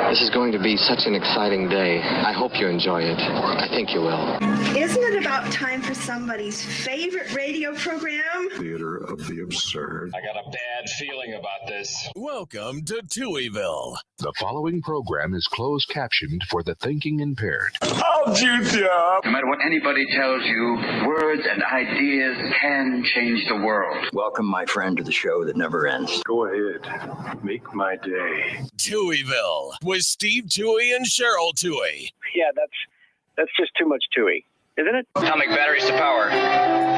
This is going to be such an exciting day. I hope you enjoy it. I think you will. Isn't it about time for somebody's favorite radio program? Theater of the absurd. I got a bad feeling about this. Welcome to Touhyville. The following program is closed captioned for the thinking impaired. I'll juice you up. No matter what anybody tells you, words and ideas can change the world. Welcome, my friend, to the show that never ends. Go ahead. Make my day. Touhyville with Steve Touhy and Cheryl Touhy. Yeah, that's just too much Touhy, isn't it? Atomic batteries to power.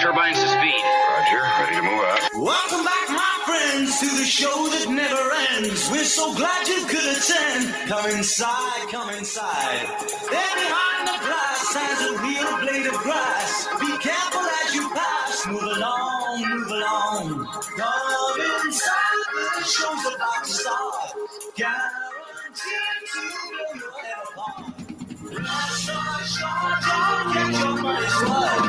Turbines to speed. Roger. Ready to move out. Welcome back, my friends, to the show that never ends. We're so glad you could attend. Come inside, come inside. There behind the glass stands a real blade of grass. Be careful as you pass. Move along, move along. Come inside, the show's about to start. Guaranteed to blow your head apart. Rush, rush, rush, don't get your money's worth.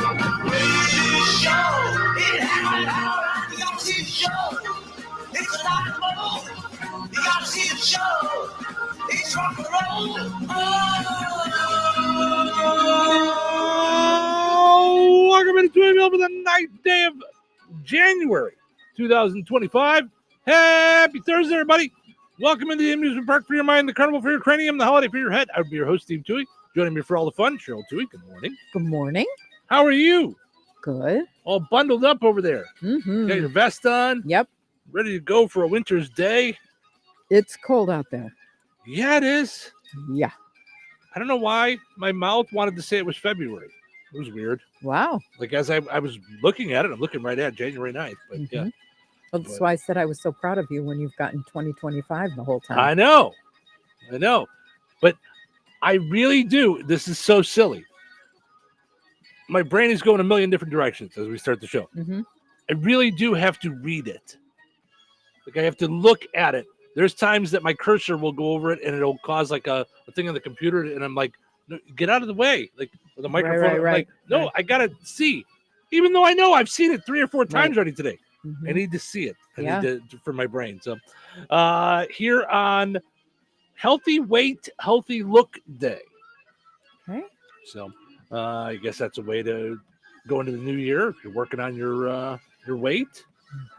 Radio show, it happened all right. You gotta see the show. It's a rock and roll. You gotta see the show. It's rock and roll. Oh, welcome into Touhyville for the 9th day of January 2025. Happy Thursday, everybody. Welcome into the amusement park for your mind, the carnival for your cranium, the holiday for your head. I'll be your host, Steve Touhy. Joining me for all the fun, Cheryl Touhy. Good morning. Good morning. How are you? Good. All bundled up over there. Mm-hmm. Got your vest on? Yep. Ready to go for a winter's day? It's cold out there. Yeah, it is. Yeah. I don't know why my mouth wanted to say it was February. It was weird. Wow. Like as I was looking at it, I'm looking right at January 9th. But yeah. Well, that's why I said I was so proud of you when you've gotten 2025 the whole time. I know. But I really do. This is so silly. My brain is going a million different directions as we start the show. Mm-hmm. I really do have to read it. Like I have to look at it. There's times that my cursor will go over it and it'll cause like a thing on the computer. And I'm like, no, get out of the way. Like with the microphone. Right. Like, no, I got to see. Even though I know I've seen it 3 or 4 times already today. Mm-hmm. I need to see it. I need to for my brain. So here on Healthy Weight, Healthy Look Day. Okay. So I guess that's a way to go into the new year if you're working on your weight.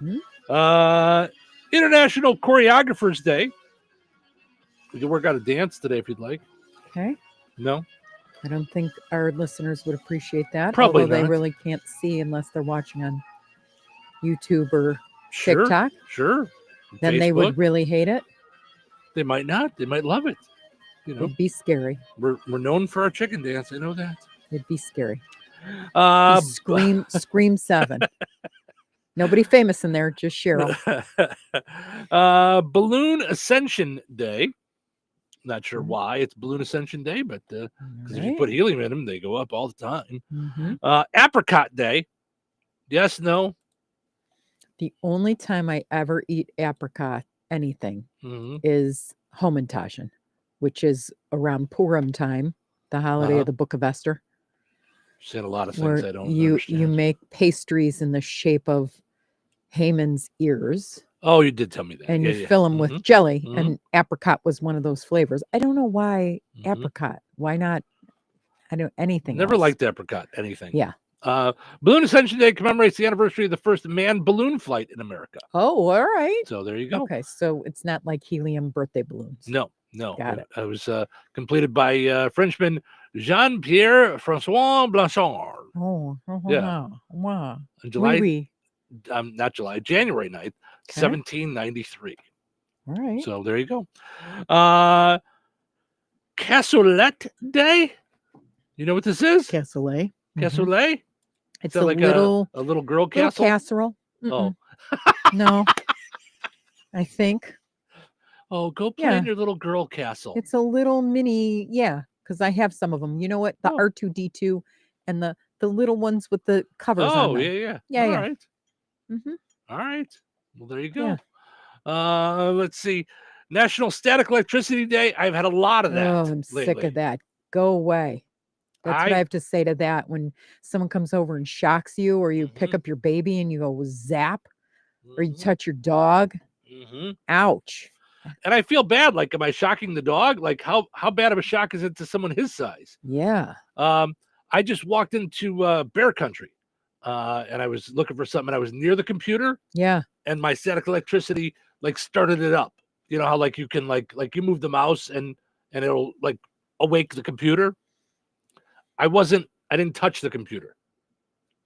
Mm-hmm. International Choreographers Day. We can work out a dance today if you'd like. Okay. No? I don't think our listeners would appreciate that. Probably although not. They really can't see unless they're watching on YouTube or Sure, TikTok. Sure. Then Facebook, they would really hate it. They might not. They might love it. You know, It'd be scary. we're known for our chicken dance. I know that. It'd be scary. Scream 7. Nobody famous in there, just Cheryl. Balloon Ascension Day. Not sure why it's Balloon Ascension Day, but because if you put helium in them, they go up all the time. Mm-hmm. Apricot Day. Yes, no. The only time I ever eat apricot anything Mm-hmm. is Homentashen, which is around Purim time, the holiday of the Book of Esther. Said a lot of things Where I don't you understand. make pastries in the shape of Haman's ears, Oh, you did tell me that. and Yeah, you yeah. fill them with jelly, Mhm. and apricot was one of those flavors. I don't know why Mhm. apricot. Why not? I don't anything. Never else. liked apricot anything. Yeah. Balloon Ascension Day commemorates the anniversary of the first manned balloon flight in America. Oh, all right. So there you go. Okay, so it's not like helium birthday balloons. No. Got it. It was completed by Frenchman Jean-Pierre Francois Blanchard Oh, Yeah. wow. on July, Oui. January 9th, Okay. 1793. All right. So there you go. Cassoulet Day. You know what this is? Cassoulet. Cassoulet? It's Is that a like little a little girl little castle? casserole. Oh. No, I think Oh, go play Yeah. in your little girl castle. it's a little mini. Yeah, because I have some of them. You know what? The Oh. R2D2 and the little ones with the covers on Oh, them. yeah. Yeah, All yeah. right. Mhm. All right. Well, there you go. Yeah. Let's see. National Static Electricity Day. I've had a lot of that. Oh, I'm sick lately. of that. Go away. That's what I have to say to that when someone comes over and shocks you, or you pick up your baby and you go zap, or you touch your dog. Mm-hmm. Ouch. And I feel bad. Like, am I shocking the dog? Like, how bad of a shock is it to someone his size? Yeah. I just walked into bear country, and I was looking for something. And I was near the computer. Yeah. And my static electricity like started it up. You know how like you can like you move the mouse and it'll like awake the computer. I didn't touch the computer,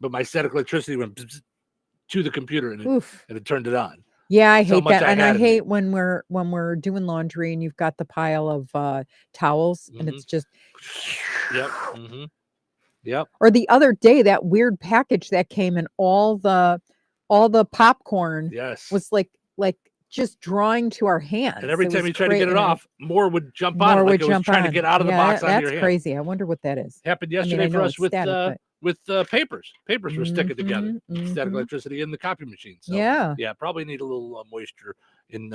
but my static electricity went to the computer and it turned it on. Yeah, I hate that. And I hate when we're doing laundry and you've got the pile of towels and it's just Yep. Mm-hmm. Yep. Or the other day, that weird package that came and all the popcorn was like just drawing to our hands. And every time you try to get it off, more would jump on. Like it was trying to get out of the box on your hand. That's crazy. I wonder what that is. Happened yesterday for us with papers. Papers were sticking together. Static electricity in the copy machine. So, yeah, probably need a little moisture in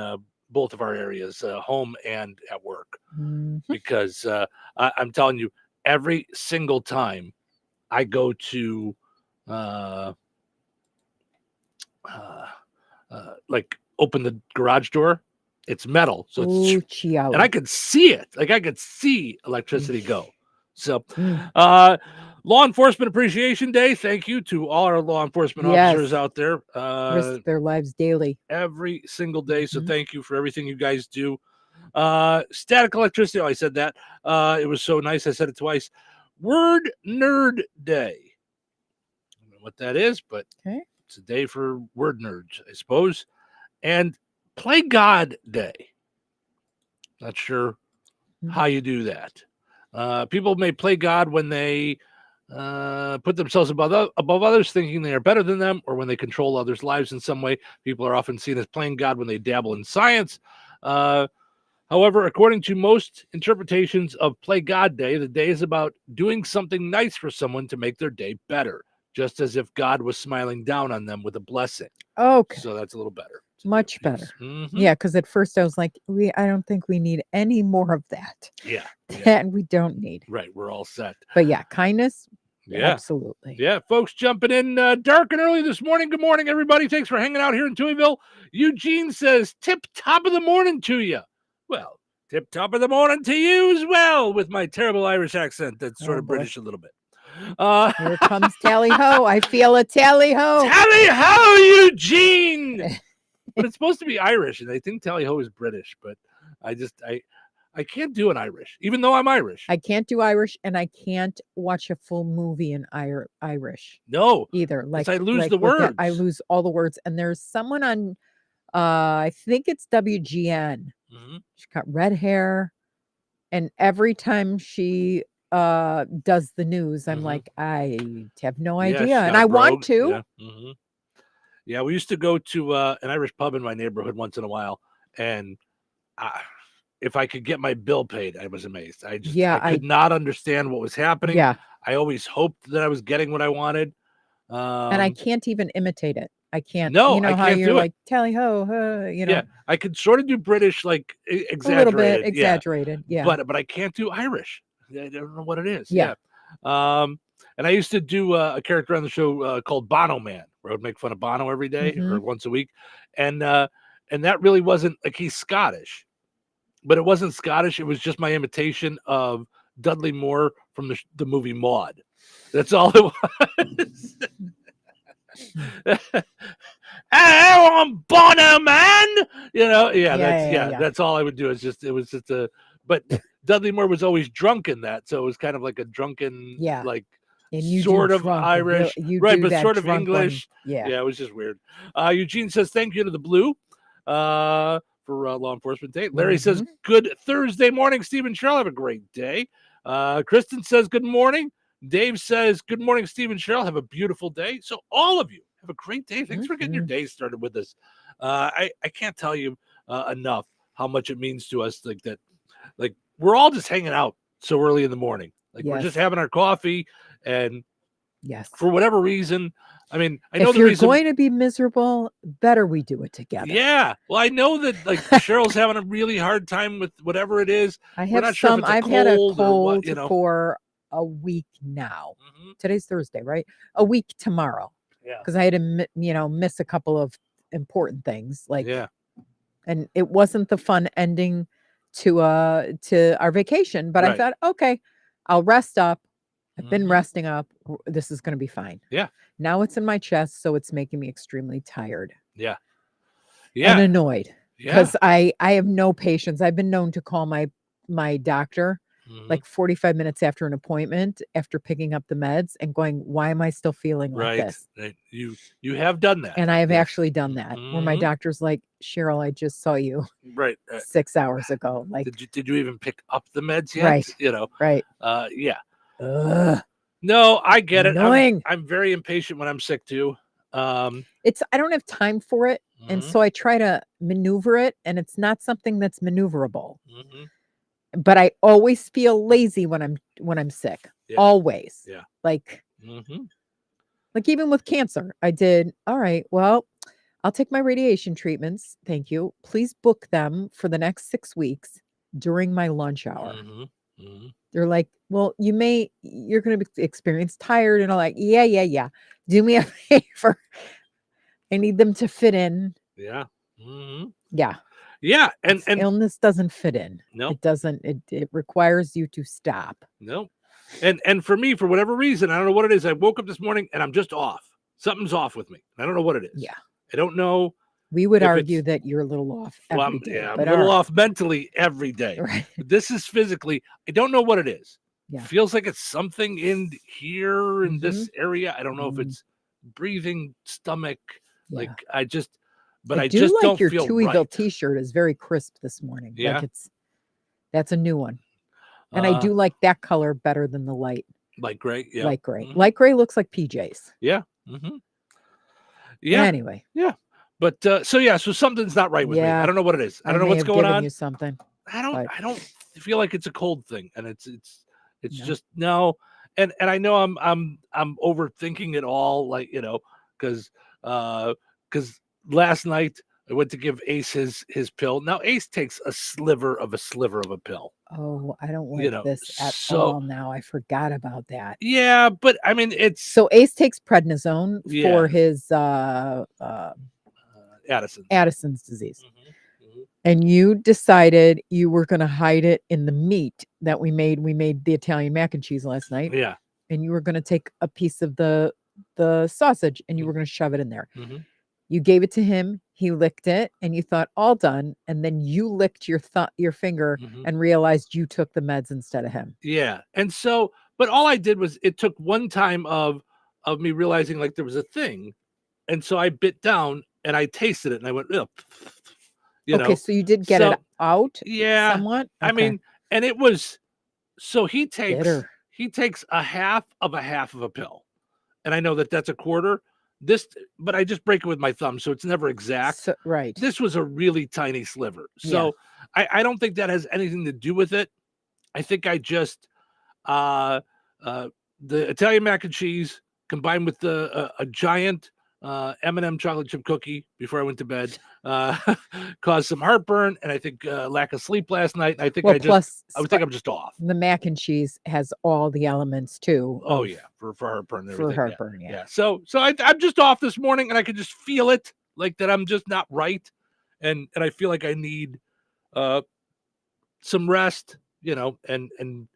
both of our areas, home and at work, because I'm telling you, every single time I go to like open the garage door, it's metal, so it's and I could see it. Like I could see electricity go. So Law Enforcement Appreciation Day. Thank you to all our law enforcement officers out there. Risk their lives daily. Every single day. So thank you for everything you guys do. Static electricity. Oh, I said that. It was so nice. I said it twice. Word Nerd Day. I don't know what that is, but it's a day for word nerds, I suppose. And Play God Day. Not sure how you do that. People may play God when they put themselves above others, thinking they are better than them, or when they control others' lives in some way. People are often seen as playing God when they dabble in science. However, according to most interpretations of Play God Day, the day is about doing something nice for someone to make their day better, just as if God was smiling down on them with a blessing. Okay. So that's a little better. Much better. Yeah, because at first I was like, I don't think we need any more of that. Yeah. That we don't need. Right. We're all set. But yeah, kindness. Yeah. Absolutely. Yeah. Folks jumping in dark and early this morning. Good morning, everybody. Thanks for hanging out here in Touhyville. Eugene says, tip top of the morning to you. Well, tip top of the morning to you as well, with my terrible Irish accent that's sort of British a little bit. Here comes tally ho. I feel a tally ho. Tally ho, Eugene. But it's supposed to be Irish, and I think tally ho is British, but I can't do an Irish, even though I'm Irish. I can't do Irish, and I can't watch a full movie in Irish. No, either. Like I lose the words. I lose all the words. And there's someone on, I think it's WGN. She's got red hair, and every time she does the news, I'm like, I have no idea, and I want to. Yeah, we used to go to an Irish pub in my neighborhood once in a while, and if I could get my bill paid, I was amazed. I could not understand what was happening. Yeah, I always hoped that I was getting what I wanted, and I can't even imitate it. I can't. No, you know I how can't you're do like tally ho, you know. Yeah, I could sort of do British, like exaggerated, a little bit exaggerated. Yeah. But I can't do Irish. I don't know what it is. Yeah. And I used to do a character on the show called Bono Man, where I would make fun of Bono every day or once a week. And that really wasn't like, he's Scottish, but it wasn't Scottish. It was just my imitation of Dudley Moore from the movie Maude. That's all it was. I'm Bono Man, you know. That's all I would do. But Dudley Moore was always drunk in that, so it was kind of like a drunken, like sort of Irish, right, but sort of English. Yeah, it was just weird. Eugene says thank you to the Blue for Law Enforcement Day. Larry says good Thursday morning, Steve and Cheryl. Have a great day. Kristen says good morning. Dave says good morning, Steve and Cheryl. Have a beautiful day. So all of you have a great day. Thanks for getting your day started with us. I can't tell you enough how much it means to us, like that. Like we're all just hanging out so early in the morning. Like we're just having our coffee, and for whatever reason, I mean, I know if you're going to be miserable, better we do it together. Yeah. Well, I know that like Cheryl's having a really hard time with whatever it is. I have I've had a cold for a week now. Today's Thursday, right? A week tomorrow. Yeah. Because I had to, miss a couple of important things, like And it wasn't the fun ending to our vacation, but I Right. thought, okay, I'll rest up. I've been Mhm. resting up. This is going to be fine. Yeah. Now it's in my chest, so it's making me extremely tired Yeah. and Yeah. annoyed Yeah. because I have no patience. I've been known to call my doctor Mhm. like 45 minutes after an appointment, after picking up the meds, and going, why am I still feeling like Right. this? Right. You have done that. And I have Yes. actually done that, where my Mhm. doctor's like, Cheryl, I just saw you Right. 6 hours ago. Like, Did you even pick up the meds yet? right, You know. right. Yeah. Ugh, No, I get it. annoying. I'm very impatient when I'm sick too. I don't have time for it. And Mhm. so I try to maneuver it, and it's not something that's maneuverable. Mhm. But I always feel lazy when I'm sick. Yeah. Always. Yeah. Like Mhm. even with cancer, I did, all right, well, I'll take my radiation treatments. Thank you. Please book them for the next 6 weeks during my lunch hour. Mhm. Mhm. They're like, well, you're going to be experience tired. And I'm like, yeah. Do me a favor. I need them to fit in. Yeah. Mhm. Yeah. Yeah. And Illness doesn't fit in. no. It doesn't. It requires you to stop. No. And for me, for whatever reason, I don't know what it is. I woke up this morning and I'm just off. Something's off with me. I don't know what it is. Yeah. I don't know. We would If argue it's- that you're a little off Well, every day. I'm but a little all right. off mentally every day. Right. This is physically. I don't know what it is. Yeah. Feels like it's something in here in this area. I don't know if Mhm. it's breathing, stomach. Yeah. Like I just do just like don't your feel Touhyville right. T-shirt is very crisp this morning. Yeah? Like that's a new one, and I do like that color better than the light gray. Yeah. light gray. Mhm. Light gray looks like PJs. Yeah. Mm-hmm. Yeah. Anyway, Yeah. But so something's not right with me. Yeah. I don't know what it is. I don't know may what's have going given on. you something. but- I don't feel like it's a cold thing, and it's No. just no. And I know I'm overthinking it all, like because last night I went to give Ace his pill. Now Ace takes a sliver of a pill. Oh, I don't like this at so- all. Now I forgot about that. Yeah, but I mean it's So Ace takes prednisone Yeah. for his Addison's disease. Mhm. And you decided you were going to hide it in the meat that we made. We made the Italian mac and cheese last night, Yeah. and you were going to take a piece of the sausage and you were going to shove it in there. Mhm. You gave it to him. He licked it, and you thought all done. And then you licked your finger Mhm. and realized you took the meds instead of him. Yeah. And so, but all I did was it took one time of me realizing like there was a thing, and so I bit down and I tasted it and I went, ugh. Okay, so you did get So, it out, yeah. somewhat. I Okay. mean, and it was so he takes Bitter. a half of a pill, and I know that that's a quarter. But I just break it with my thumb, so it's never exact. So, right. This was a really tiny sliver, so I don't think that has anything to do with it. I think I just the Italian mac and cheese combined with a giant M&M chocolate chip cookie before I went to bed caused some heartburn, and I think lack of sleep last night. And I think Well, I think I'm just off. the mac and cheese has all the elements too. Oh of- yeah, for heartburn. And for everything. Yeah. heartburn. Yeah. Yeah. So I'm just off this morning, and I could just feel it, like that I'm just not right, and I feel like I need some rest, and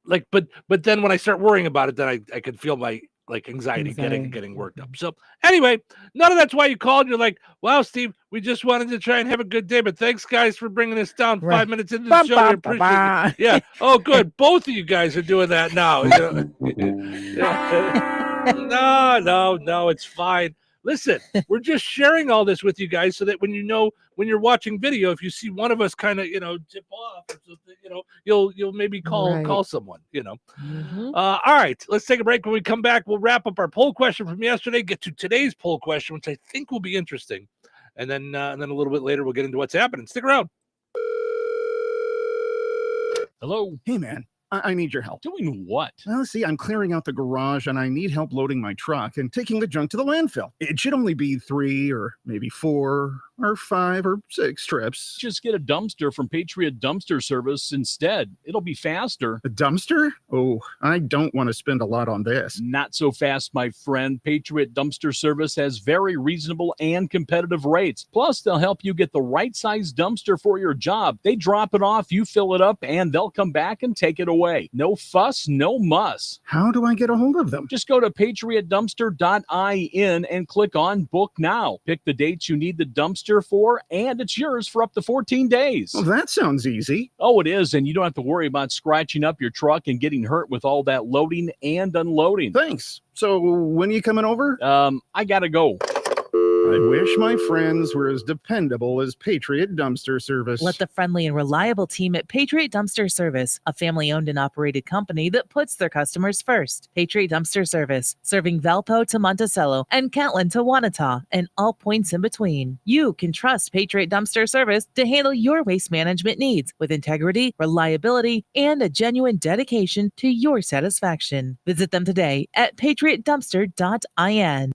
like, but then when I start worrying about it, then I could feel my anxiety getting worked up. So anyway, none of that's why you called. You're like, wow, Steve, we just wanted to try and have a good day, but thanks guys for bringing us down Right. 5 minutes into the show. We appreciate it. Yeah. Oh, good. Both of you guys are doing that now. No, it's fine. Listen, we're just sharing all this with you guys so that when you're watching video, if you see one of us kind of, dip off or something, you'll maybe call someone, Mhm. all right, let's take a break. When we come back, we'll wrap up our poll question from yesterday, get to today's poll question, which I think will be interesting. And then a little bit later, we'll get into what's happening. Stick around. Hello. Hey, man, I need your help. Doing what? Well, see, I'm clearing out the garage and I need help loading my truck and taking the junk to the landfill. It should only be 3 or maybe 4, or 5 or 6 trips. Just get a dumpster from Patriot Dumpster Service instead. It'll be faster. A dumpster? Oh, I don't want to spend a lot on this. Not so fast, my friend. Patriot Dumpster Service has very reasonable and competitive rates. Plus, they'll help you get the right size dumpster for your job. They drop it off, you fill it up, and they'll come back and take it away. No fuss, no muss. How do I get a hold of them? Just go to patriotdumpster.in and click on Book Now. Pick the dates you need the dumpster for, and it's yours for up to 14 days. Well, that sounds easy. Oh, it is, and you don't have to worry about scratching up your truck and getting hurt with all that loading and unloading. Thanks. So when are you coming over? I gotta go. I wish my friends were as dependable as Patriot Dumpster Service. Let the friendly and reliable team at Patriot Dumpster Service, a family-owned and operated company that puts their customers first. Patriot Dumpster Service, serving Valpo to Monticello and Catlin to Wanata and all points in between. You can trust Patriot Dumpster Service to handle your waste management needs with integrity, reliability, and a genuine dedication to your satisfaction. Visit them today at patriotdumpster.in.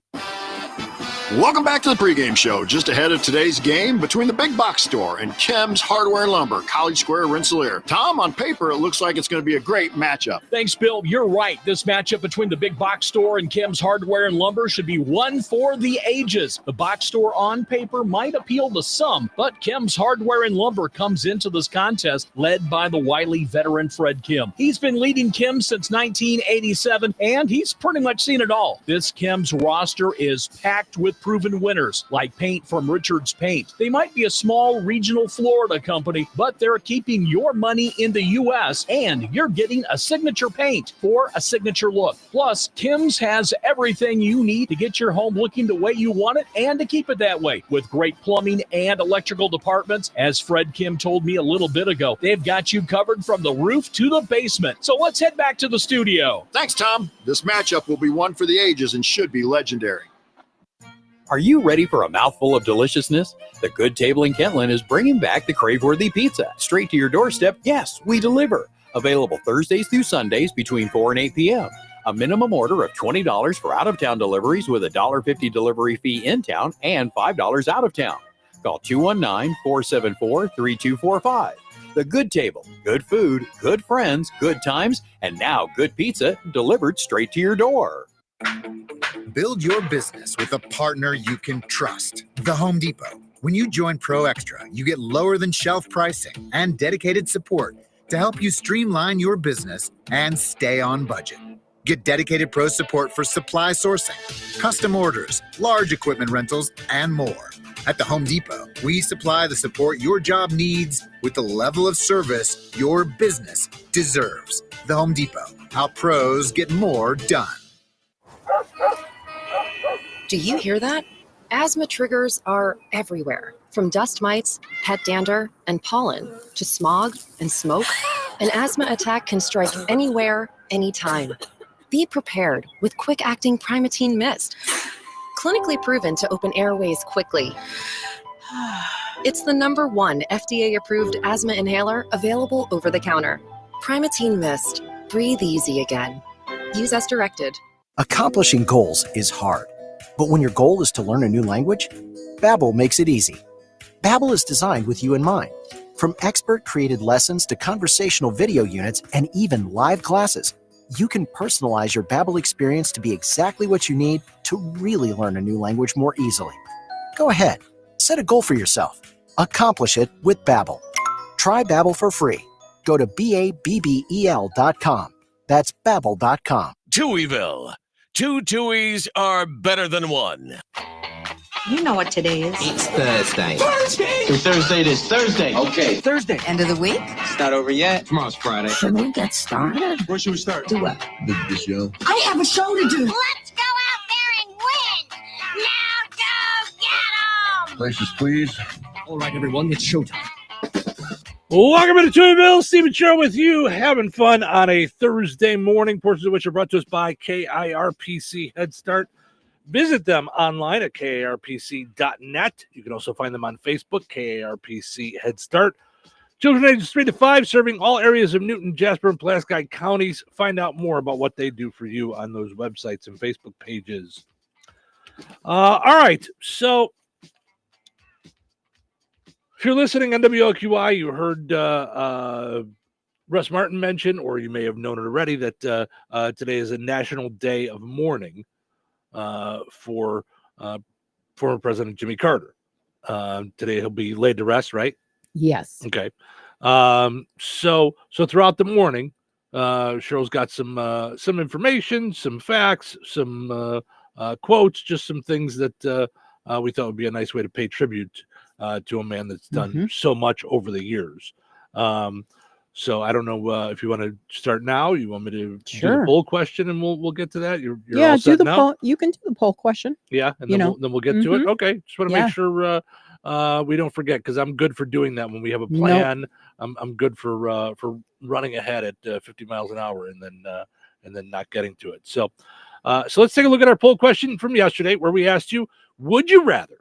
Welcome back to the pregame show. Just ahead of today's game between the Big Box Store and Kim's Hardware and Lumber, College Square, Rensselaer. Tom, on paper, it looks like it's going to be a great matchup. Thanks, Bill. You're right. This matchup between the Big Box Store and Kim's Hardware and Lumber should be one for the ages. The box store on paper might appeal to some, but Kim's Hardware and Lumber comes into this contest led by the wily veteran Fred Kim. He's been leading Kim since 1987, and he's pretty much seen it all. This Kim's roster is packed with proven winners like Paint from Richards Paint. They might be a small regional Florida company, but they're keeping your money in the U.S. and you're getting a signature paint for a signature look. Plus, Kim's has everything you need to get your home looking the way you want it and to keep it that way. With great plumbing and electrical departments, as Fred Kim told me a little bit ago, they've got you covered from the roof to the basement. So let's head back to the studio. Thanks, Tom. This matchup will be one for the ages and should be legendary. Are you ready for a mouthful of deliciousness? The Good Table in Kentland is bringing back the crave-worthy pizza. Straight to your doorstep, yes, we deliver. Available Thursdays through Sundays between 4 and 8 p.m. A minimum order of $20 for out-of-town deliveries with a $1.50 delivery fee in town and $5 out of town. Call 219-474-3245. The Good Table. Good food, good friends, good times, and now good pizza delivered straight to your door. Build your business with a partner you can trust. The Home Depot. When you join Pro Extra, you get lower than shelf pricing and dedicated support to help you streamline your business and stay on budget. Get dedicated pro support for supply sourcing, custom orders, large equipment rentals, and more. At the Home Depot, we supply the support your job needs with the level of service your business deserves. The Home Depot. How pros get more done. Do you hear that? Asthma triggers are everywhere, from dust mites, pet dander, and pollen, to smog and smoke. An asthma attack can strike anywhere, anytime. Be prepared with quick-acting Primatene Mist. Clinically proven to open airways quickly. It's the #1 FDA-approved asthma inhaler available over the counter. Primatene Mist. Breathe easy again. Use as directed. Accomplishing goals is hard, but when your goal is to learn a new language, Babbel makes it easy. Babbel is designed with you in mind. From expert-created lessons to conversational video units and even live classes, you can personalize your Babbel experience to be exactly what you need to really learn a new language more easily. Go ahead, set a goal for yourself. Accomplish it with Babbel. Try Babbel for free. Go to BABBEL.com. That's Babbel.com. Touhyville. Two Tuohys are better than one. You know what today is. It's Thursday. Thursday? It's Thursday this Thursday. Okay. Thursday. End of the week? It's not over yet. Tomorrow's Friday. Should we get started? Where should we start? Do what? The show. I have a show to do. Let's go out there and win. Now go get 'em. Places, please. All right, everyone, it's showtime. Welcome to Touhyville. Stephen Show with you, having fun on a Thursday morning, portions of which are brought to us by KIRPC Head Start. Visit them online at KIRPC.net. You can also find them on Facebook, KIRPC Head Start. Children ages 3 to 5, serving all areas of Newton, Jasper, and Pulaski counties. Find out more about what they do for you on those websites and Facebook pages. All right, so If you're listening on WLQI, you heard Russ Martin mention, or you may have known it already, that today is a National Day of Mourning for former President Jimmy Carter. Today he'll be laid to rest, right? Yes. Okay. So throughout the morning, Cheryl's got some information, some facts, some quotes, just some things that we thought would be a nice way to pay tribute to a man that's done so much over the years. So I don't know if you want to start now. You want me to do the poll question, and we'll get to that. You're all set do the now? poll. You can do the poll question. Yeah, and then we'll get to it. Okay, just want to make sure we don't forget, because I'm good for doing that when we have a plan. I'm good for running ahead at 50 miles an hour and then not getting to it. So let's take a look at our poll question from yesterday, where we asked you, would you rather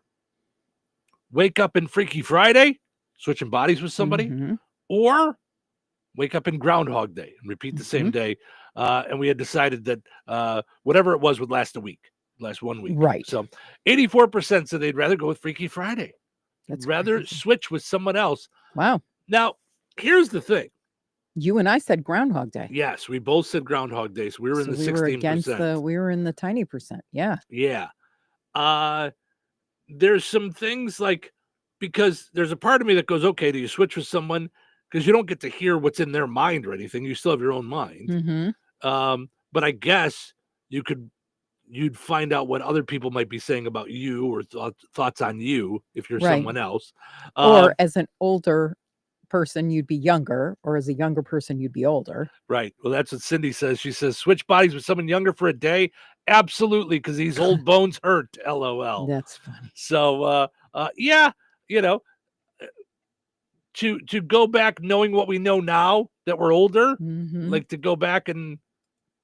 wake up in Freaky Friday, switching bodies with somebody, or wake up in Groundhog Day and repeat the same day? And we had decided that whatever it was would last 1 week. Right. So 84% said they'd rather go with Freaky Friday. That's rather crazy. switch with someone else. Wow. Now, here's the thing. You and I said Groundhog Day. Yes, we both said Groundhog Day. So we were in the 16%. We were in the tiny percent. Yeah. Yeah. There's some things like, because there's a part of me that goes, okay, do you switch with someone? Because you don't get to hear what's in their mind or anything. You still have your own mind. But I guess you'd find out what other people might be saying about you, or thoughts on you if you're someone else. Or as an older person, you'd be younger, or as a younger person, you'd be older. Right. Well, that's what Cindy says. She says, switch bodies with someone younger for a day. Absolutely. Because these old bones hurt. LOL. That's funny. So, yeah, to go back knowing what we know now that we're older, like to go back and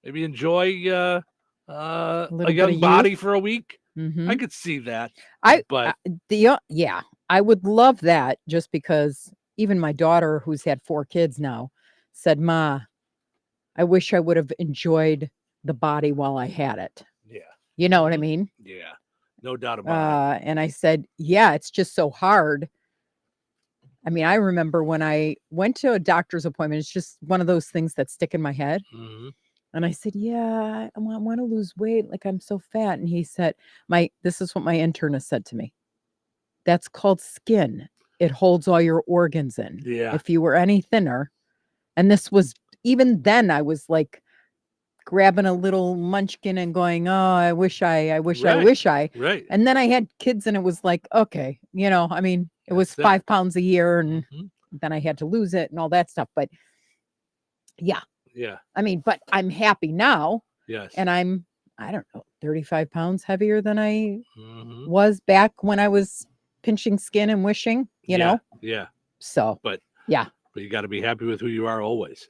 maybe enjoy a young body for a week. I could see that. I would love that, just because even my daughter, who's had 4 kids now, said, Ma, I wish I would have enjoyed the body while I had it. Yeah. You know what I mean? Yeah. No doubt about it. And I said, yeah, it's just so hard. I mean, I remember when I went to a doctor's appointment, it's just one of those things that stick in my head. And I said, yeah, I want to lose weight. Like, I'm so fat. And he said, this is what my internist said to me. That's called skin. It holds all your organs in. Yeah. If you were any thinner. And this was, even then I was like grabbing a little munchkin and going, oh, I wish I. Right. And then I had kids, and it was like, okay, I mean, it was 5 pounds a year, and then I had to lose it and all that stuff. But yeah. Yeah. I mean, but I'm happy now. Yes. And I'm, I don't know, 35 pounds heavier than I was back when I was pinching skin and wishing, you know? Yeah. So, but yeah. But you got to be happy with who you are always.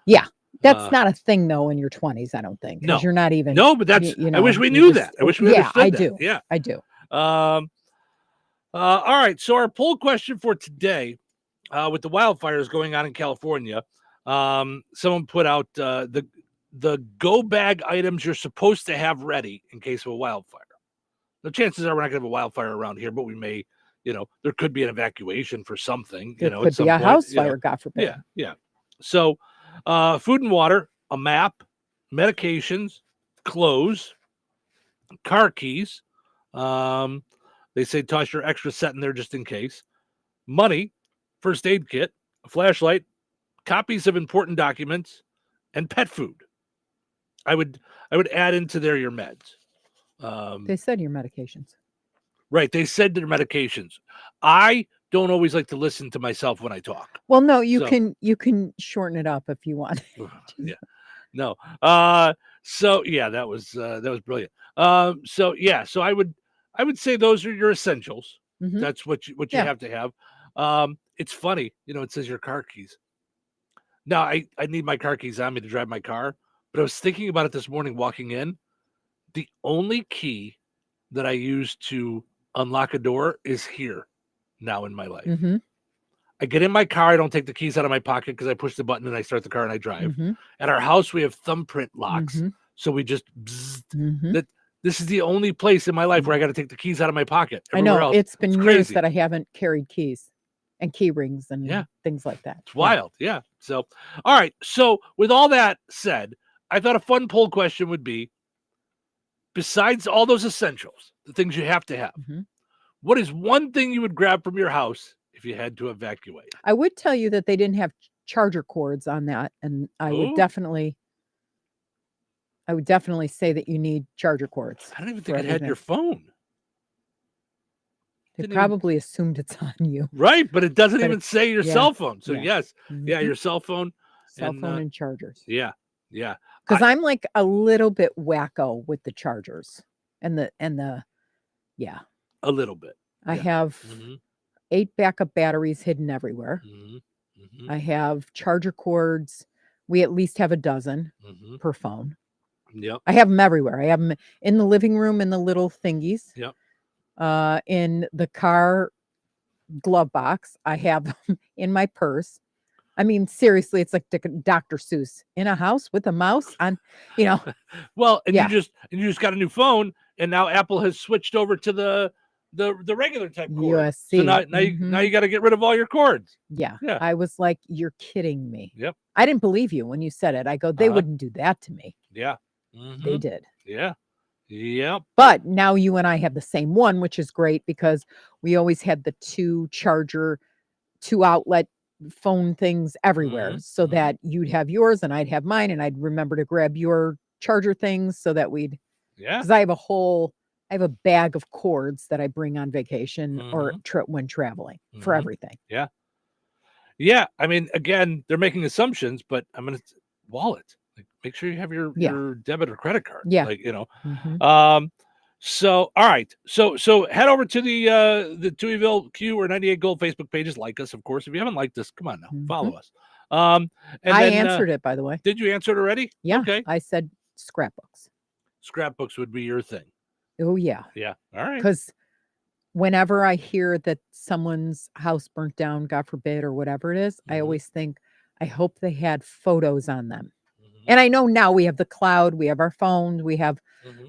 Yeah. That's not a thing, though, in your 20s, I don't think. No. You're not even. No, but that's, I wish we knew that. I wish we understood I that. do. Yeah. I do. All right. So our poll question for today, with the wildfires going on in California, someone put out the go bag items you're supposed to have ready in case of a wildfire. The chances are we're not going to have a wildfire around here, but we may, there could be an evacuation for something. There at could some be a point, house fire, God forbid. Yeah, yeah. So, food and water, a map, medications, clothes, car keys. They say toss your extra set in there just in case. Money, first aid kit, a flashlight, copies of important documents, and pet food. I would add into there your meds. They said your medications. Right. They said their medications. I don't always like to listen to myself when I talk. Well, no, you can shorten it up if you want. Yeah. No. So yeah, that was brilliant. So yeah, so I would say those are your essentials. That's what you have to have. It's funny, it says your car keys. Now I need my car keys on me to drive my car, but I was thinking about it this morning walking in. The only key that I use to unlock a door is here now in my life. I get in my car. I don't take the keys out of my pocket because I push the button and I start the car and I drive. At our house, we have thumbprint locks. So we just, this is the only place in my life where I got to take the keys out of my pocket. I know. Else, it's been years crazy. that I haven't carried keys. and key rings and things like that. It's wild. Yeah. So, all right. So with all that said, I thought a fun poll question would be, besides all those essentials, the things you have to have, what is one thing you would grab from your house if you had to evacuate? I would tell you that they didn't have charger cords on that, and I would definitely say that you need charger cords. I don't even think it had your phone. They probably assumed it's on you. Right, but it doesn't even say your cell phone. So yes, Mhm. your cell phone. Cell phone and chargers. Yeah. Because I'm like a little bit wacko with the chargers and the a little bit. I have 8 backup batteries hidden everywhere. I have charger cords. We at least have a dozen per phone. Yep. I have them everywhere. I have them in the living room in the little thingies. Yep. In the car glove box. I have them in my purse. I mean, seriously, it's like Dr. Seuss in a house with a mouse on, Well, and you just got a new phone, and now Apple has switched over to the regular type cord. USB. So now you got to get rid of all your cords. Yeah. I was like, you're kidding me. Yep. I didn't believe you when you said it. I go, they wouldn't do that to me. Yeah. They did. Yeah. Yep. But now you and I have the same one, which is great because we always had the 2 outlet phone things everywhere so that you'd have yours and I'd have mine, and I'd remember to grab your charger things so that because I have a bag of cords that I bring on vacation or when traveling for everything. Yeah. I mean, again, they're making assumptions, but I'm going to wallet. Like, make sure you have your debit or credit card. Yeah. Like, so, all right. So head over to the Touhyville Q or 98 Gold Facebook pages. Like us, of course. If you haven't liked us, come on now, follow us. And I answered it, by the way. Did you answer it already? Yeah. Okay. I said scrapbooks. Scrapbooks would be your thing. Oh, yeah. Yeah. All right. Because whenever I hear that someone's house burnt down, God forbid, or whatever it is, I always think, I hope they had photos on them. And I know now we have the cloud, we have our phones,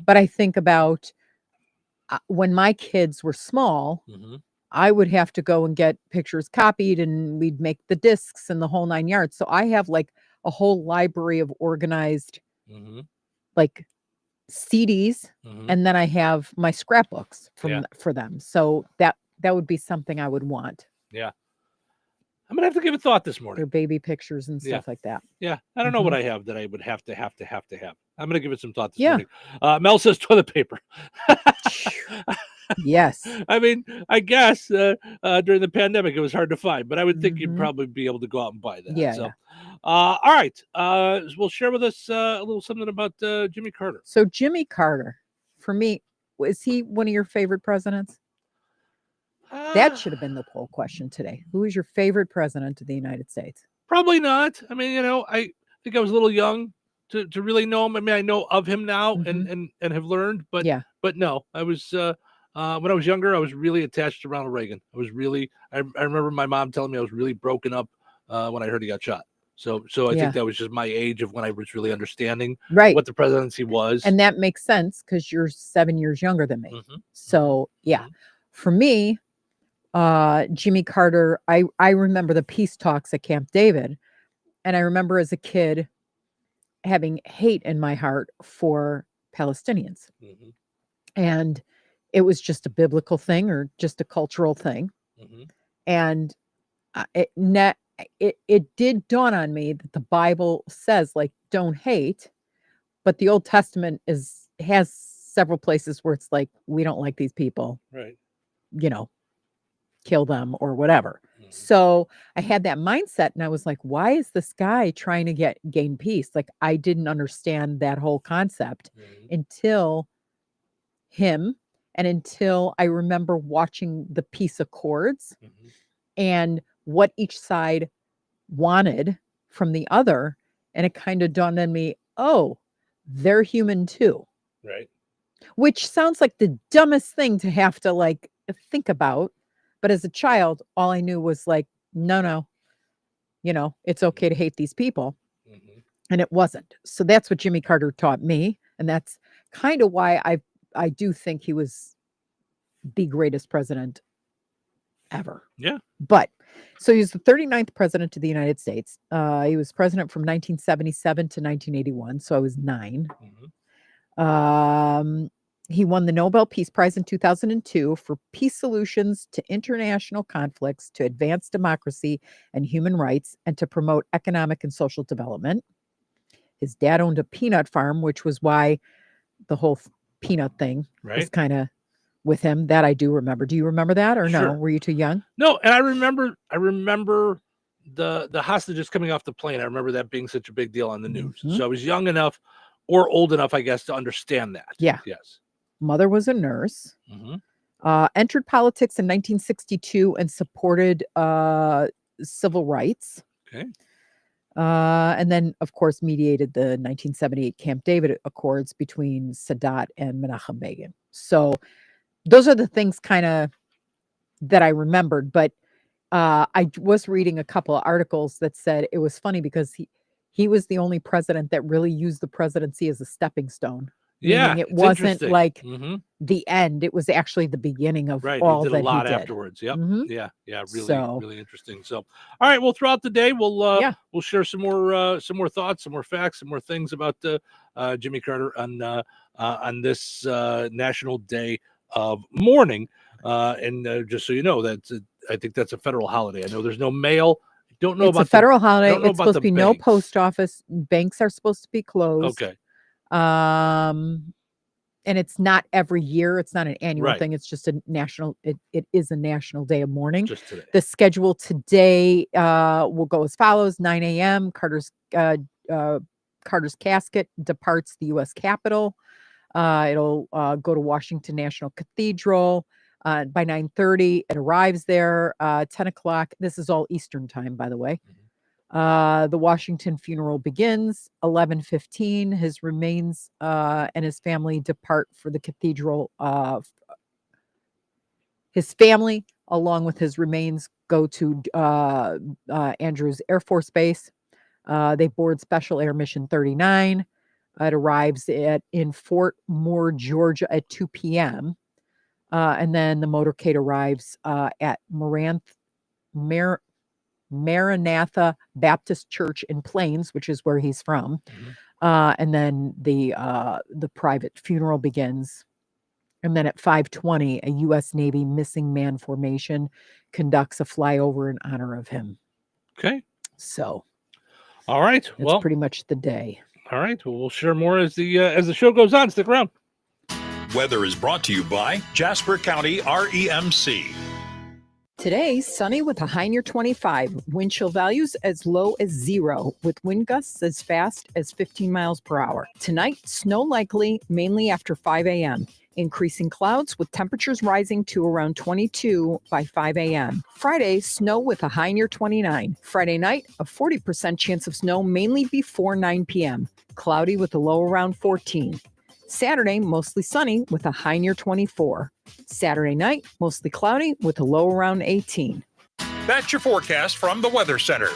but I think about when my kids were small, I would have to go and get pictures copied, and we'd make the discs and the whole 9 yards. So I have like a whole library of organized like CDs, and then I have my scrapbooks for them. So that would be something I would want. Yeah. I'm gonna have to give it thought this morning. Their baby pictures and stuff like that. Yeah. I don't know what I have that I would have to have. I'm gonna give it some thought this morning. Mel says toilet paper. Yes. I mean, I guess during the pandemic it was hard to find, but I would think you'd probably be able to go out and buy that. Yeah. So all right. We'll share with us a little something about Jimmy Carter. So Jimmy Carter, for me, is he one of your favorite presidents? That should have been the poll question today. Who is your favorite president of the United States? Probably not. I mean, I think I was a little young to really know him. I mean, I know of him now and have learned, but no, I was when I was younger, I was really attached to Ronald Reagan. I remember my mom telling me I was really broken up when I heard he got shot. So I think that was just my age of when I was really understanding what the presidency was. And that makes sense because you're 7 years younger than me. So for me, Jimmy Carter, I remember the peace talks at Camp David, and I remember as a kid having hate in my heart for Palestinians. And it was just a biblical thing or just a cultural thing. And it did dawn on me that the Bible says, like, don't hate, but the Old Testament has several places where it's like, we don't like these people. Right. Kill them or whatever. So I had that mindset, and I was like, why is this guy trying to gain peace? Like, I didn't understand that whole concept until him, and until I remember watching the peace accords and what each side wanted from the other. And it kind of dawned on me, oh, they're human too. Right. Which sounds like the dumbest thing to have to like think about. But as a child, all I knew was like, no, it's okay to hate these people. And it wasn't. So that's what Jimmy Carter taught me. And that's kind of why I do think he was the greatest president ever. Yeah. But So he was the 39th president of the United States. He was president from 1977 to 1981. So I was 9. He won the Nobel Peace Prize in 2002 for peace solutions to international conflicts, to advance democracy and human rights, and to promote economic and social development. His dad owned a peanut farm, which was why the whole peanut thing was kind of with him. That I do remember. Do you remember that or no? Sure. Were you too young? No, and I remember the hostages coming off the plane. I remember that being such a big deal on the news. So I was young enough or old enough, I guess, to understand that. Yeah. Yes. Mother was a nurse. Entered politics in 1962 and supported civil rights. Okay. And then, of course, mediated the 1978 Camp David Accords between Sadat and Menachem Begin. So those are the things kind of that I remembered. But I was reading a couple of articles that said it was funny because he was the only president that really used the presidency as a stepping stone. Yeah, Meaning it it's wasn't interesting. like the end. It was actually the beginning of all he did that a lot he did. afterwards. Yep. Yeah. Really, So- really interesting. So, all right. Well, throughout the day, we'll share some more thoughts, some more facts, some more things about Jimmy Carter on this National Day of Mourning. And just so you know, I think that's a federal holiday. I know there's no mail. I don't know It's about a federal I holiday. don't know It's about supposed the to be no banks. post office. Banks are supposed to be closed. Okay. And it's not every year. It's not an annual Right. thing. It's just a national. It is a National Day of Mourning. Just today. The schedule today will go as follows: 9 a.m. Carter's casket departs the U.S. Capitol. It'll go to Washington National Cathedral. By 9:30, it arrives there. 10 o'clock. This is all Eastern time, by the way. The Washington funeral begins. 11:15. His remains and his family depart for the cathedral. His family, along with his remains, go to Andrews Air Force Base. They board Special Air Mission 39. It arrives in Fort Moore, Georgia, at 2 p.m. And then the motorcade arrives at Maranatha Baptist Church in Plains, which is where he's from. And then the private funeral begins. And then at 5:20, a U.S. Navy missing man formation conducts a flyover in honor of him. Okay. So, all right. That's pretty much the day. All right. Well, we'll share more as the show goes on. Stick around. Weather is brought to you by Jasper County REMC. Today, sunny with a high near 25. Wind chill values as low as 0, with wind gusts as fast as 15 miles per hour. Tonight, snow likely, mainly after 5 a.m. Increasing clouds with temperatures rising to around 22 by 5 a.m. Friday, snow with a high near 29. Friday night, a 40% chance of snow mainly before 9 p.m. Cloudy with a low around 14. Saturday, mostly sunny with a high near 24. Saturday night, mostly cloudy with a low around 18. That's your forecast from the Weather Center.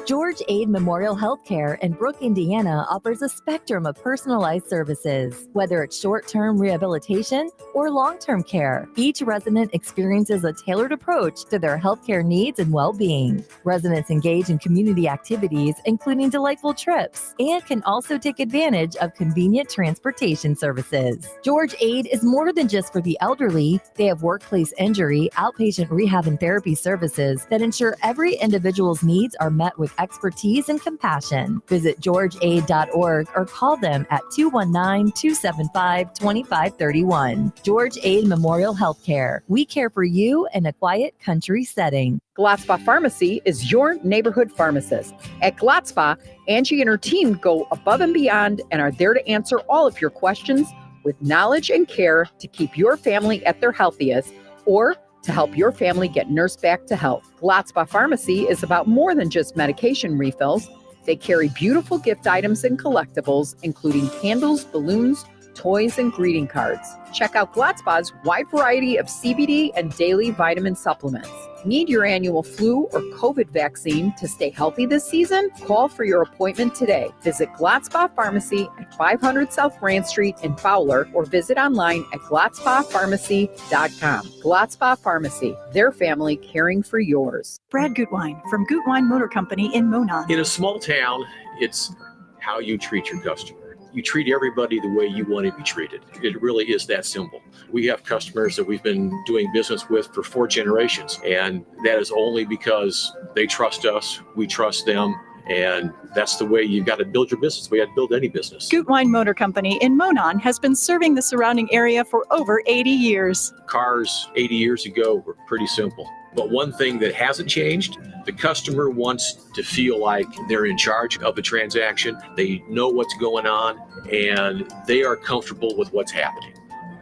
George Aid Memorial Healthcare in Brooke, Indiana offers a spectrum of personalized services, whether it's short-term rehabilitation or long-term care. Each resident experiences a tailored approach to their healthcare needs and well-being. Residents engage in community activities, including delightful trips, and can also take advantage of convenient transportation services. George Aid is more than just for the elderly. They have workplace injury, outpatient rehab and therapy services that ensure every individual's needs are met with expertise and compassion. Visit georgeaid.org or call them at 219-275-2531. George Aid Memorial Healthcare. We care for you in a quiet country setting. Glotzba Pharmacy is your neighborhood pharmacist. At Glotzba, Angie and her team go above and beyond and are there to answer all of your questions with knowledge and care to keep your family at their healthiest or to help your family get nursed back to health. Glotzba Pharmacy is about more than just medication refills. They carry beautiful gift items and collectibles, including candles, balloons, toys, and greeting cards. Check out Glatzpa's wide variety of CBD and daily vitamin supplements. Need your annual flu or COVID vaccine to stay healthy this season? Call for your appointment today. Visit Glatzpa Pharmacy at 500 South Grand Street in Fowler or visit online at glatzpapharmacy.com. Glatzpa Pharmacy, their family caring for yours. Brad Gutwein from Gutwein Motor Company in Monon. In a small town, it's how you treat your customer. You treat everybody the way you want to be treated. It really is that simple. We have customers that we've been doing business with for 4 generations, and that is only because they trust us, we trust them, and that's the way you've got to build your business. We have to build any business. Gutwein Motor Company in Monon has been serving the surrounding area for over 80 years. Cars 80 years ago were pretty simple. But one thing that hasn't changed, the customer wants to feel like they're in charge of the transaction. They know what's going on, and they are comfortable with what's happening.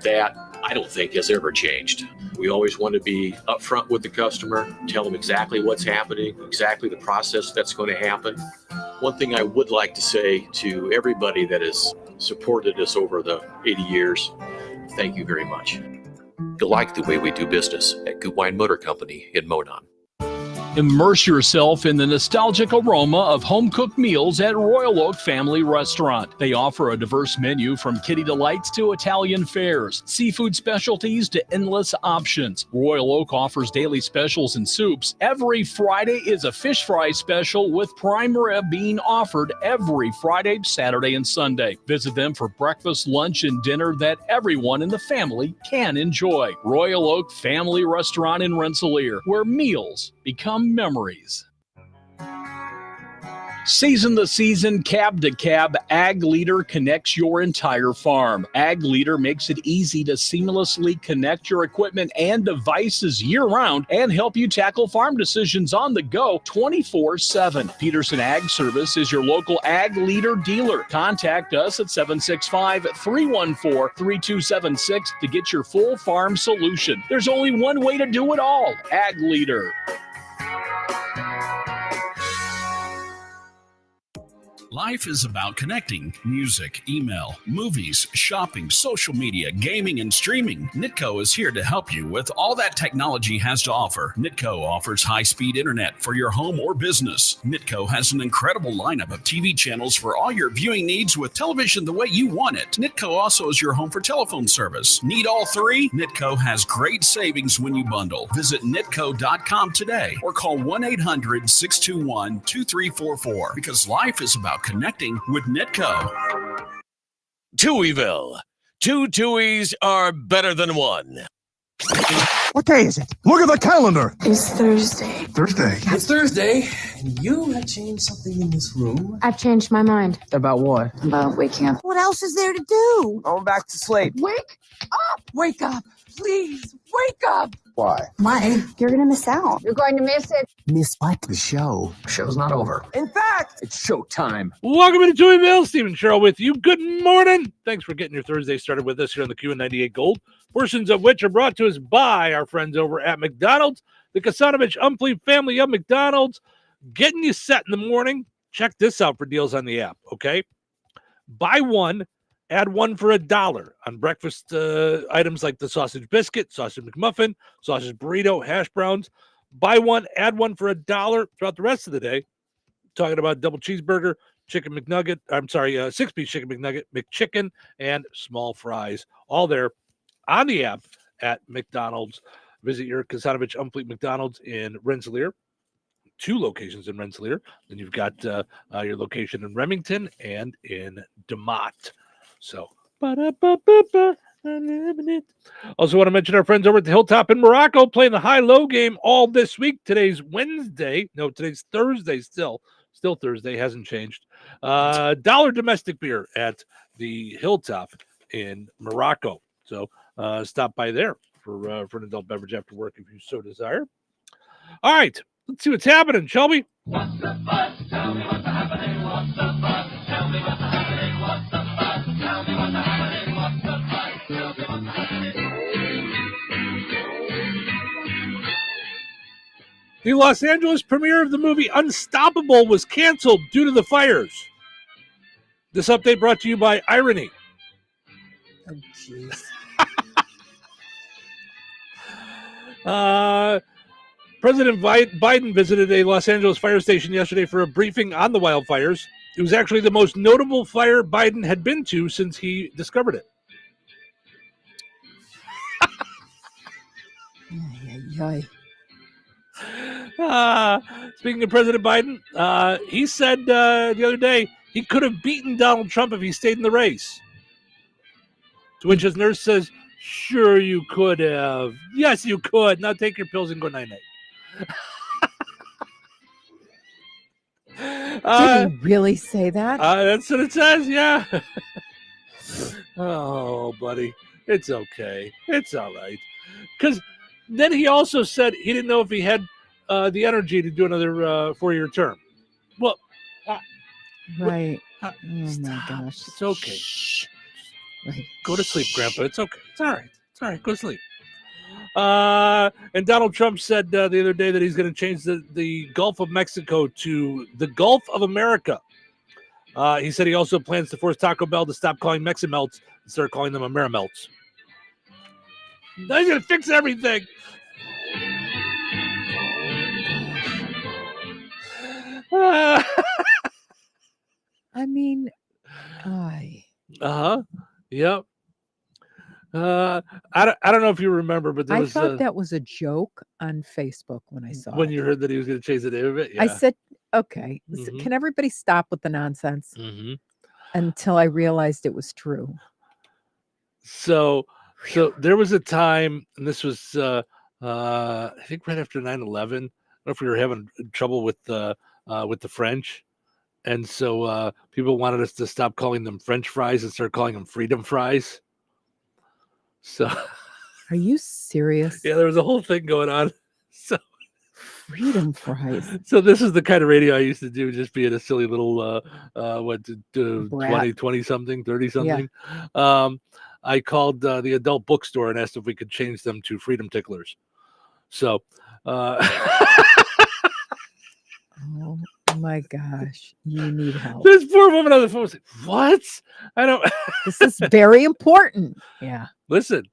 That, I don't think, has ever changed. We always want to be upfront with the customer, tell them exactly what's happening, exactly the process that's going to happen. One thing I would like to say to everybody that has supported us over the 80 years, thank you very much. You'll like the way we do business at Gutwein Motor Company in Monon. Immerse yourself in the nostalgic aroma of home-cooked meals at Royal Oak Family Restaurant. They offer a diverse menu from kitty delights to Italian fares, seafood specialties to endless options. Royal Oak offers daily specials and soups. Every Friday is a fish fry special with prime rib being offered every Friday, Saturday, and Sunday. Visit them for breakfast, lunch, and dinner that everyone in the family can enjoy. Royal Oak Family Restaurant in Rensselaer, where meals become memories. Season to season, cab to cab, Ag Leader connects your entire farm. Ag Leader makes it easy to seamlessly connect your equipment and devices year-round and help you tackle farm decisions on the go 24/7. Peterson Ag Service is your local Ag Leader dealer. Contact us at 765-314-3276 to get your full farm solution. There's only one way to do it all. Ag Leader. Life is about connecting. Music, email, movies, shopping, social media, gaming, and streaming. Nitco is here to help you with all that technology has to offer. Nitco offers high-speed internet for your home or business. Nitco has an incredible lineup of TV channels for all your viewing needs with television the way you want it. Nitco also is your home for telephone service. Need all 3? Nitco has great savings when you bundle. Visit nitco.com today or call 1-800-621-2344 because life is about connecting with Nitco. Touhyville. 2 Touhies are better than 1. What day is it? Look at the calendar. It's Thursday. Thursday. It's Thursday, and you have changed something in this room. I've changed my mind. About what? About waking up. What else is there to do? Going back to sleep. Wake up! Wake up! Please, wake up! Why? Why? You're going to miss out. You're going to miss it. Miss what? The show. Show's not over. In fact, it's showtime. Welcome to Touhyville. Stephen Sherrill with you. Good morning. Thanks for getting your Thursday started with us here on the Q98 Gold, portions of which are brought to us by our friends over at McDonald's, the Kasanovich-Umfleet family of McDonald's, getting you set in the morning. Check this out for deals on the app, okay? Buy one, add one for $1 on breakfast items like the sausage biscuit, sausage McMuffin, sausage burrito, hash browns. Buy one, add one for $1 throughout the rest of the day. Talking about double cheeseburger, chicken McNugget, 6-piece chicken McNugget, McChicken, and small fries. All there on the app at McDonald's. Visit your Kasanovich-Umfleet McDonald's in Rensselaer. 2 locations in Rensselaer. Then you've got your location in Remington and in DeMott. So, also want to mention our friends over at the Hilltop in Morocco playing the high-low game all this week. Today's Wednesday. No, today's Thursday still. Still Thursday. Hasn't changed. $1 domestic beer at the Hilltop in Morocco. So stop by there for an adult beverage after work if you so desire. All right. Let's see what's happening, shall we? What's the buzz? Tell me what's happening. What's the buzz? Tell me what's happening. What's the buzz? Tell me what's happening. What's the buzz? Tell me what's happening. The Los Angeles premiere of the movie Unstoppable was canceled due to the fires. This update brought to you by Irony. Oh, jeez. President Biden visited a Los Angeles fire station yesterday for a briefing on the wildfires. It was actually the most notable fire Biden had been to since he discovered it. Speaking of President Biden, he said the other day he could have beaten Donald Trump if he stayed in the race. To which his nurse says, "Sure you could have. Yes, you could. Now take your pills and go night-night." Did he really say that? That's what it says, yeah. Oh, buddy. It's okay. It's all right. Because then he also said he didn't know if he had the energy to do another 4-year term. Well, right. Oh, my gosh. It's okay. Right. Go to sleep, Grandpa. It's okay. It's all right. It's all right. Go to sleep. And Donald Trump said the other day that he's going to change the Gulf of Mexico to the Gulf of America. He said he also plans to force Taco Bell to stop calling Meximelts and start calling them Amerimelts. Now he's going to fix everything. I mean, Yep. I don't know if you remember, but there I was thought that was a joke on Facebook when I saw when it. you heard that he was going to change the name of it. Yeah. I said, okay, can everybody stop with the nonsense? Until I realized it was true. So there was a time, and this was I think right after 9/11. I don't know if we were having trouble with the French, and so people wanted us to stop calling them French fries and start calling them freedom fries. So, are you serious? Yeah, there was a whole thing going on. So, freedom fries. So this is the kind of radio I used to do, just being a silly little 20 something, 30 something. Yeah. I called the adult bookstore and asked if we could change them to freedom ticklers. So, oh my gosh, you need help. This poor woman on the phone was like, "What? I don't." This is very important. Yeah. Listen,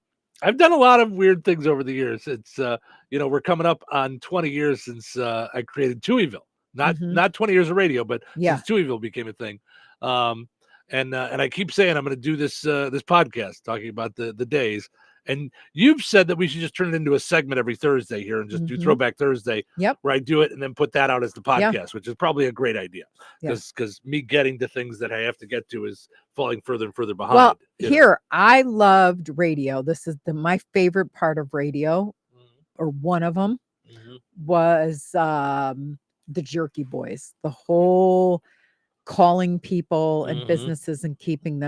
I've done a lot of weird things over the years. It's we're coming up on 20 years since I created Touhyville. Not 20 years of radio, but since Touhyville became a thing. And I keep saying I'm going to do this podcast talking about the days. And you've said that we should just turn it into a segment every Thursday here and just do Throwback Thursday. Yep. Where I do it and then put that out as the podcast, which is probably a great idea. Because me getting to things that I have to get to is falling further and further behind. Well, here, I loved radio. This is my favorite part of radio, or one of them, was the Jerky Boys. The whole calling people and businesses and keeping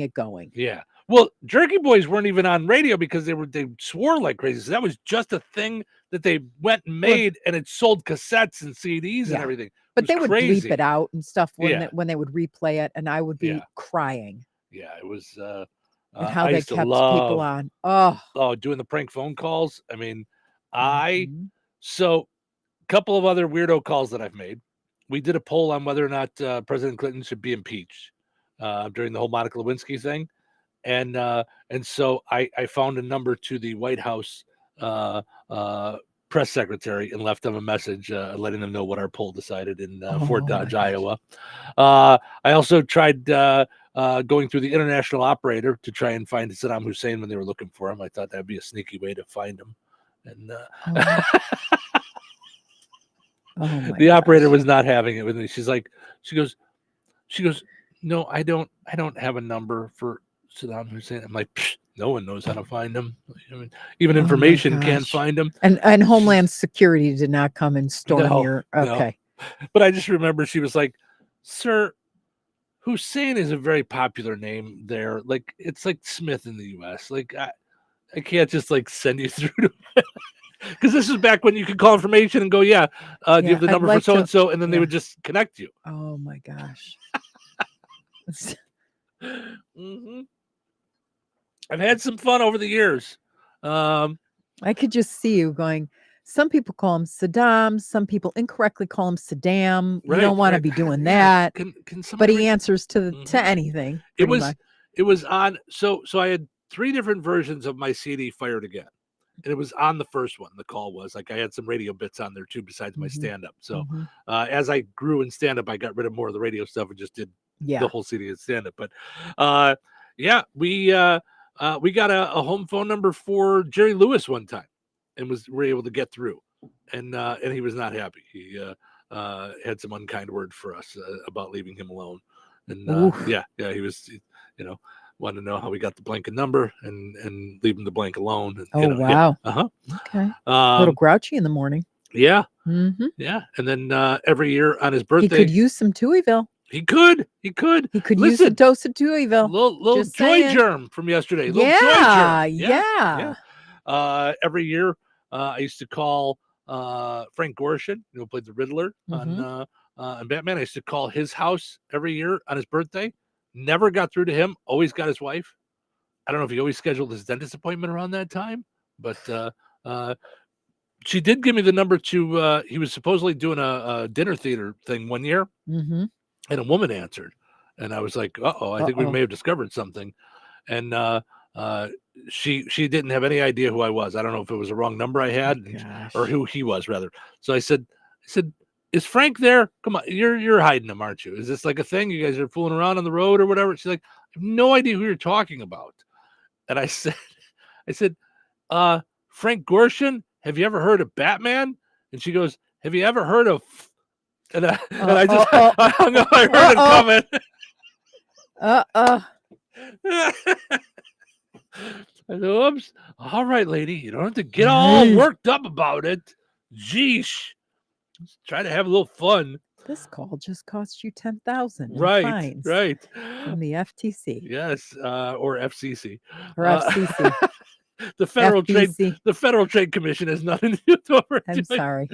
it going. Yeah. Well, Jerky Boys weren't even on radio because they swore like crazy. So that was just a thing that they went and made, and it sold cassettes and CDs and everything. But they would crazy. bleep it out and stuff when they would replay it, and I would be crying. Yeah, it was. And how they kept people on. Oh, doing the prank phone calls. I mean, so a couple of other weirdo calls that I've made. We did a poll on whether or not President Clinton should be impeached during the whole Monica Lewinsky thing. And so I found a number to the White House press secretary and left them a message letting them know what our poll decided in Fort Dodge, Iowa. I also tried going through the international operator to try and find Saddam Hussein when they were looking for him. I thought that'd be a sneaky way to find him. And the operator was not having it with me. She goes, "No, I don't have a number for Saddam Hussein." I'm like, no one knows how to find him. I mean, even information can't find him. And Homeland Security did not come and storm your. Okay. No. But I just remember she was like, "Sir, Hussein is a very popular name there. Like, it's like Smith in the U.S. Like, I can't just like send you through to." Because this is back when you could call information and go, do you have the number for so-and-so? And then they would just connect you. Oh, my gosh. I've had some fun over the years. I could just see you going, some people call him Saddam. Some people incorrectly call him Saddam. You don't want to be doing that. Can but he answers to anything. It was on. So I had 3 different versions of my CD fired again. And it was on the first one. The call was like I had some radio bits on there too, besides my stand-up. So as I grew in stand-up, I got rid of more of the radio stuff and just did the whole CD of stand-up. But we got a home phone number for Jerry Lewis one time, and were able to get through. And he was not happy. He had some unkind word for us about leaving him alone. And he was, wanted to know how we got the blank number and leave him the blank alone. And, wow. Okay. A little grouchy in the morning. Yeah. Yeah. And then every year on his birthday, he could use some Touhyville. He could use a dose of Touhyville. Little joy germ from yesterday. Yeah. Every year, I used to call Frank Gorshin, who played the Riddler on Batman. I used to call his house every year on his birthday. Never got through to him. Always got his wife. I don't know if he always scheduled his dentist appointment around that time, but she did give me the number to. He was supposedly doing a dinner theater thing one year, and a woman answered, and I was like, "Uh-oh, I think we may have discovered something," and she didn't have any idea who I was. I don't know if it was a wrong number I had or who he was rather. So I said, "Is Frank there? Come on, you're hiding him, aren't you? Is this like a thing? You guys are fooling around on the road or whatever?" She's like, "I have no idea who you're talking about." And I said, "Frank Gorshin, have you ever heard of Batman?" And she goes, "Have you ever heard of?" And I hung up. I heard it coming. I said, "Oops. All right, lady. You don't have to get all worked up about it. Jeesh. Just try to have a little fun." This call just cost you $10,000. Right. From the FTC. Yes, or FCC. Or FCC. The Federal Trade Commission has nothing to do with what we're doing. Sorry.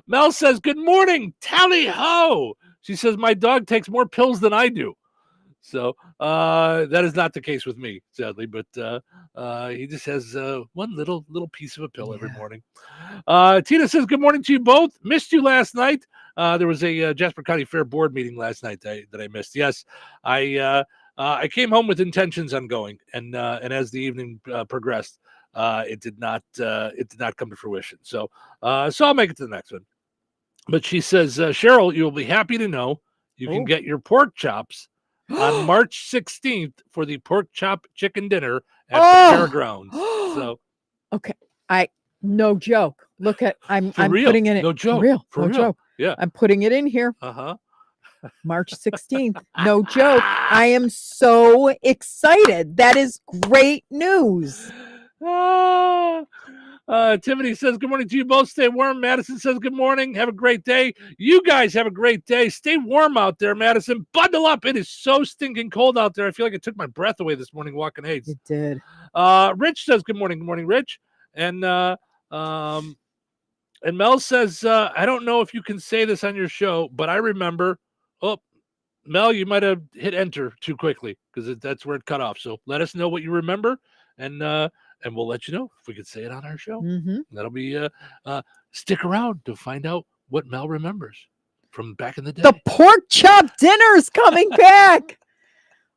Mel says, "Good morning, tally ho." She says, "My dog takes more pills than I do." So that is not the case with me, sadly, but he just has one little piece of a pill every morning. Tina says, "Good morning to you both. Missed you last night." There was a Jasper County Fair board meeting last night that I missed. Yes, I came home with intentions on going, and as the evening progressed, it did not come to fruition. So I'll make it to the next one. But she says, "Cheryl, you'll be happy to know you can get your pork chops on March 16th for the pork chop chicken dinner at the fairgrounds." So, okay, no joke. Look at I'm real. putting it in. No joke. For real. Joke. Yeah, I'm putting it in here. March 16th. No joke. I am so excited. That is great news. Tiffany says, "Good morning to you both. Stay warm." Madison says, "Good morning. Have a great day." You guys have a great day. Stay warm out there, Madison. Bundle up. It is so stinking cold out there. I feel like it took my breath away this morning walking Hades. It did. Rich says, "Good morning." Good morning, Rich. And Mel says, "I don't know if you can say this on your show, but I remember." Oh, Mel, you might have hit enter too quickly because that's where it cut off. So let us know what you remember, and we'll let you know if we could say it on our show. That'll be stick around to find out what Mel remembers from back in the day. The pork chop dinner is coming back.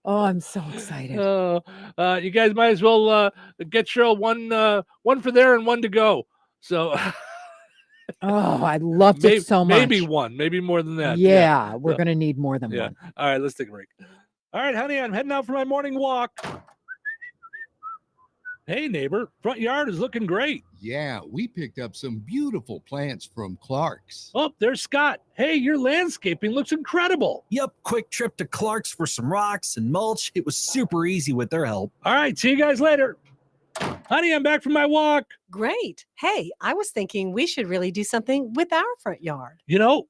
Oh, I'm so excited. You guys might as well get Cheryl one for there and one to go. So I loved it so much. Maybe one, maybe more than that. Yeah, we're going to need more than one. All right, let's take a break. All right, honey, I'm heading out for my morning walk. Hey, neighbor, front yard is looking great. Yeah, we picked up some beautiful plants from Clark's. Oh, there's Scott. Hey, your landscaping looks incredible. Yep, quick trip to Clark's for some rocks and mulch. It was super easy with their help. All right, see you guys later. Honey, I'm back from my walk. Great. Hey, I was thinking we should really do something with our front yard.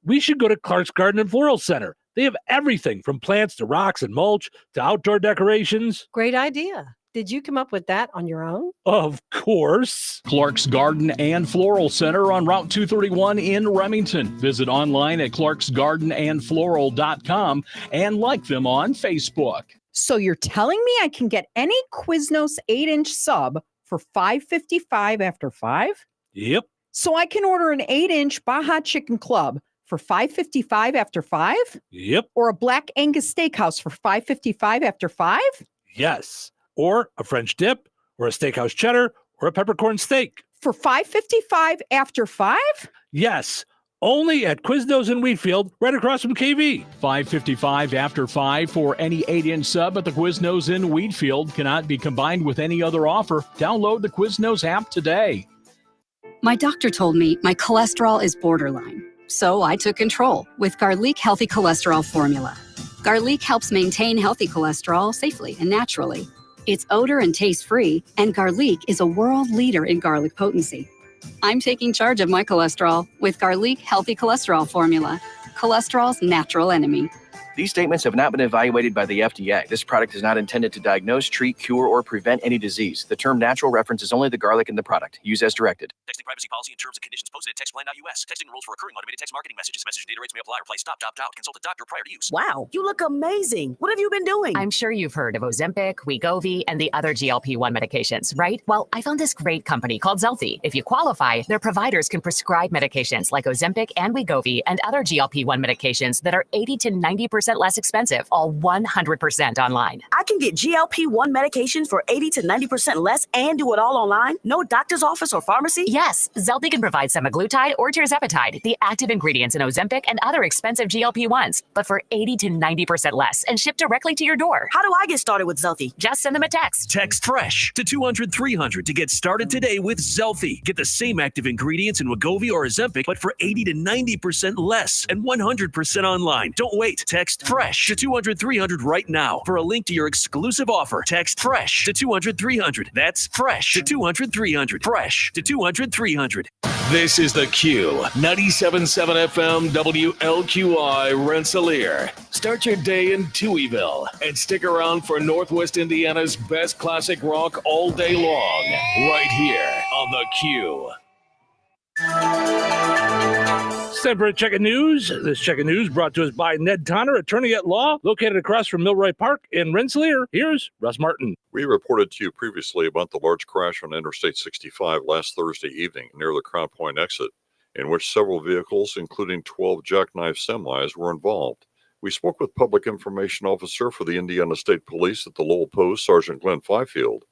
We should go to Clark's Garden and Floral Center. They have everything from plants to rocks and mulch to outdoor decorations. Great idea. Did you come up with that on your own? Of course. Clark's Garden and Floral Center on Route 231 in Remington. Visit online at clarksgardenandfloral.com and like them on Facebook. So you're telling me I can get any Quiznos 8-inch sub for $5.55 after 5? Yep. So I can order an 8-inch Baja Chicken Club for $5.55 after 5? Yep. Or a Black Angus steakhouse for $5.55 after 5? Yes. Or a French dip, or a steakhouse cheddar, or a peppercorn steak. For $5.55 after 5? Yes. Only at Quiznos in Wheatfield, right across from KV. $5.55 after 5 for any 8-inch sub at the Quiznos in Wheatfield. Cannot be combined with any other offer. Download the Quiznos app today. My doctor told me my cholesterol is borderline, so I took control with Garlic Healthy Cholesterol Formula. Garlic helps maintain healthy cholesterol safely and naturally. It's odor and taste-free, and Garlic is a world leader in garlic potency. I'm taking charge of my cholesterol with Garlic Healthy Cholesterol Formula, cholesterol's natural enemy. These statements have not been evaluated by the FDA. This product is not intended to diagnose, treat, cure, or prevent any disease. The term natural references only the garlic in the product. Use as directed. Texting privacy policy and terms and conditions posted at textplan.us. Texting rules for recurring automated text marketing messages. Message data rates may apply. Reply stop, opt out. Consult a doctor prior to use. Wow, you look amazing. What have you been doing? I'm sure you've heard of Ozempic, Wegovy, and the other GLP-1 medications, right? Well, I found this great company called Zelfie. If you qualify, their providers can prescribe medications like Ozempic and Wegovy and other GLP-1 medications that are 80 to 90% less expensive, all 100% online. I can get GLP-1 medications for 80 to 90% less and do it all online? No doctor's office or pharmacy? Yes, Zelfie can provide semaglutide or tirzepatide, the active ingredients in Ozempic and other expensive GLP-1s, but for 80 to 90% less and shipped directly to your door. How do I get started with Zelfie? Just send them a text. Text FRESH to 200-300 to get started today with Zelfie. Get the same active ingredients in Wegovy or Ozempic, but for 80 to 90% less and 100% online. Don't wait. Text FRESH to 200-300 right now for a link to your exclusive offer. Text FRESH to 200-300. That's FRESH to 200-300. FRESH to 200-300. This is the Q 97.7 FM WLQI Rensselaer. Start your day in Touhyville and stick around for Northwest Indiana's best classic rock all day long, right here on the Q. It's time for a check of news. This check of news brought to us by Ned Tonner, attorney at law, located across from Milroy Park in Rensselaer. Here's Russ Martin. We reported to you previously about the large crash on Interstate 65 last Thursday evening near the Crown Point exit, in which several vehicles, including 12 jackknife semis, were involved. We spoke with Public Information Officer for the Indiana State Police at the Lowell Post, Sergeant Glenn Fifield,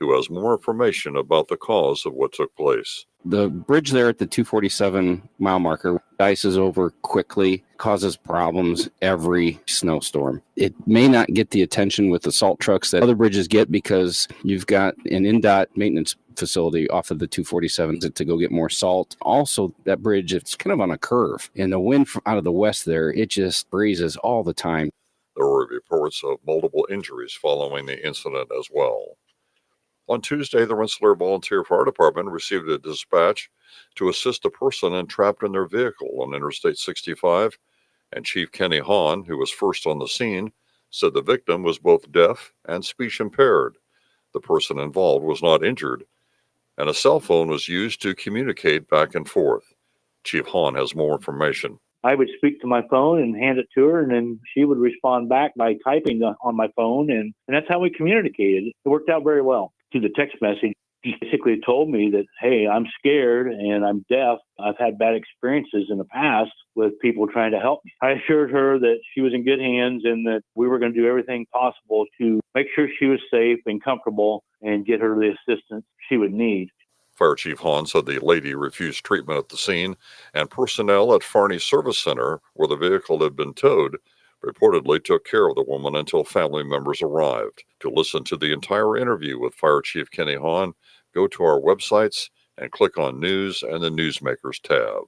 who has more information about the cause of what took place. The bridge there at the 247 mile marker ices over quickly, causes problems every snowstorm. It may not get the attention with the salt trucks that other bridges get because you've got an INDOT maintenance facility off of the 247 to go get more salt. Also, that bridge, it's kind of on a curve, and the wind out of the west there, it just breezes all the time. There were reports of multiple injuries following the incident as well. On Tuesday, the Rensselaer Volunteer Fire Department received a dispatch to assist a person entrapped in their vehicle on Interstate 65, and Chief Kenny Hahn, who was first on the scene, said the victim was both deaf and speech impaired. The person involved was not injured, and a cell phone was used to communicate back and forth. Chief Hahn has more information. I would speak to my phone and hand it to her, and then she would respond back by typing on my phone, and that's how we communicated. It worked out very well. To the text message, she basically told me that, hey, I'm scared and I'm deaf. I've had bad experiences in the past with people trying to help me. I assured her that she was in good hands and that we were going to do everything possible to make sure she was safe and comfortable and get her the assistance she would need. Fire Chief Hahn said the lady refused treatment at the scene, and personnel at Farney Service Center, where the vehicle had been towed, reportedly took care of the woman until family members arrived. To listen to the entire interview with Fire Chief Kenny Hahn, go to our websites and click on News and the Newsmakers tab.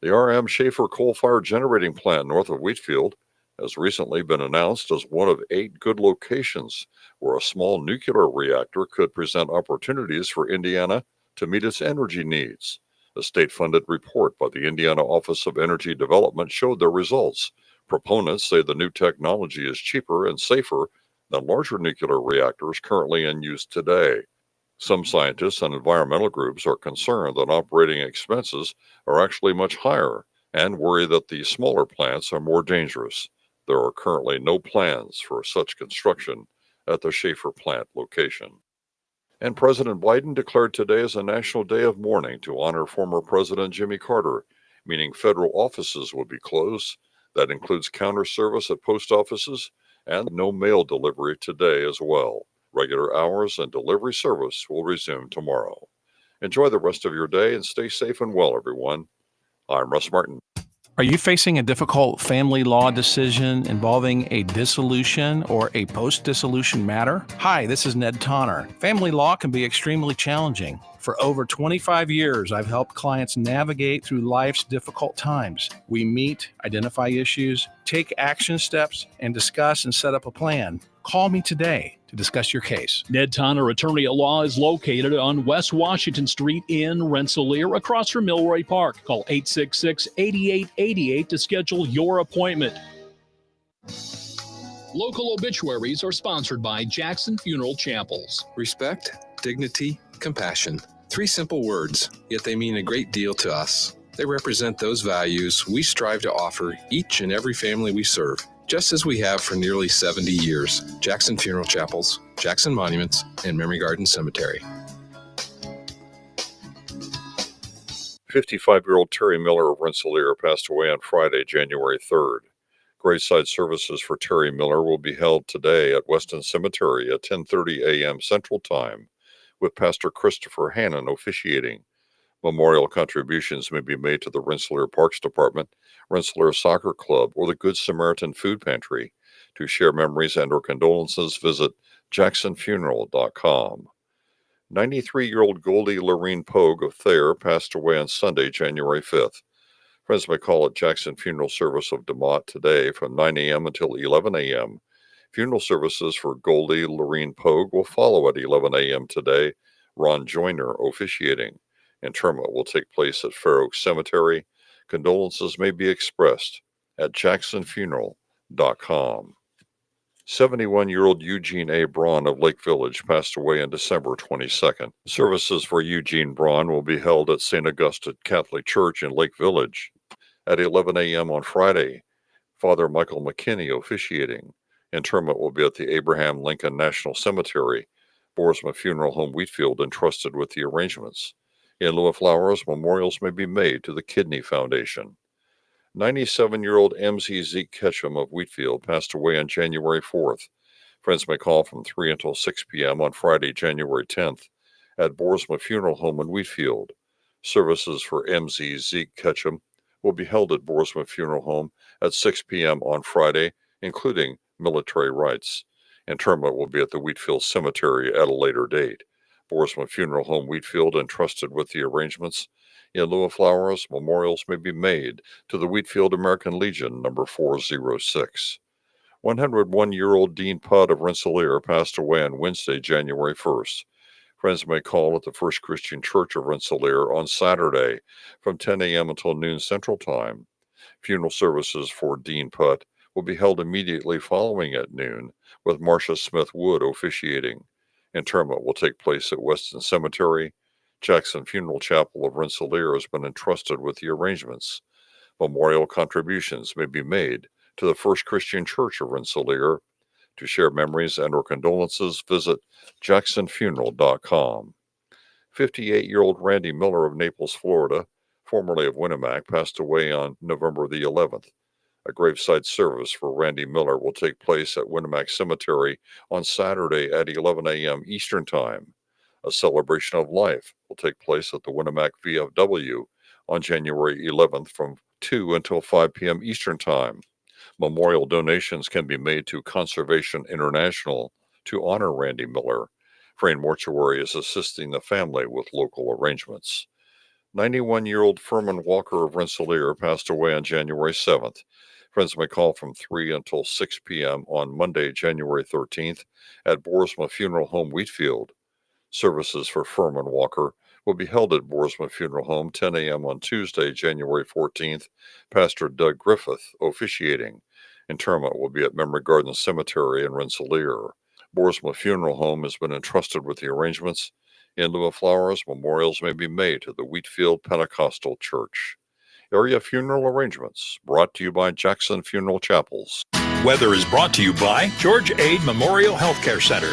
The R.M. Schaefer coal-fired generating plant north of Wheatfield has recently been announced as one of 8 good locations where a small nuclear reactor could present opportunities for Indiana to meet its energy needs. A state-funded report by the Indiana Office of Energy Development showed their results. Proponents say the new technology is cheaper and safer than larger nuclear reactors currently in use today. Some scientists and environmental groups are concerned that operating expenses are actually much higher and worry that the smaller plants are more dangerous. There are currently no plans for such construction at the Schaefer plant location. And President Biden declared today as a national day of mourning to honor former President Jimmy Carter, meaning federal offices will be closed. That includes counter service at post offices and no mail delivery today as well. Regular hours and delivery service will resume tomorrow. Enjoy the rest of your day and stay safe and well, everyone. I'm Russ Martin. Are you facing a difficult family law decision involving a dissolution or a post-dissolution matter? Hi, this is Ned Tonner. Family law can be extremely challenging. For over 25 years, I've helped clients navigate through life's difficult times. We meet, identify issues, take action steps, and discuss and set up a plan. Call me today to discuss your case. Ned Tonner, attorney at law, is located on West Washington Street in Rensselaer, across from Milroy Park. Call 866-8888 to schedule your appointment. Local obituaries are sponsored by Jackson Funeral Chapels. Respect, dignity, compassion. 3 simple words, yet they mean a great deal to us. They represent those values we strive to offer each and every family we serve, just as we have for nearly 70 years. Jackson Funeral Chapels, Jackson Monuments, and Memory Garden Cemetery. 55-year-old Terry Miller of Rensselaer passed away on Friday, January 3rd. Graveside services for Terry Miller will be held today at Weston Cemetery at 10:30 a.m. Central Time, with Pastor Christopher Hannon officiating. Memorial contributions may be made to the Rensselaer Parks Department, Rensselaer Soccer Club, or the Good Samaritan Food Pantry. To share memories and or condolences, visit jacksonfuneral.com. 93-year-old Goldie Lorene Pogue of Thayer passed away on Sunday, January 5th. Friends may call at Jackson Funeral Service of DeMott today from 9 a.m. until 11 a.m. Funeral services for Goldie Lorene Pogue will follow at 11 a.m. today. Ron Joyner officiating. Interment will take place at Fair Oak Cemetery. Condolences may be expressed at jacksonfuneral.com. 71-year-old Eugene A. Braun of Lake Village passed away on December 22nd. Services for Eugene Braun will be held at St. Augustine Catholic Church in Lake Village at 11 a.m. on Friday. Father Michael McKinney officiating. Interment will be at the Abraham Lincoln National Cemetery. Boersma Funeral Home Wheatfield entrusted with the arrangements. In lieu of flowers, memorials may be made to the Kidney Foundation. 97-year-old M.Z. Zeke Ketchum of Wheatfield passed away on January 4th. Friends may call from 3 until 6 p.m. on Friday, January 10th at Boersma Funeral Home in Wheatfield. Services for M.Z. Zeke Ketchum will be held at Boersma Funeral Home at 6 p.m. on Friday, including military rites. Interment will be at the Wheatfield Cemetery at a later date. Boersma Funeral Home Wheatfield entrusted with the arrangements. In lieu of flowers, memorials may be made to the Wheatfield American Legion, number 406. 101-year-old Dean Putt of Rensselaer passed away on Wednesday, January 1st. Friends may call at the First Christian Church of Rensselaer on Saturday from 10 a.m. until noon Central Time. Funeral services for Dean Putt will be held immediately following at noon, with Marcia Smith Wood officiating. Interment will take place at Weston Cemetery. Jackson Funeral Chapel of Rensselaer has been entrusted with the arrangements. Memorial contributions may be made to the First Christian Church of Rensselaer. To share memories and or condolences, visit jacksonfuneral.com. 58-year-old Randy Miller of Naples, Florida, formerly of Winnemac, passed away on November the 11th. A graveside service for Randy Miller will take place at Winnemac Cemetery on Saturday at 11 a.m. Eastern Time. A celebration of life will take place at the Winnemac VFW on January 11th from 2 until 5 p.m. Eastern Time. Memorial donations can be made to Conservation International to honor Randy Miller. Frayne Mortuary is assisting the family with local arrangements. 91-year-old Furman Walker of Rensselaer passed away on January 7th. Friends may call from 3 until 6 p.m. on Monday, January 13th at Boersma Funeral Home, Wheatfield. Services for Furman Walker will be held at Boersma Funeral Home 10 a.m. on Tuesday, January 14th. Pastor Doug Griffith officiating. Interment will be at Memory Garden Cemetery in Rensselaer. Boersma Funeral Home has been entrusted with the arrangements. In lieu of flowers, memorials may be made to the Wheatfield Pentecostal Church. Area funeral arrangements brought to you by Jackson Funeral Chapels. Weather is brought to you by George Ade Memorial Healthcare Center.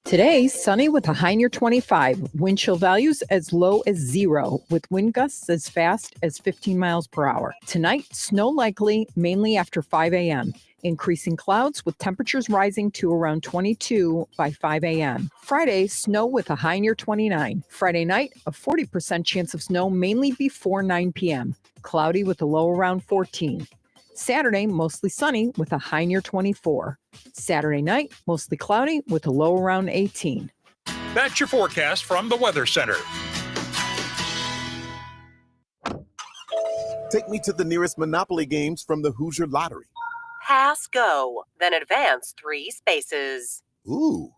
Today, sunny with a high near 25. Wind chill values as low as 0, with wind gusts as fast as 15 miles per hour. Tonight, snow likely, mainly after 5 a.m. Increasing clouds with temperatures rising to around 22 by 5 a.m. Friday, snow with a high near 29. Friday night, a 40% chance of snow mainly before 9 p.m. Cloudy with a low around 14. Saturday, mostly sunny with a high near 24. Saturday night, mostly cloudy with a low around 18. That's your forecast from the Weather Center. Take me to the nearest Monopoly games from the Hoosier Lottery. Pass go, then advance 3 spaces. Ooh.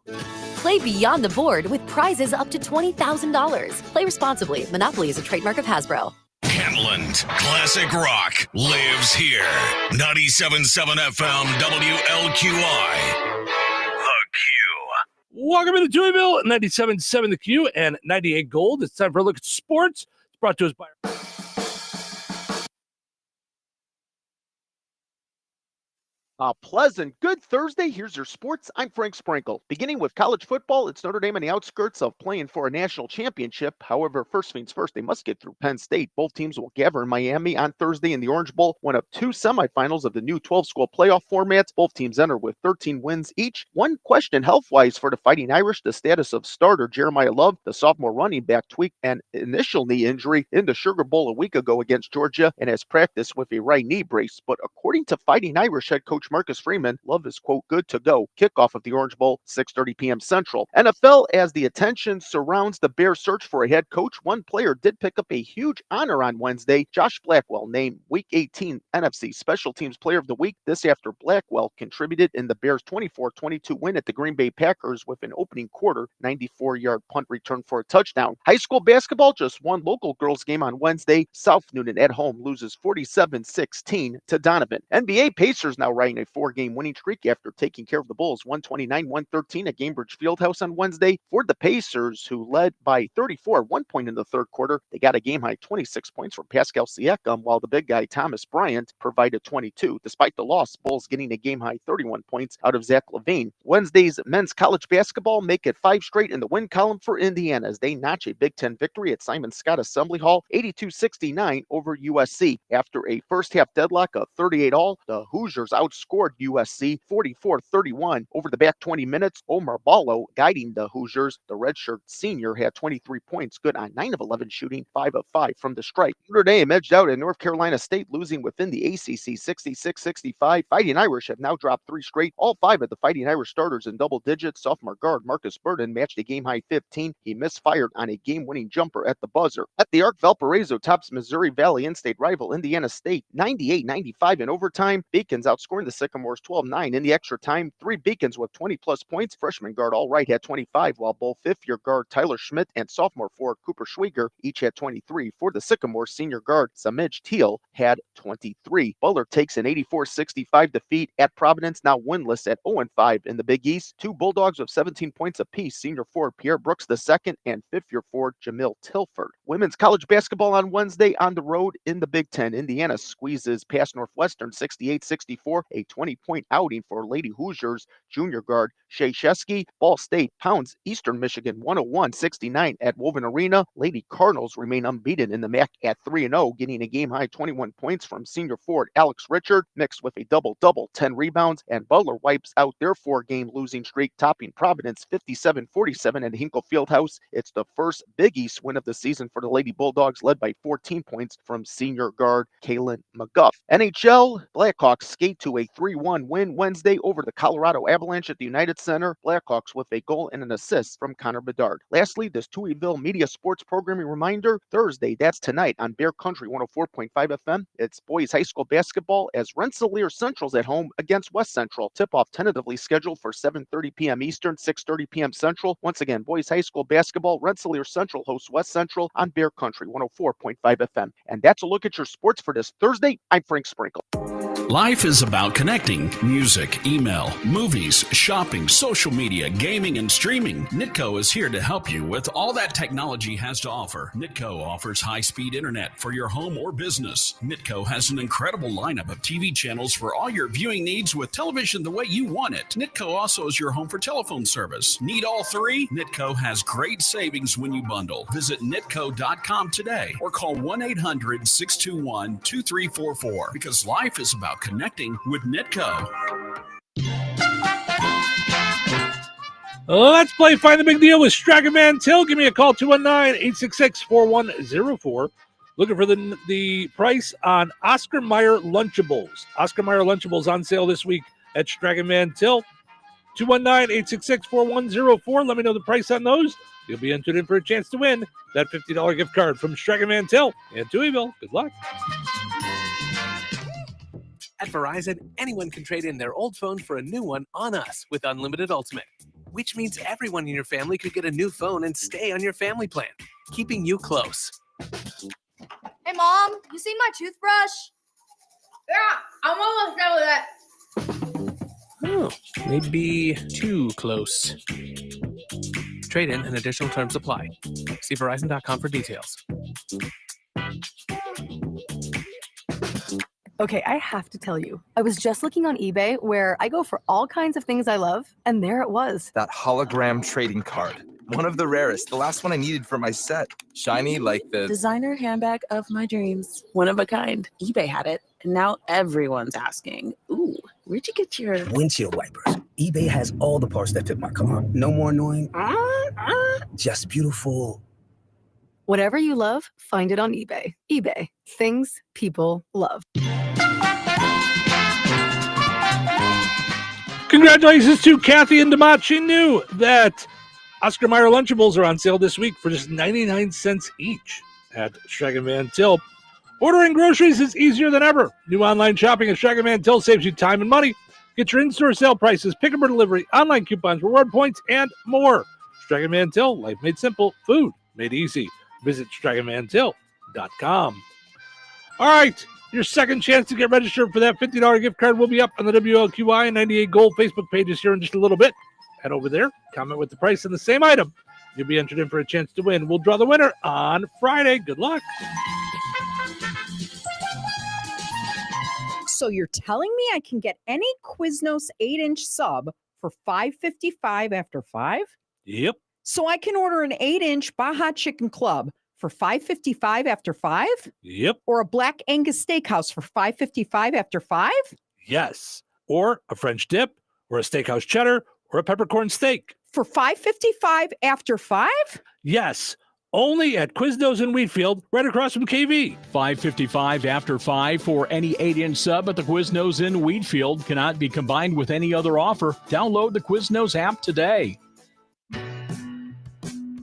Play beyond the board with prizes up to $20,000. Play responsibly. Monopoly is a trademark of Hasbro. Kentland Classic Rock lives here. 97.7 FM WLQI. The Q. Welcome to Touhyville, 97.7 The Q and 98 Gold. It's time for a look at sports. It's brought to us by... Pleasant. Good Thursday. Here's your sports. I'm Frank Sprinkle. Beginning with college football, it's Notre Dame on the outskirts of playing for a national championship. However, first things first, they must get through Penn State. Both teams will gather in Miami on Thursday in the Orange Bowl, one of 2 semifinals of the new 12-school playoff formats. Both teams enter with 13 wins each. One question health-wise for the Fighting Irish, the status of starter Jeremiah Love, the sophomore running back, tweaked an initial knee injury in the Sugar Bowl a week ago against Georgia and has practiced with a right knee brace. But according to Fighting Irish head coach Marcus Freeman, Love is, quote, good to go. Kickoff of the Orange Bowl, 6:30 p.m. Central. NFL, as the attention surrounds the Bears' search for a head coach, one player did pick up a huge honor on Wednesday. Josh Blackwell named Week 18 NFC Special Teams Player of the Week. This after Blackwell contributed in the Bears' 24-22 win at the Green Bay Packers with an opening quarter 94-yard punt return for a touchdown. High school basketball, just one local girls game on Wednesday. South Newton at home loses 47-16 to Donovan. NBA Pacers now riding a 4-game winning streak after taking care of the Bulls 129-113 at Gainbridge Fieldhouse on Wednesday. For the Pacers, who led by 34 at one point in the third quarter, they got a game-high 26 points from Pascal Siakam, while the big guy Thomas Bryant provided 22. Despite the loss, Bulls getting a game-high 31 points out of Zach LaVine. Wednesday's men's college basketball make it 5 straight in the win column for Indiana as they notch a Big Ten victory at Simon Scott Assembly Hall, 82-69 over USC. After a first-half deadlock of 38-all, the Hoosiers outscored USC 44-31 over the back 20 minutes. Omar Ballo guiding the Hoosiers. The redshirt senior had 23 points, good on 9 of 11 shooting, 5 of 5 from the stripe. Notre Dame edged out at North Carolina State, losing within the ACC 66-65. Fighting Irish have now dropped 3 straight. All 5 of the Fighting Irish starters in double digits. Sophomore guard Marcus Burden matched a game-high 15. He misfired on a game-winning jumper at the buzzer. At the Arc, Valparaiso tops Missouri Valley in-state rival Indiana State 98-95 in overtime. Beacons outscoring the Sycamores 12-9 in the extra time. 3 Beacons with 20-plus points. Freshman guard Allwright had 25, while both fifth-year guard Tyler Schmidt and sophomore forward Cooper Schwieger each had 23. For the Sycamores, senior guard Samij Teal had 23. Butler takes an 84-65 defeat at Providence, now winless at 0-5 in the Big East. 2 Bulldogs with 17 points apiece. Senior forward Pierre Brooks II and fifth-year forward Jamil Tilford. Women's college basketball on Wednesday on the road in the Big Ten. Indiana squeezes past Northwestern 68-64, a 20-point outing for Lady Hoosiers junior guard Shea Shesky. Ball State pounds Eastern Michigan 101-69 at Woven Arena. Lady Cardinals remain unbeaten in the MAC at 3-0, getting a game-high 21 points from senior forward Alex Richard, mixed with a double-double, 10 rebounds, and Butler wipes out their 4-game losing streak, topping Providence 57-47 at Hinkle Fieldhouse. It's the first Big East win of the season for the Lady Bulldogs, led by 14 points from senior guard Kaylin McGuff. NHL, Blackhawks skate to a 3-1 win Wednesday over the Colorado Avalanche at the United Center. Blackhawks with a goal and an assist from Connor Bedard. Lastly, this Touhyville Media Sports Programming reminder, Thursday, that's tonight on Bear Country 104.5 FM. It's boys high school basketball as Rensselaer Central's at home against West Central. Tip-off tentatively scheduled for 7:30 p.m. Eastern, 6:30 p.m. Central. Once again, boys high school basketball, Rensselaer Central hosts West Central on Bear Country 104.5 FM. And that's a look at your sports for this Thursday. I'm Frank Sprinkle. Life is about connecting. Music, email, movies, shopping, social media, gaming, and streaming. Nitco is here to help you with all that technology has to offer. Nitco offers high-speed internet for your home or business. Nitco has an incredible lineup of TV channels for all your viewing needs with television the way you want it. Nitco also is your home for telephone service. Need all three? Nitco has great savings when you bundle. Visit nitco.com today or call 1-800-621-2344 because life is about connecting with Nitco. Let's play Find the Big Deal with Strachan Van Til. Give me a call, 219-866-4104. Looking for the price on Oscar Mayer Lunchables. Oscar Mayer Lunchables on sale this week at Strachan Van Til. 219-866-4104. Let me know the price on those. You'll be entered in for a chance to win that $50 gift card from Strachan Van Til and Touhyville. Good luck. At Verizon, anyone can trade in their old phone for a new one on us with Unlimited Ultimate, which means everyone in your family could get a new phone and stay on your family plan, keeping you close. Hey, Mom, you seen my toothbrush? Yeah, I'm almost done with that. Oh, maybe too close. Trade in and additional terms apply. See Verizon.com for details. Okay, I have to tell you, I was just looking on eBay where I go for all kinds of things I love, and there it was. That hologram trading card. One of the rarest. The last one I needed for my set. Shiny like the designer handbag of my dreams. One of a kind. eBay had it, and now everyone's asking, ooh, where'd you get your windshield wipers? eBay has all the parts that fit my car. No more annoying. Just beautiful. Whatever you love, find it on eBay. eBay. Things people love. Congratulations to Kathy and DeMott. She knew that Oscar Mayer Lunchables are on sale this week for just 99 cents each at Strachan Van Til. Ordering groceries is easier than ever. New online shopping at Strachan Van Til saves you time and money. Get your in-store sale prices, pick-up or delivery, online coupons, reward points, and more. Strachan Van Til, life made simple, food made easy. Visit StrachanVanTil.com. All right, your second chance to get registered for that $50 gift card will be up on the WLQI and 98 Gold Facebook pages here in just a little bit. Head over there, comment with the price on the same item. You'll be entered in for a chance to win. We'll draw the winner on Friday. Good luck. So you're telling me I can get any Quiznos 8-inch sub for $5.55 after 5? Yep. So I can order an 8-inch Baja Chicken Club for $5.55 after 5? Yep. Or a Black Angus Steakhouse for $5.55 after 5? Yes. Or a French dip, or a steakhouse cheddar, or a peppercorn steak. For $5.55 after 5? Yes. Only at Quiznos in Wheatfield, right across from KV. $5.55 after 5 for any 8-inch sub at the Quiznos in Wheatfield. Cannot be combined with any other offer. Download the Quiznos app today.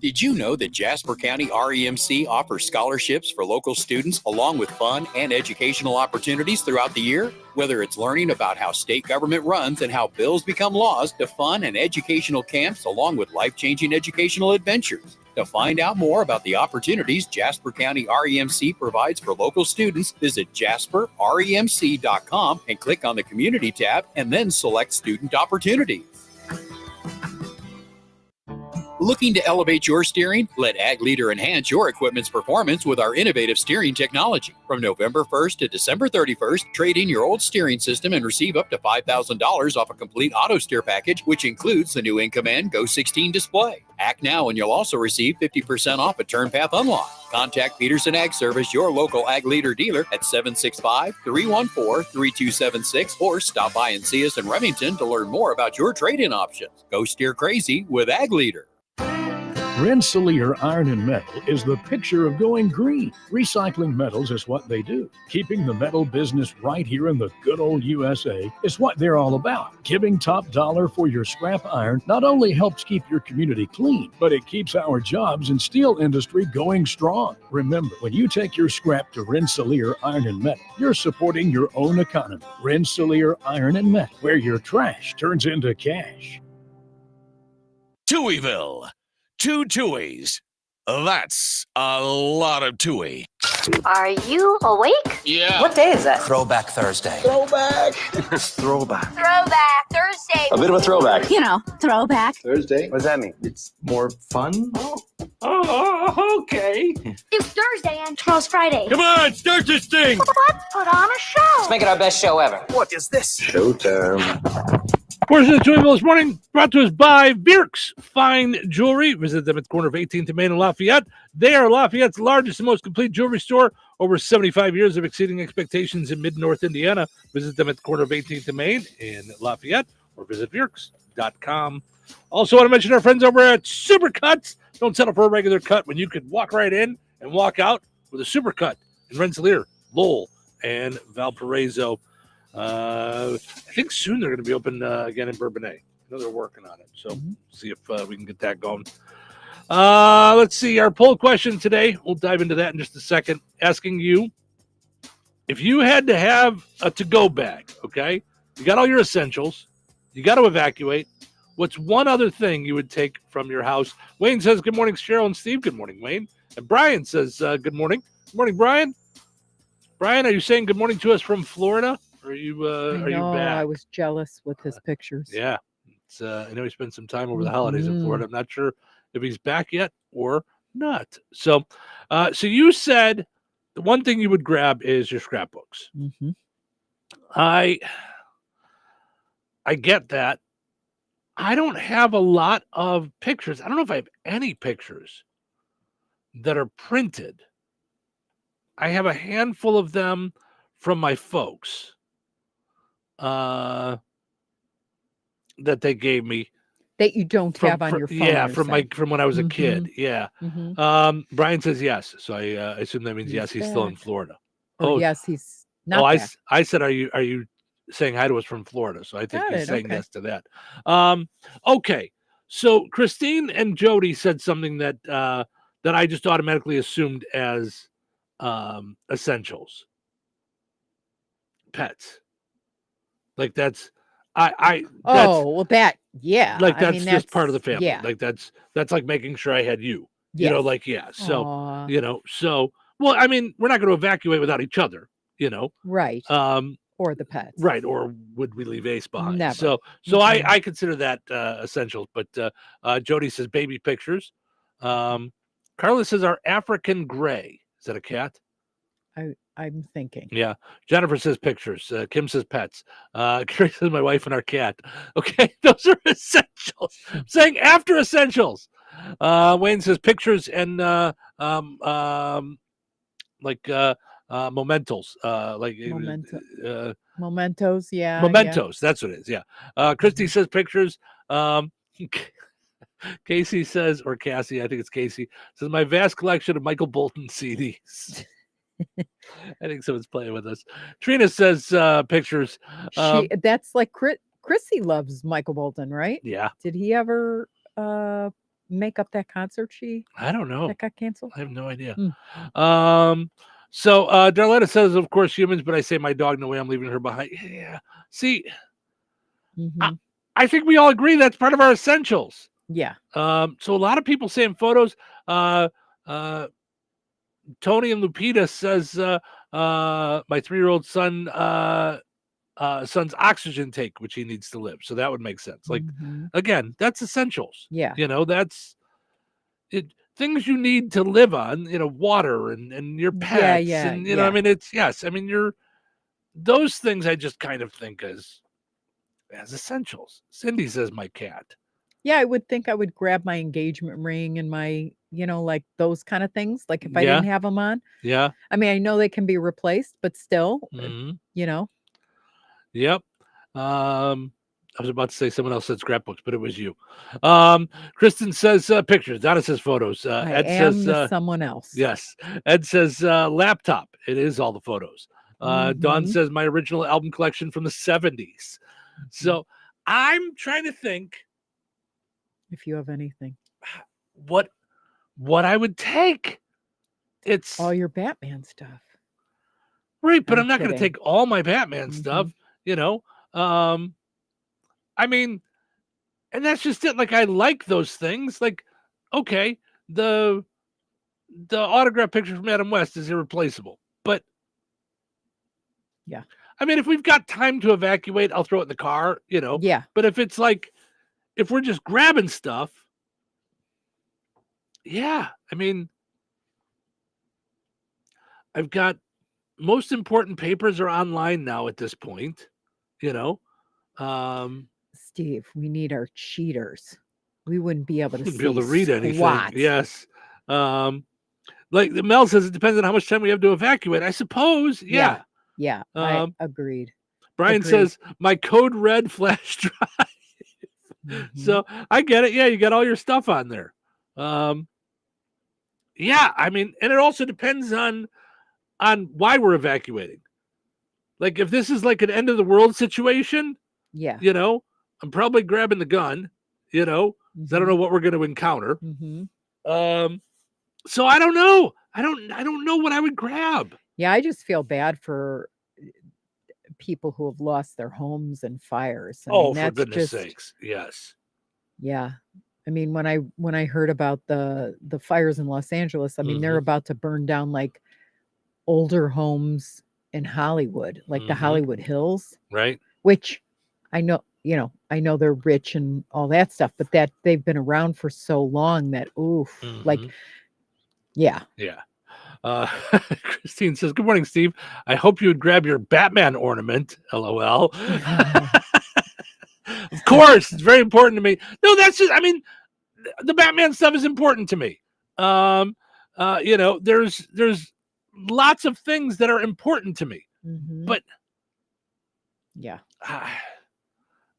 Did you know that Jasper County REMC offers scholarships for local students along with fun and educational opportunities throughout the year? Whether it's learning about how state government runs and how bills become laws, to fun and educational camps along with life-changing educational adventures. To find out more about the opportunities Jasper County REMC provides for local students, visit jasperremc.com and click on the Community tab and then select Student Opportunities. Looking to elevate your steering? Let Ag Leader enhance your equipment's performance with our innovative steering technology. From November 1st to December 31st, trade in your old steering system and receive up to $5,000 off a complete auto steer package, which includes the new InCommand Go 16 display. Act now and you'll also receive 50% off a TurnPath Unlock. Contact Peterson Ag Service, your local Ag Leader dealer at 765-314-3276 or stop by and see us in Remington to learn more about your trade-in options. Go steer crazy with Ag Leader. Rensselaer Iron and Metal is the picture of going green. Recycling metals is what they do. Keeping the metal business right here in the good old USA is what they're all about. Giving top dollar for your scrap iron not only helps keep your community clean, but it keeps our jobs and steel industry going strong. Remember, when you take your scrap to Rensselaer Iron and Metal, you're supporting your own economy. Rensselaer Iron and Metal, where your trash turns into cash. Touhyville. 2 Touhies. That's a lot of Touhy. Are you awake? Yeah. What day is it? Throwback Thursday. Throwback. Throwback. Throwback Thursday. A bit of a throwback. You know, throwback. Thursday? What does that mean? It's more fun? Oh, okay. It's Thursday and tomorrow's Friday. Come on, start this thing. Let's put on a show. Let's make it our best show ever. What is this? Showtime. Portion of Touhyville this morning brought to us by Birks Fine Jewelry. Visit them at the corner of 18th and Main and Lafayette. They are Lafayette's largest and most complete jewelry store. Over 75 years of exceeding expectations in Mid-North Indiana. Visit them at the corner of 18th and Main in Lafayette or visit Birks.com. Also want to mention our friends over at Supercuts. Don't settle for a regular cut when you could walk right in and walk out with a Supercut in Rensselaer, Lowell, and Valparaiso. I think soon they're going to be open again in Bourbonnais. I know they're working on it, so see if we can get that going. Let's see, our poll question today, we'll dive into that in just a second, asking you, if you had to have a to-go bag, okay, you got all your essentials, you got to evacuate, what's one other thing you would take from your house? Wayne says, good morning, Cheryl and Steve. Good morning, Wayne. And Brian says, good morning. Good morning, Brian. Brian, are you saying good morning to us from Florida? Are you back? I was jealous with his pictures. Yeah. It's, I know he spent some time over the holidays in Florida. I'm not sure if he's back yet or not. So you said the one thing you would grab is your scrapbooks. Mm-hmm. I get that. I don't have a lot of pictures. I don't know if I have any pictures that are printed. I have a handful of them from my folks that they gave me. That you don't have on your phone. Yeah, from when I was a kid. Yeah. Mm-hmm. Brian says yes. So I assume that means yes, he's still in Florida. Yes, he's not back. I said, are you saying hi to us from Florida? So I think he's saying yes to that. Okay. So Christine and Jody said something that I just automatically assumed as essentials. Pets. Like that's yeah. Like that's just part of the family. Yeah. Like that's like making sure I had you. Yes. You know, like So well, I mean, we're not going to evacuate without each other, Right. Or the pets. Right. Or would we leave Ace behind? Never. So I consider that essentials. But Jody says baby pictures. Carla says our African gray. Is that a cat? I'm thinking. Yeah. Jennifer says pictures. Kim says pets. Carrie says my wife and our cat. Okay, those are essentials. I'm saying after essentials. Wayne says pictures and mementos. Mementos, yeah. Mementos, that's what it is. Yeah. Christy says pictures. Casey says, or Cassie, I think it's Casey, says my vast collection of Michael Bolton CDs. I think someone's playing with us. Trina says pictures. That's like Chrissy loves Michael Bolton, right? Yeah. Did he ever make up that concert I don't know. that got canceled? I have no idea. So Darletta says, of course, humans, but I say my dog, no way I'm leaving her behind. Yeah. See, I think we all agree that's part of our essentials. Yeah. So a lot of people saying photos. Tony and Lupita says my 3-year-old son's oxygen tank, which he needs to live. So that would make sense. Like again, that's essentials. Yeah. That's it. Things you need to live on. Water and your pets. Yeah. And I mean, it's yes. I mean, those things I just kind of think as essentials. Cindy says my cat. Yeah, I would think I would grab my engagement ring and my, like those kind of things. Like if I didn't have them on. Yeah. I mean, I know they can be replaced, but still, Yep. I was about to say someone else said scrapbooks, but it was you. Kristen says pictures. Donna says photos. Ed says someone else. Yes. Ed says laptop. It is all the photos. Dawn says my original album collection from the 70s. So I'm trying to think. If you have anything. What I would take. It's all your Batman stuff. Right, but I'm not going to take all my Batman stuff, I mean, and that's just it. Like, I like those things. Like, okay, the the autograph picture from Adam West is irreplaceable. But yeah, I mean, if we've got time to evacuate, I'll throw it in the car, Yeah. But if it's like, if we're just grabbing stuff, yeah, I mean, I've got most important papers are online now at this point, Steve, we need our cheaters. We wouldn't be able to wouldn't be able to see read anything. squat. Yes. Like Mel says, it depends on how much time we have to evacuate. I suppose. Yeah. Yeah, I agreed. Brian says, my code red flash drive. So I get it. Yeah, you got all your stuff on there. Yeah, I mean, and it also depends on why we're evacuating. Like if this is like an end of the world situation, yeah, I'm probably grabbing the gun, 'cause I don't know what we're going to encounter. So I don't know. I don't know what I would grab. Yeah, I just feel bad for people who have lost their homes and fires. I mean, for goodness sakes. Yes. Yeah. I mean, when I heard about the fires in Los Angeles, I mean, they're about to burn down like older homes in Hollywood, like the Hollywood Hills. Right. Which I know, I know they're rich and all that stuff, but that they've been around for so long that like yeah. Yeah. Christine says, good morning, Steve. I hope you would grab your Batman ornament. LOL. Of course, it's very important to me. No, that's just, I mean, the Batman stuff is important to me. There's lots of things that are important to me, but yeah,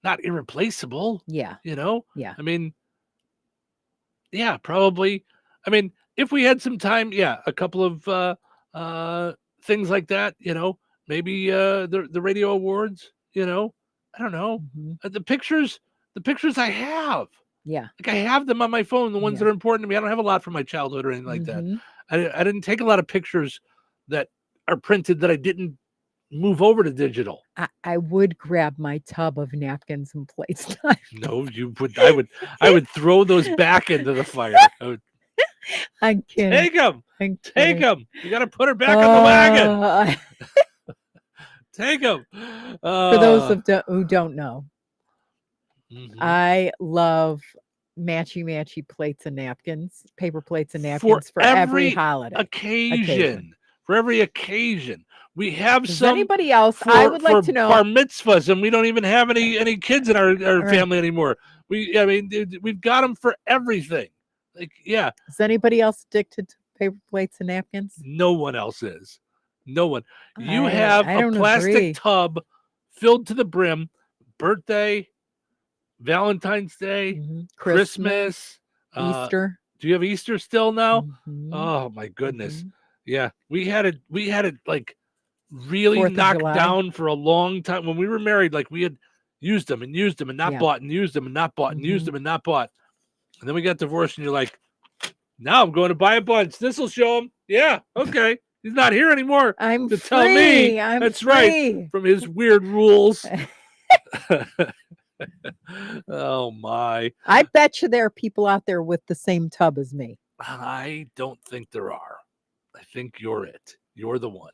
not irreplaceable. Yeah. Yeah. I mean, yeah, probably. I mean, if we had some time, yeah, a couple of things like that, maybe the radio awards, I don't know. The pictures I have. Yeah. Like I have them on my phone, the ones that are important to me. I don't have a lot from my childhood or anything like that. I didn't take a lot of pictures that are printed that I didn't move over to digital. I would grab my tub of napkins and plates. No, you would. I would throw those back into the fire. I'm kidding. Take them. Take them. You got to put her back on the wagon. Take them. For those who don't know, I love matchy plates and napkins, paper plates and napkins for every holiday occasion. For every occasion. We have Does some. Anybody else? I would like to know. Bar mitzvahs, and we don't even have any kids in our family anymore. We've got them for everything. Like, yeah. Is anybody else addicted to paper plates and napkins? No one else is. No one. You have a plastic tub filled to the brim. Birthday, Valentine's Day, Christmas, Easter. Do you have Easter still now? Oh my goodness. Yeah, we had it like really knocked down for a long time. When we were married, like we had used them and not bought and used them and not bought and used them and not bought. And then we got divorced and you're like, now I'm going to buy a bunch. This will show him. Yeah, okay. He's not here anymore to tell me. That's right. From his weird rules. Oh my. I bet you there are people out there with the same tub as me. I don't think there are. I think you're it. You're the one.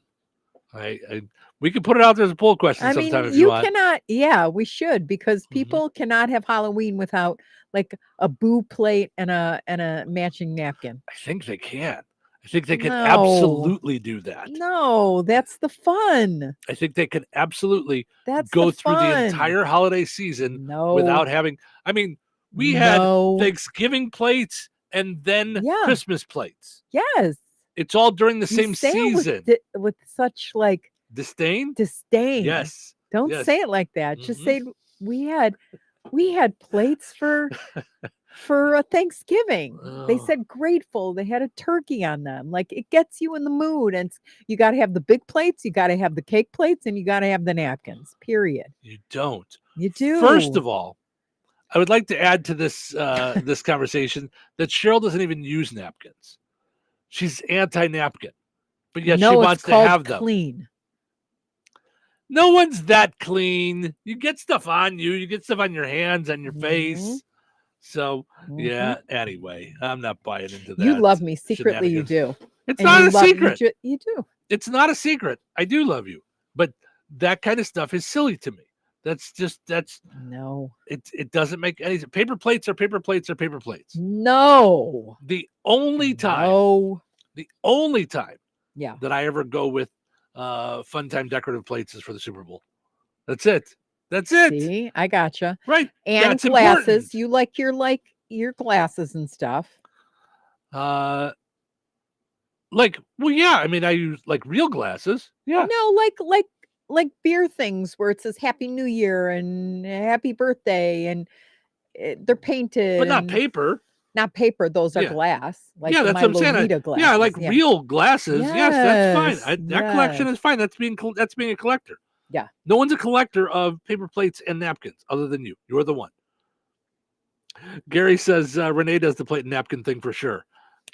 We can put it out there as a poll question sometime if you want. Cannot. Yeah, we should, because people cannot have Halloween without like a boo plate and a matching napkin. I think they can. I think they can absolutely do that. No, that's the fun. I think they can absolutely go through the entire holiday season without having. I mean, we had Thanksgiving plates and then Christmas plates. Yes. It's all during the same season. With such like disdain. Yes. Don't say it like that. Just say we had plates for Thanksgiving. They said grateful. They had a turkey on them. Like it gets you in the mood. And you got to have the big plates. You got to have the cake plates, and you got to have the napkins. Period. You don't. You do. First of all, I would like to add to this this conversation that Cheryl doesn't even use napkins. She's anti-napkin, but yet she wants to have them. Clean. No one's that clean. You get stuff on you. You get stuff on your hands, on your face. So, yeah, anyway, I'm not buying into that. You love me. Secretly, you shenanigans. do. It's And not you a love- secret. You do. It's not a secret. I do love you. But that kind of stuff is silly to me. No. It doesn't make any sense. Paper plates are paper plates are paper plates. No. The only time Yeah. that I ever go with fun time decorative plates is for the Super Bowl. That's it. See, I gotcha. Right. And Yeah, it's glasses. You like your glasses and stuff. Well, yeah. I mean, I use like real glasses. Yeah. No, like beer things where it says Happy New Year and Happy Birthday, and they're painted, But not and- paper. Not paper. Those are Yeah. glass. Like yeah, that's my what I'm saying. Lolita glasses. Yeah, I like real glasses. Yes, that's fine. That collection yes. is fine. That's being a collector. Yeah. No one's a collector of paper plates and napkins other than you. You're the one. Gary says Renee does the plate and napkin thing for sure.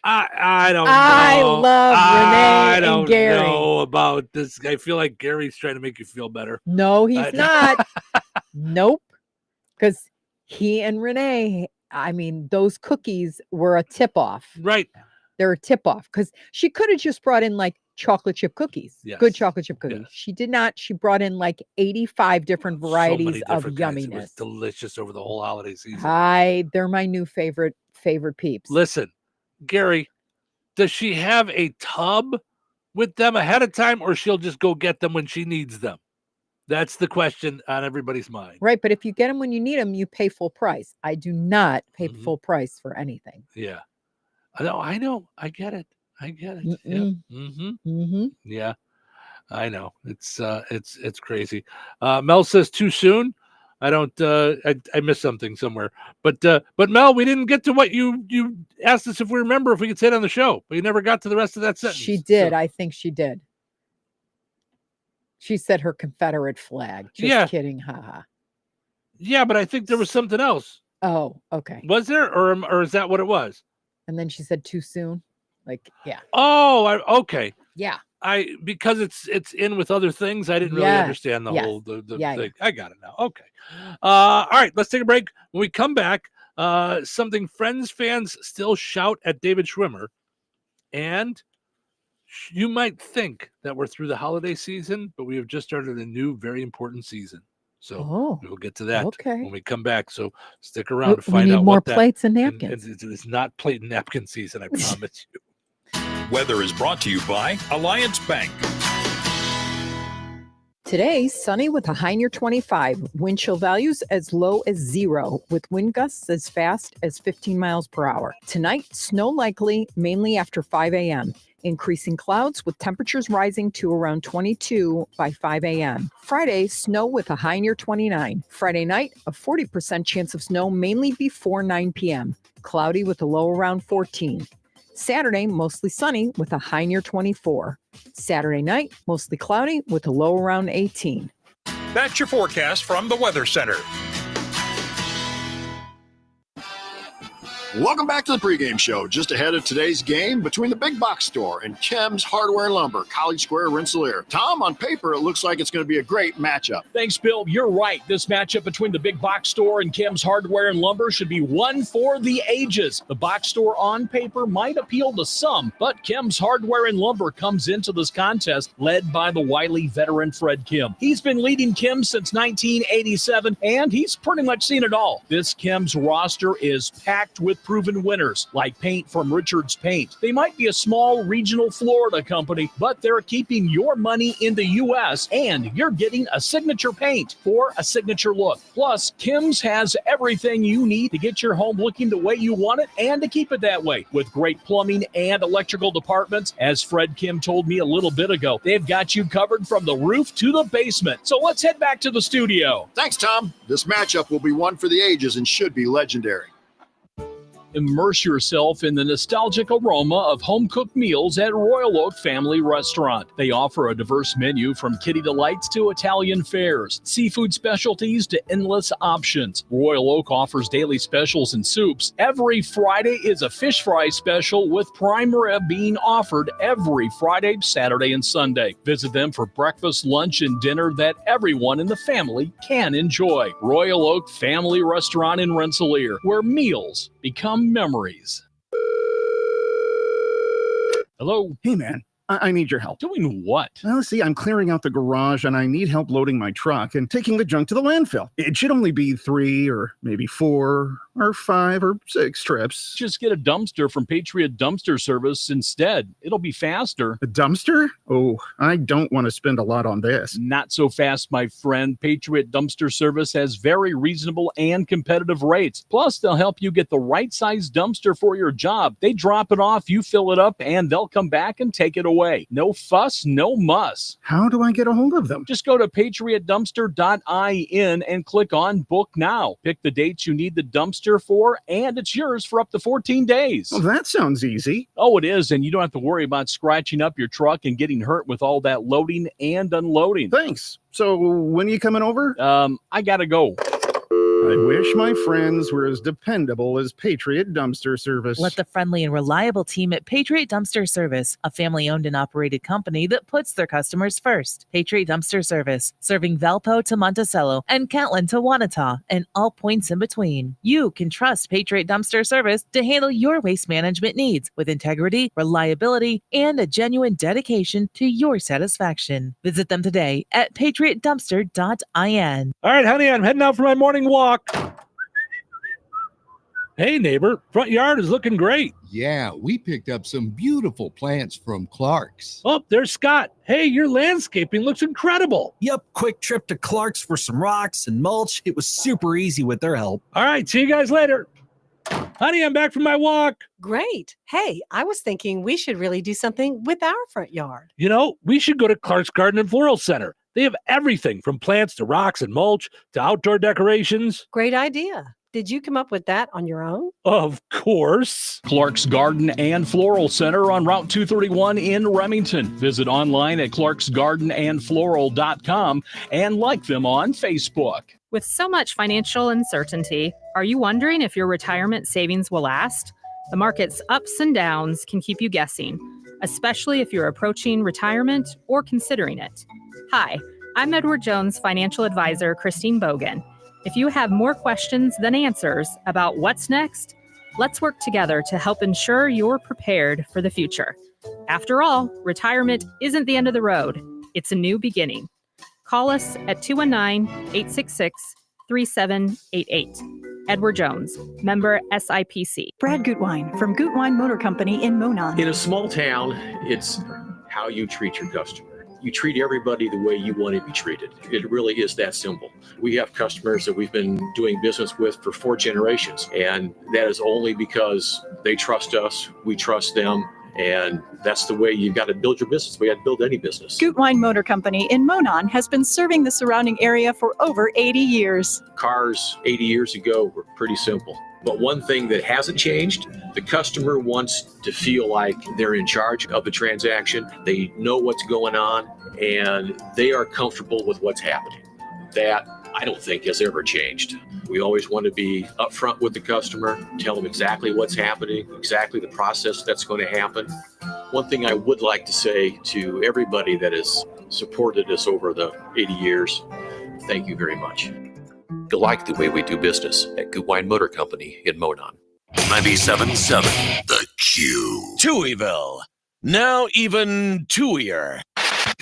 I don't know. I love Renee I don't and Gary. know about this. I feel like Gary's trying to make you feel better. No, he's not. Nope. Because he and Renee, I mean, those cookies were a tip off. Right. They're a tip off because she could have just brought in like chocolate chip cookies. Yes. Good chocolate chip cookies. Yes. She did not. She brought in like 85 different So varieties many of different kinds. It was yumminess. delicious over the whole holiday season. They're my new favorite peeps. Listen, Gary, does she have a tub with them ahead of time, or she'll just go get them when she needs them? That's the question on everybody's mind. Right, but if you get them when you need them, you pay full price. I do not pay Mm-hmm. full price for anything. Yeah. I know. I get it. Yeah. Mm-hmm. Yeah. I know. It's crazy. Mel says too soon. I don't I missed something somewhere. But Mel, we didn't get to what you asked us if we remember if we could say it on the show, but you never got to the rest of that sentence. She did. I think she did. She said her Confederate flag. Just Yeah. kidding. Haha. Yeah, but I think there was something else. Oh, okay. Was there, or is that what it was? And then she said too soon. Like, yeah. Oh, okay. Yeah. Because it's in with other things. I didn't really Yes. understand the Yes. whole the Yeah, thing. I got it now. Okay. All right, let's take a break. When we come back, something Friends fans still shout at David Schwimmer, and you might think that we're through the holiday season, but we have just started a new, very important season. So we'll get to that when we come back. So stick around to We find need out more what that, plates and napkins. It's not plate and napkin season, I promise you. Weather is brought to you by Alliance Bank. Today, sunny with a high near 25. Wind chill values as low as 0, with wind gusts as fast as 15 miles per hour. Tonight, snow likely mainly after 5 a.m. Increasing clouds with temperatures rising to around 22 by 5 a.m. Friday, snow with a high near 29. Friday night, a 40% chance of snow mainly before 9 p.m. Cloudy with a low around 14. Saturday, mostly sunny with a high near 24. Saturday night, mostly cloudy with a low around 18. That's your forecast from the Weather Center. Welcome back to the pregame show. Just ahead of today's game between the Big Box Store and Chem's Hardware and Lumber, College Square, Rensselaer. Tom, on paper, it looks like it's going to be a great matchup. Thanks, Bill. You're right. This matchup between the Big Box Store and Kim's Hardware and Lumber should be one for the ages. The box store on paper might appeal to some, but Kim's Hardware and Lumber comes into this contest led by the wily veteran Fred Kim. He's been leading Kim since 1987, and he's pretty much seen it all. This Kim's roster is packed with proven winners like Paint from Richards Paint. They might be a small regional Florida company, but they're keeping your money in the U.S. and you're getting a signature paint for a signature look. Plus, Kim's has everything you need to get your home looking the way you want it and to keep it that way. With great plumbing and electrical departments, as Fred Kim told me a little bit ago, they've got you covered from the roof to the basement. So let's head back to the studio. Thanks, Tom. This matchup will be one for the ages and should be legendary. Immerse yourself in the nostalgic aroma of home-cooked meals at Royal Oak Family Restaurant. They offer a diverse menu from kiddie delights to Italian fares, seafood specialties to endless options. Royal Oak offers daily specials and soups. Every Friday is a fish fry special with prime rib being offered every Friday, Saturday, and Sunday. Visit them for breakfast, lunch, and dinner that everyone in the family can enjoy. Royal Oak Family Restaurant in Rensselaer, where meals become memories. Hello? Hey, man. I need your help. Doing what? Well, see, I'm clearing out the garage and I need help loading my truck and taking the junk to the landfill. It should only be 3 or maybe 4 or 5 or 6 trips. Just get a dumpster from Patriot Dumpster Service instead. It'll be faster. A dumpster? Oh, I don't want to spend a lot on this. Not so fast, my friend. Patriot Dumpster Service has very reasonable and competitive rates. Plus, they'll help you get the right size dumpster for your job. They drop it off, you fill it up, and they'll come back and take it away. No fuss, no muss. How do I get a hold of them? Just go to patriotdumpster.in and click on Book Now. Pick the dates you need the dumpster for, and it's yours for up to 14 days. Well, that sounds easy. Oh, it is, and you don't have to worry about scratching up your truck and getting hurt with all that loading and unloading. Thanks. So when are you coming over? I gotta go. I wish my friends were as dependable as Patriot Dumpster Service. Let the friendly and reliable team at Patriot Dumpster Service, a family-owned and operated company that puts their customers first. Patriot Dumpster Service, serving Valpo to Monticello and Catlin to Wanata and all points in between. You can trust Patriot Dumpster Service to handle your waste management needs with integrity, reliability, and a genuine dedication to your satisfaction. Visit them today at patriotdumpster.in. All right, honey, I'm heading out for my morning walk. Hey, neighbor, front yard is looking great. Yeah, we picked up some beautiful plants from Clark's. Oh, there's Scott. Hey, your landscaping looks incredible. Yep, quick trip to Clark's for some rocks and mulch. It was super easy with their help. All right, see you guys later. Honey, I'm back from my walk. Great. Hey, I was thinking we should really do something with our front yard. You know, we should go to Clark's Garden and Floral Center. They have everything from plants to rocks and mulch to outdoor decorations. Great idea. Did you come up with that on your own? Of course. Clark's Garden and Floral Center on Route 231 in Remington. Visit online at clarksgardenandfloral.com and like them on Facebook. With so much financial uncertainty, are you wondering if your retirement savings will last? The market's ups and downs can keep you guessing, especially if you're approaching retirement or considering it. Hi, I'm Edward Jones financial advisor Christine Bogan. If you have more questions than answers about what's next, let's work together to help ensure you're prepared for the future. After all, retirement isn't the end of the road. It's a new beginning. Call us at 219-866-3788. Edward Jones, member SIPC. Brad Gutwein from Gutwein Motor Company in Monon. In a small town, it's how you treat your customer. You treat everybody the way you want to be treated. It really is that simple. We have customers that we've been doing business with for 4 generations, and that is only because they trust us, we trust them, and that's the way you've got to build your business. We got to build any business. Gutwein Motor Company in Monon has been serving the surrounding area for over 80 years. Cars 80 years ago were pretty simple. But one thing that hasn't changed, the customer wants to feel like they're in charge of the transaction. They know what's going on and they are comfortable with what's happening. That I don't think has ever changed. We always want to be upfront with the customer, tell them exactly what's happening, exactly the process that's going to happen. One thing I would like to say to everybody that has supported us over the 80 years, thank you very much. You'll like the way we do business at Gutwein Motor Company in Monon. 97.7 The Q. Touhyville. Now even Touhier.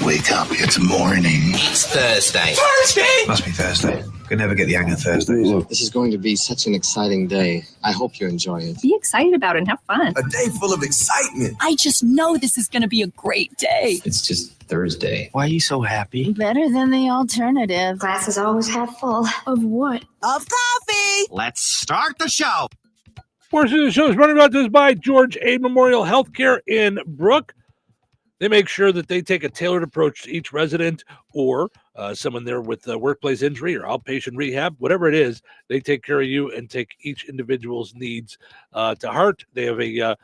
Wake up, it's morning. It's Thursday. Thursday? Must be Thursday. Could never get the hang of Thursdays. This is going to be such an exciting day. I hope you enjoy it. Be excited about it and have fun. A day full of excitement. I just know this is going to be a great day. It's just Thursday. Why are you so happy? Better than the alternative. Glasses always half full. Of what? Of coffee. Let's start the show. Portion of the show is brought about to us by George A. Memorial Healthcare in Brook. They make sure that they take a tailored approach to each resident or someone there with a workplace injury or outpatient rehab, whatever it is, they take care of you and take each individual's needs to heart. They have a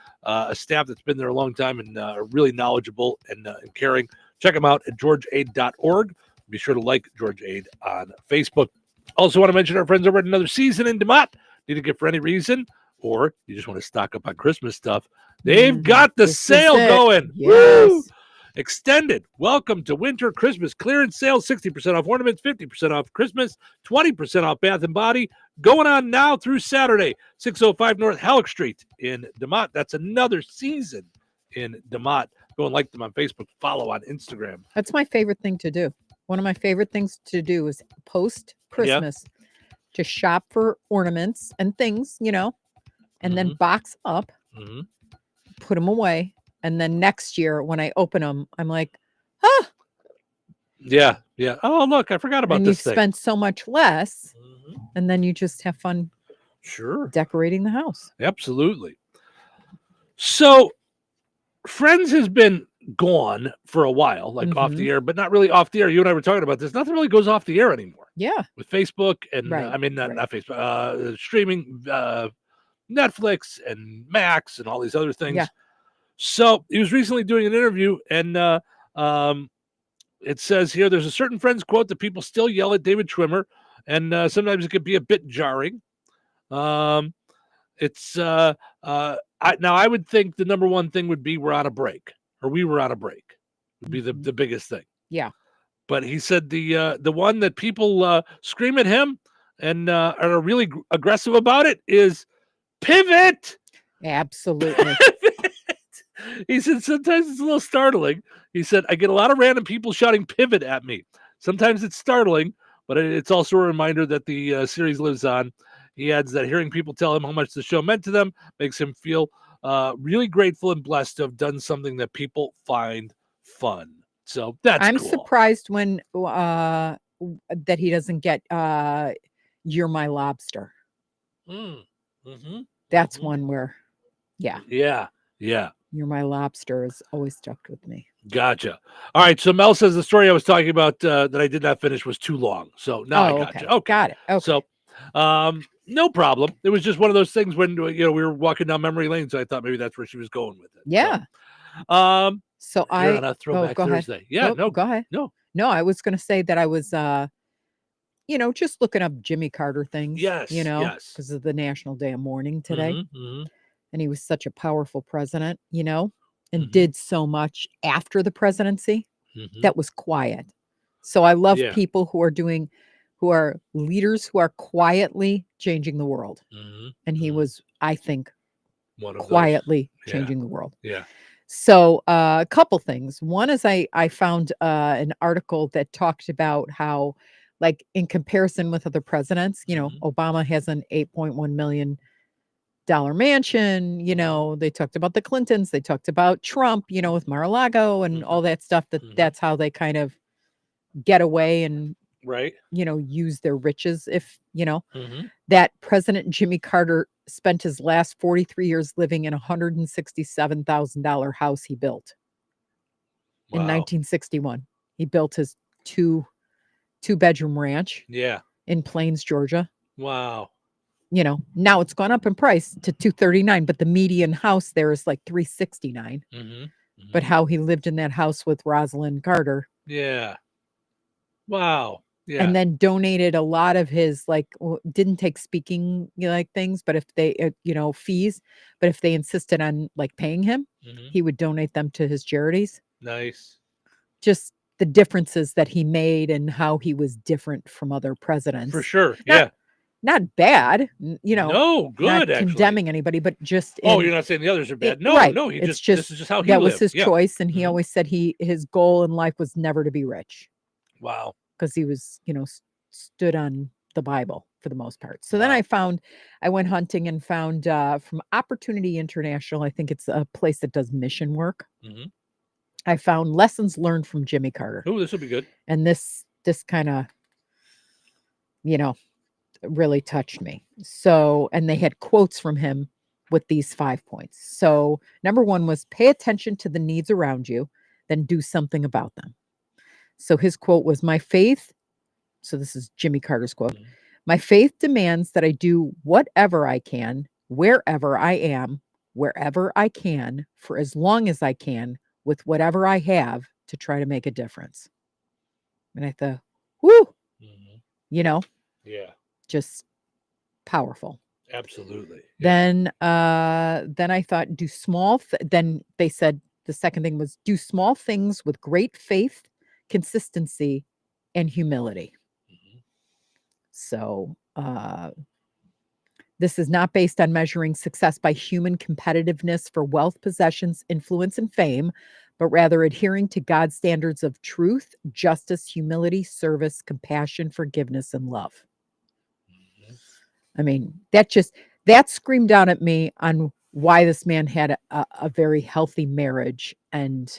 staff that's been there a long time and are really knowledgeable and caring. Check them out at georgeaid.org. Be sure to like George Aid on Facebook. Also want to mention our friends over at Another Season in DeMott. Need a gift for any reason, or you just want to stock up on Christmas stuff. They've got the sale going. Yes. Woo! Extended. Welcome to winter Christmas clearance sale. 60% off ornaments, 50% off Christmas, 20% off Bath and Body. Going on now through Saturday. 605 North Halleck Street in DeMott. That's Another Season in DeMott. Go and like them on Facebook. Follow on Instagram. That's my favorite thing to do. One of my favorite things to do is post Christmas to shop for ornaments and things, and then box up, put them away. And then next year when I open them, I'm like, Yeah. Oh, look, I forgot about and this you've thing. spent so much less, and then you just have fun decorating the house. Absolutely. So Friends has been gone for a while, like off the air, but not really off the air. You and I were talking about this. Nothing really goes off the air anymore. Yeah. With Facebook and not Facebook, streaming, Netflix and Max and all these other things. Yeah. So he was recently doing an interview, and it says here there's a certain Friends quote that people still yell at David Schwimmer, and sometimes it could be a bit jarring. I would think the number one thing would be we were on a break. Would be the biggest thing. Yeah. But he said the one that people scream at him and are really aggressive about it is pivot. Absolutely. He said sometimes it's a little startling. He said, I get a lot of random people shouting pivot at me. Sometimes it's startling, but it's also a reminder that the series lives on. He adds that hearing people tell him how much the show meant to them makes him feel really grateful and blessed to have done something that people find fun. So I'm cool. Surprised when that he doesn't get You're My Lobster. That's one where, Yeah. You're My Lobster has always stuck with me. Gotcha. All right. So Mel says the story I was talking about that I did not finish was too long. So now I got you. Okay. Got it. Okay. So no problem. It was just one of those things when we were walking down memory lane, so I thought maybe that's where she was going with it. Yeah. So you're on a Throwback Thursday. Ahead. Yeah. No, go ahead. No, I was going to say that I was, just looking up Jimmy Carter things. Yes. Because of the National Day of Mourning today. And he was such a powerful president, and did so much after the presidency that was quiet. So I love people who are leaders who are quietly changing the world. And he was, I think, quietly changing the world. Yeah. So a couple things. One is I found an article that talked about how, like, in comparison with other presidents, Obama has an $8.1 million mansion. They talked about the Clintons. They talked about Trump, with Mar-a-Lago and all that stuff. That's how they kind of get away and use their riches. If that President Jimmy Carter spent his last 43 years living in a $167,000 house he built in 1961. He built his two-bedroom ranch in Plains, Georgia. Wow. Now it's gone up in price to $239, but the median house there is like $369. But how he lived in that house with Rosalind Carter. Yeah. Wow. Yeah. And then donated a lot of his, didn't take speaking things, but if they, fees, but if they insisted on paying him, he would donate them to his charities. Nice. Just the differences that he made and how he was different from other presidents. For sure. Not bad, No, good. Not actually. condemning anybody, but just. You're not saying the others are bad. No, right. no. He it's this is just how he that lived. was his choice, and he always said his goal in life was never to be rich. Wow. Because he was, stood on the Bible for the most part. So then I went hunting and found from Opportunity International. I think it's a place that does mission work. I found lessons learned from Jimmy Carter. Oh, this will be good. And this kind of, really touched me. So, and they had quotes from him with these 5 points. So number one was pay attention to the needs around you, then do something about them. So his quote was, "My faith," so this is Jimmy Carter's quote, "My faith demands that I do whatever I can, wherever I am, wherever I can, for as long as I can, with whatever I have to try to make a difference." And I thought, whoo, you know, just powerful. Absolutely. Then I thought, then they said the second thing was, do small things with great faith, consistency, and humility. So this is not based on measuring success by human competitiveness for wealth, possessions, influence, and fame, but rather adhering to God's standards of truth, justice, humility, service, compassion, forgiveness, and love. I mean, that screamed out at me on why this man had a very healthy marriage. And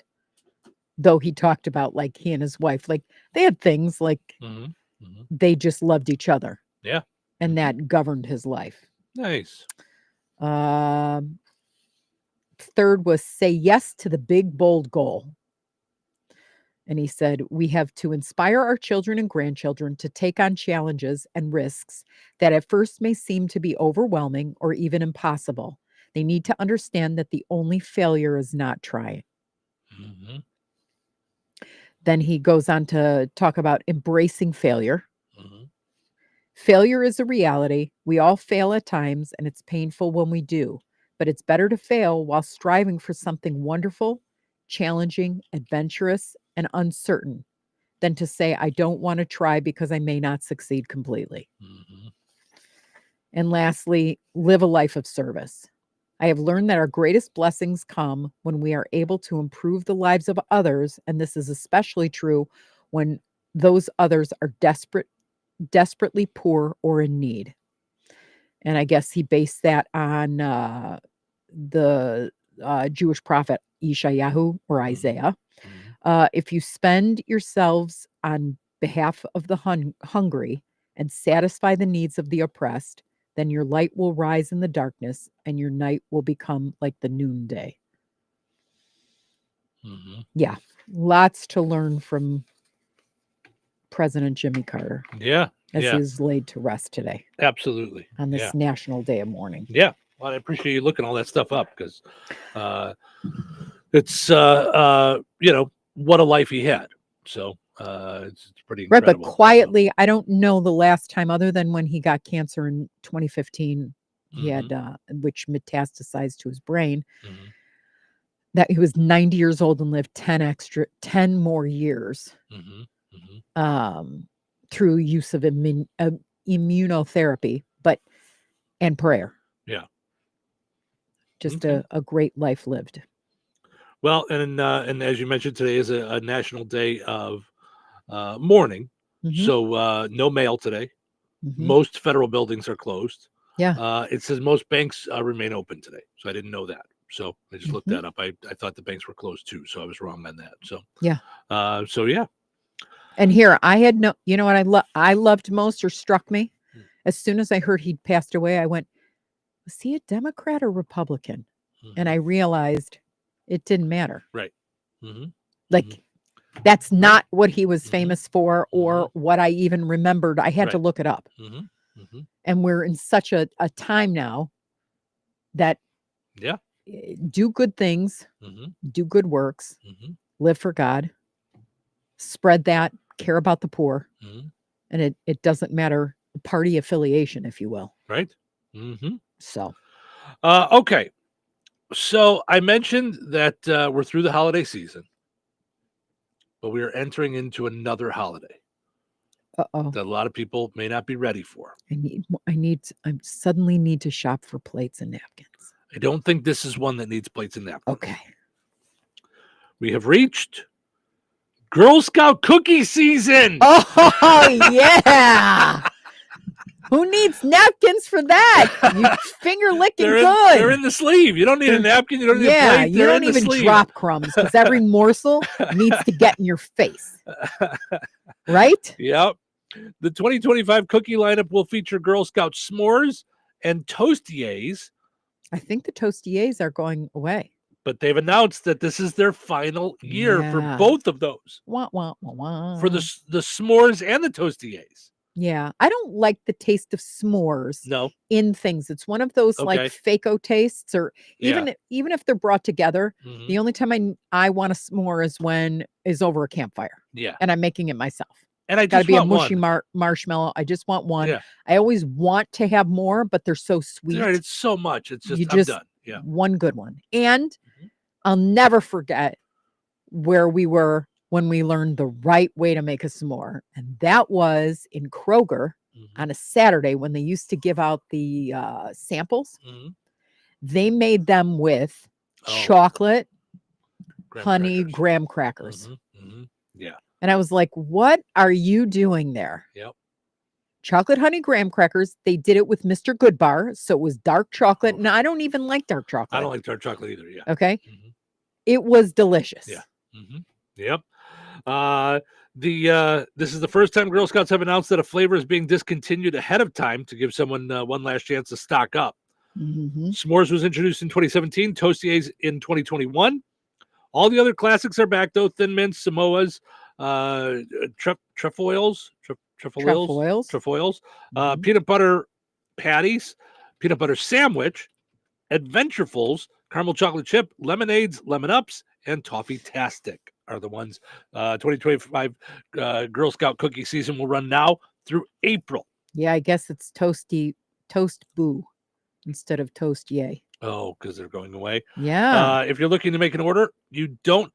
though he talked about, like, he and his wife, like, they had things like they just loved each other. Yeah. And that governed his life. Nice. Third was say yes to the big, bold goal. And he said, we have to inspire our children and grandchildren to take on challenges and risks that at first may seem to be overwhelming or even impossible. They need to understand that the only failure is not trying. Then he goes on to talk about embracing failure. Failure is a reality. We all fail at times, and it's painful when we do. But it's better to fail while striving for something wonderful, challenging, adventurous, and uncertain than to say, I don't want to try because I may not succeed completely. And lastly, live a life of service. I have learned that our greatest blessings come when we are able to improve the lives of others, and this is especially true when those others are desperately poor or in need. And I guess he based that on the Jewish prophet Ishayahu or Isaiah. If you spend yourselves on behalf of the hungry and satisfy the needs of the oppressed, then your light will rise in the darkness and your night will become like the noonday. Yeah, lots to learn from President Jimmy Carter. Yeah. As he is laid to rest today. Absolutely. On this National Day of Mourning. Yeah. Well, I appreciate you looking all that stuff up because it's, you know, what a life he had. So it's pretty incredible. Right, but quietly, I don't know the last time other than when he got cancer in 2015, he had, which metastasized to his brain, that he was 90 years old and lived 10 more years. Through use of immunotherapy, and prayer. Yeah. Just a great life lived. Well, and as you mentioned, today is a national day of mourning. So no mail today. Most federal buildings are closed. Yeah. It says most banks remain open today. So I didn't know that. So I just looked that up. I thought the banks were closed too. So I was wrong on that. So yeah. So yeah. And here I had you know what I loved most or struck me? As soon as I heard he'd passed away, I went, was he a Democrat or Republican? And I realized it didn't matter. Right. Like that's not what he was famous for or what I even remembered. I had to look it up. And we're in such a time now that do good things, do good works, live for God, spread that, care about the poor. And it doesn't matter party affiliation, if you will. Right. So. Okay. So I mentioned that we're through the holiday season, but we are entering into another holiday. That a lot of people may not be ready for. I suddenly need to shop for plates and napkins. I don't think this is one that needs plates and napkins. Okay. We have reached Girl Scout cookie season. Oh, yeah. Who needs napkins for that? You finger licking good. They're in the sleeve. You don't need a napkin. You don't need a plate. You don't even drop crumbs because every morsel needs to get in your face. Right? Yep. The 2025 cookie lineup will feature Girl Scout s'mores and toastiers. I think the toastiers are going away. but they've announced that this is their final year for Yeah. both of those, Wah, wah, wah, wah. for the s'mores and the toasties. Yeah, I don't like the taste of s'mores No. in things. It's one of those Okay. like fake-o tastes, or Yeah. even if they're brought together, Mhm. the only time I want a s'more is when is over a campfire. Yeah. And I'm making it myself. And I Gotta just be a want mushy one. marshmallow. I just want one. Yeah. I always want to have more, but they're so sweet. Right, it's so much. It's just, You I'm done. Yeah. one good one. And I'll never forget where we were when we learned the right way to make a s'more. And that was in Kroger on a Saturday when they used to give out the samples. They made them with chocolate, honey, graham crackers. Yeah. And I was like, what are you doing there? Yep. Chocolate honey graham crackers. They did it with Mr. Goodbar. So it was dark chocolate. And I don't even like dark chocolate. I don't like dark chocolate either. Yeah. Okay. It was delicious. Yeah. Yep. This is the first time Girl Scouts have announced that a flavor is being discontinued ahead of time to give someone one last chance to stock up. S'mores was introduced in 2017, Toasties in 2021. All the other classics are back though: Thin Mints, Samoas, trefoils, peanut butter patties, peanut butter sandwich, Adventurefuls, caramel chocolate chip, lemonades, lemon ups, and Toffee-tastic are the ones. 2025 Girl Scout cookie season will run now through April. Yeah, I guess it's Toast Boo instead of Toast Yay. Oh, because they're going away. Yeah. If you're looking to make an order, don't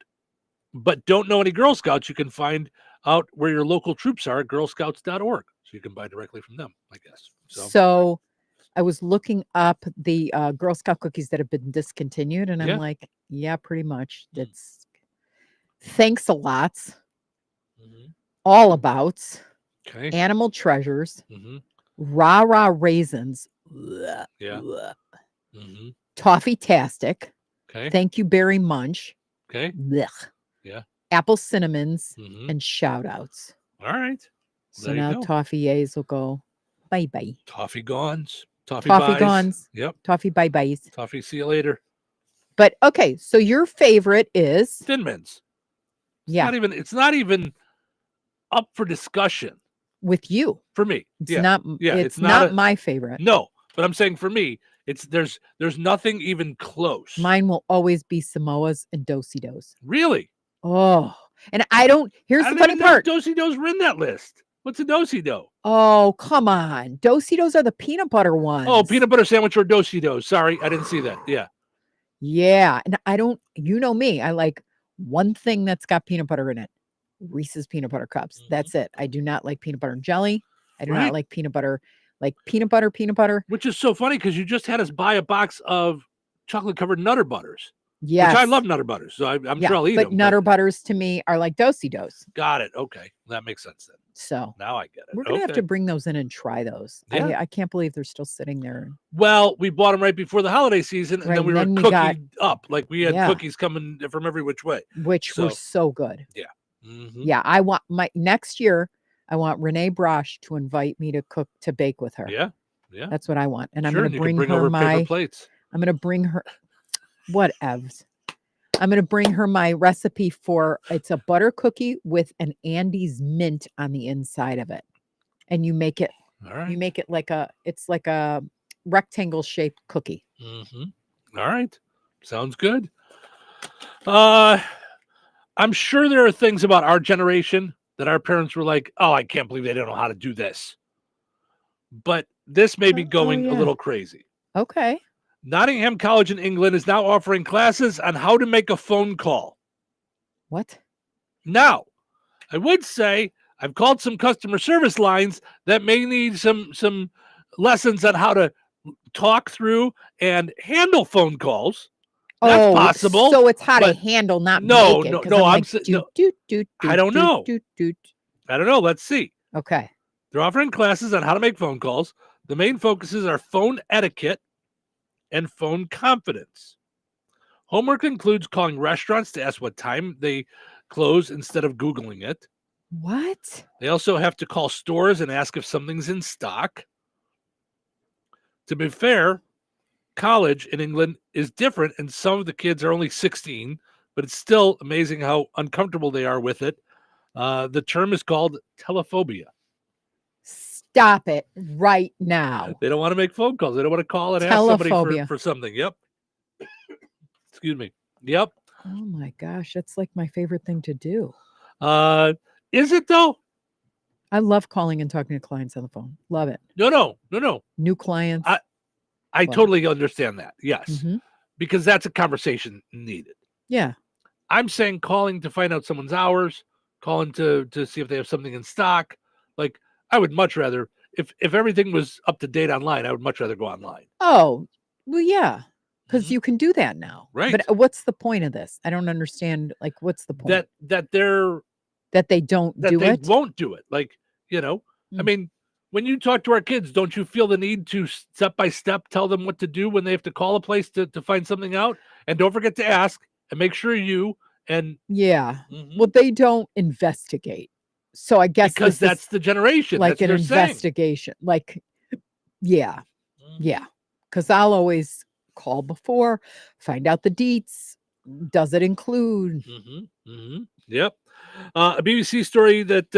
know any Girl Scouts, you can find out where your local troops are at girlscouts.org. So you can buy directly from them, I guess. So I was looking up the Girl Scout cookies that have been discontinued, and I'm Yeah. like, yeah, pretty much. That's thanks a lot. All Abouts, Okay. Animal Treasures, Rah Rah Raisins, Yeah. Toffee-tastic, Okay. Thank You Berry Munch, Okay. blech, Yeah. Apple Cinnamons, and Shout Outs. All right. So There you now go. Toffee A's will go bye-bye. Toffee Gons. Toffee Toffee buys. Gons. Yep. Toffee bye-byes. Toffee, see you later. But okay, so your favorite is Thin Mints. yeah, It's not even up for discussion with you. for me. It's yeah. not Yeah, it's not a- my favorite. No, but I'm saying for me, there's nothing even close. Mine will always be Samoas and Do-si-dos. Really? Oh, and I don't. Here's I the didn't funny even know part. Do-si-dos were in that list. What's a do-si-do? Oh, come on. Do-si-dos are the peanut butter ones. Oh, peanut butter sandwich or do-si-dos. Sorry, I didn't see that. Yeah. Yeah, and I don't. You know me. I like one thing that's got peanut butter in it. Reese's peanut butter cups. That's it. I do not like peanut butter and jelly. I do Right. not like peanut butter. Like peanut butter. Which is so funny because you just had us buy a box of chocolate-covered Nutter Butters. Yes. Which I love Nutter Butters, so I'm Yeah, sure I'll eat but them. Nutter Butters to me are like Do-si-dos. Got it. Okay. That makes sense then. So Now I get it. we're gonna have Okay. to bring those in and try those. Yeah. I can't believe they're still sitting there. Well, we bought them right before the holiday season, and Right, then we and were then we cooking up. Like we had Yeah. cookies coming from every which way. Which were so good. Yeah. Yeah, I want my next year. I want Renee Brosh to invite me to bake with her. Yeah. Yeah. That's what I want, and I'm Sure, going and to you can bring bring her over paper my. plates. I'm going to bring her. Whatevs. I'm going to bring her my recipe for. It's a butter cookie with an Andes mint on the inside of it, and you make it. All right. You make it like a. It's like a rectangle shaped cookie. All right. Sounds good. I'm sure there are things about our generation that our parents were like, oh, I can't believe they don't know how to do this. But this may be going a yeah. little crazy. Okay. Nottingham College in England is now offering classes on how to make a phone call. What? Now, I would say I've called some customer service lines that may need some lessons on how to talk through and handle phone calls. That's possible. So it's how to but handle, not no, make it. no, 'cause no. I'm I'm like, saying doot, no. doot, doot, I don't doot, know. doot, doot. I don't know. Let's see. Okay. They're offering classes on how to make phone calls. The main focuses are phone etiquette and phone confidence. Homework includes calling restaurants to ask what time they close instead of Googling it. What? They also have to call stores and ask if something's in stock. To be fair, college in England is different, and some of the kids are only 16, but it's still amazing how uncomfortable they are with it. The term is called telephobia. Stop it right now. They don't want to make phone calls. They don't want to call and ask somebody Telephobia. for something. Yep. Excuse me. Yep. Oh my gosh, that's like my favorite thing to do. Is it though? I love calling and talking to clients on the phone. Love it. No. New clients. I Love totally understand that. Yes. Mhm. Because that's a conversation needed. Yeah. I'm saying calling to find out someone's hours, calling to see if they have something in stock. Like, I would much rather, if everything was up to date online, I would much rather go online. Oh, well, yeah. Because you can do that now. Right. But what's the point of this? I don't understand. Like, what's the point? That they don't that do they it? won't do it. Like, I mean, when you talk to our kids, don't you feel the need to step by step tell them what to do when they have to call a place to find something out? And don't forget to ask and make sure Yeah. Well, they don't investigate. So I guess because this is that's the generation. like that's an what they're saying. investigation. Like, yeah. Yeah. Because I'll always call before, find out the deets. Does it include? Yep. A BBC story that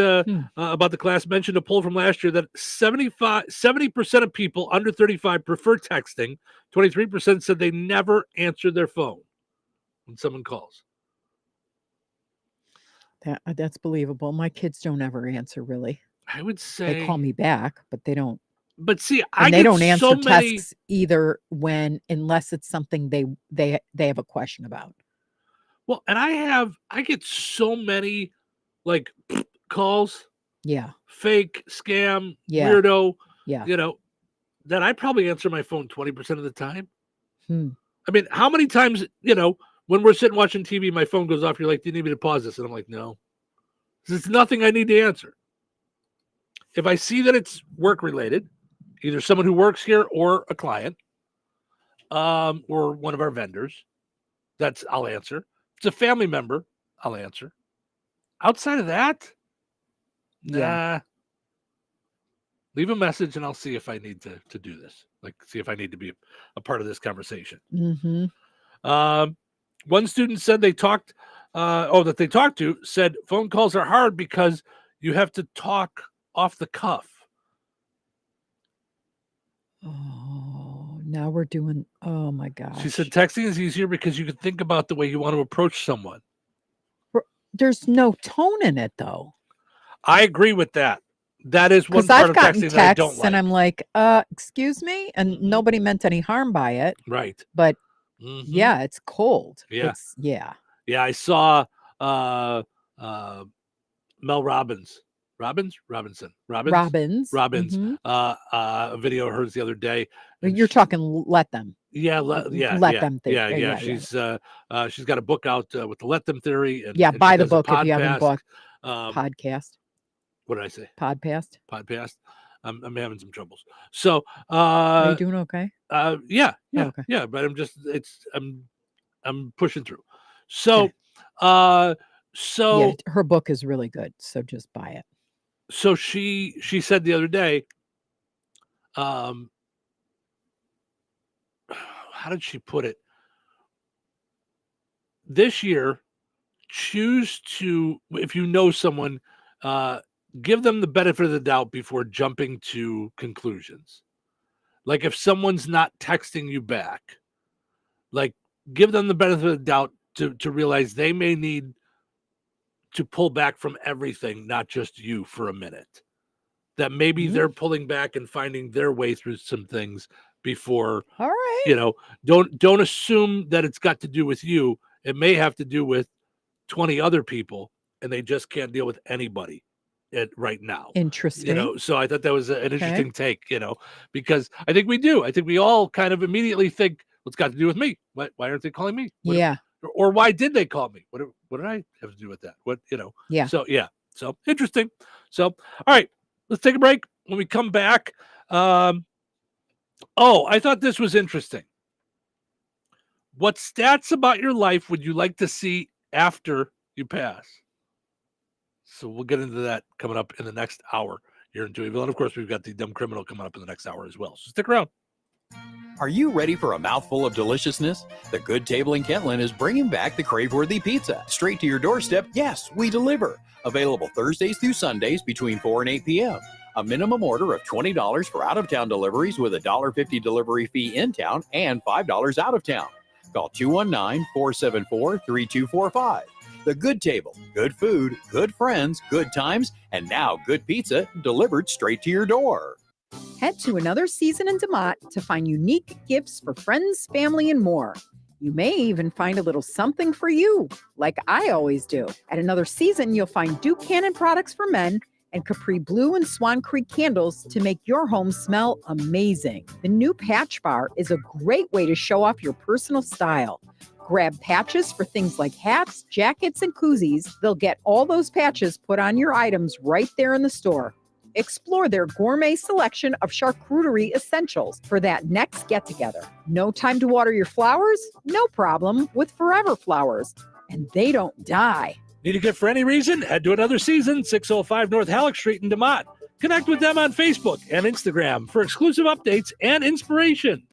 about the class mentioned a poll from last year that 70% of people under 35 prefer texting. 23% said they never answer their phone when someone calls. That's believable. My kids don't ever answer, really. I would say they call me back, but they don't. But see, and they don't answer so many texts either unless it's something they have a question about. Well, and I get so many like calls. Yeah. Fake, scam, Yeah. weirdo. Yeah. That I probably answer my phone 20% of the time. Hmm. I mean, how many times, when we're sitting watching TV, my phone goes off. You're like, do you need me to pause this? And I'm like, no. It's nothing I need to answer. If I see that it's work related, either someone who works here or a client, or one of our vendors, I'll answer. If it's a family member, I'll answer. Outside of that, nah. Leave a message and I'll see if I need to do this. Like, see if I need to be a part of this conversation. Mm-hmm. One student said they talked to said phone calls are hard because you have to talk off the cuff. Oh, now we're doing, oh my gosh. She said texting is easier because you can think about the way you want to approach someone. There's no tone in it, though. I agree with that. That is one Because part I've of gotten texting that I don't texts like. and I'm like, excuse me? And nobody meant any harm by it. Right. But yeah, it's cold. Yeah. Yeah. Yeah, I saw Mel Robbins. Robinson. Mhm. A video of hers the other day. You're talking let them. Yeah, Let yeah, them think. yeah. She's got a book out with the Let Them theory. And Yeah, and buy she the does a book if you haven't podcast. bought podcast. What did I say? Podcast. I'm having some troubles. So Are you doing okay? Yeah. okay. Yeah, but I'm pushing through. So so yeah, her book is really good, so just buy it. So she said the other day, how did she put it? This year, choose to, if you know someone, give them the benefit of the doubt before jumping to conclusions. Like if someone's not texting you back, like give them the benefit of the doubt to realize they may need to pull back from everything, not just you, for a minute. That maybe they're pulling back and finding their way through some things before. All right. Don't assume that it's got to do with you. It may have to do with 20 other people, and they just can't deal with anybody right now. Interesting. So I thought that was an interesting take. Because I think we do. I think we all kind of immediately think, well, it's got to do with me. Why aren't they calling me? Yeah. Or why did they call me? What did I have to do with that? Yeah. So So interesting. So all right, let's take a break. When we come back, I thought this was interesting. What stats about your life would you like to see after you pass? So we'll get into that coming up in the next hour here in Touhyville. And of course, we've got the dumb criminal coming up in the next hour as well. So stick around. Are you ready for a mouthful of deliciousness? The Good Table in Kentland is bringing back the crave-worthy pizza. Straight to your doorstep, yes, we deliver. Available Thursdays through Sundays between 4 and 8 p.m. A minimum order of $20 for out-of-town deliveries with a $1.50 delivery fee in town and $5 out of town. Call 219-474-3245. The Good Table. Good food, good friends, good times, and now good pizza delivered straight to your door. Head to Another Season in DeMott to find unique gifts for friends, family, and more. You may even find a little something for you, like I always do. At Another Season, you'll find Duke Cannon products for men and Capri Blue and Swan Creek candles to make your home smell amazing. The new Patch Bar is a great way to show off your personal style. Grab patches for things like hats, jackets, and koozies. They'll get all those patches put on your items right there in the store. Explore their gourmet selection of charcuterie essentials for that next get-together. No time to water your flowers? No problem with Forever Flowers. And they don't die. Need a gift for any reason? Head to Another Season, 605 North Halleck Street in DeMott. Connect with them on Facebook and Instagram for exclusive updates and inspiration.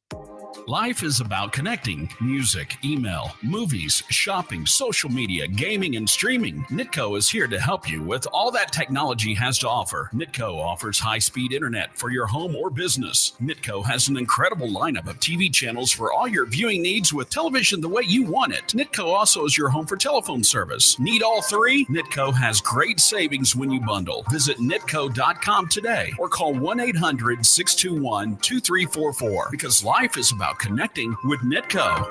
Life is about connecting. Music, email, movies, shopping, social media, gaming, and streaming. Nitco is here to help you with all that technology has to offer. Nitco offers high-speed internet for your home or business. Nitco has an incredible lineup of TV channels for all your viewing needs with television the way you want it. Nitco also is your home for telephone service. Need all three? Nitco has great savings when you bundle. Visit nitco.com today or call 1-800-621-2344 because life is about connecting with Nitco.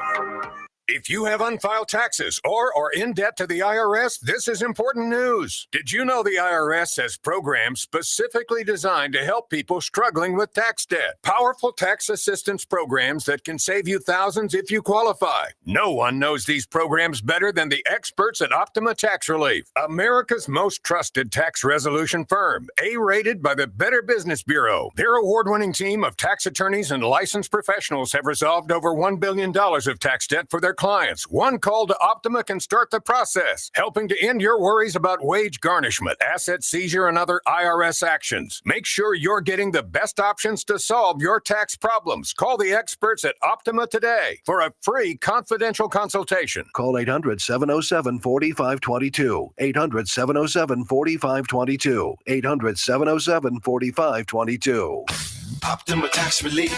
If you have unfiled taxes or are in debt to the IRS, this is important news. Did you know the IRS has programs specifically designed to help people struggling with tax debt? Powerful tax assistance programs that can save you thousands if you qualify. No one knows these programs better than the experts at Optima Tax Relief, America's most trusted tax resolution firm, A-rated by the Better Business Bureau. Their award-winning team of tax attorneys and licensed professionals have resolved over $1 billion of tax debt for their clients. One call to Optima can start the process, helping to end your worries about wage garnishment, asset seizure, and other IRS actions. Make sure you're getting the best options to solve your tax problems. Call the experts at Optima today for a free confidential consultation. Call 800-707-4522. 800-707-4522. 800-707-4522. Optima Tax Relief.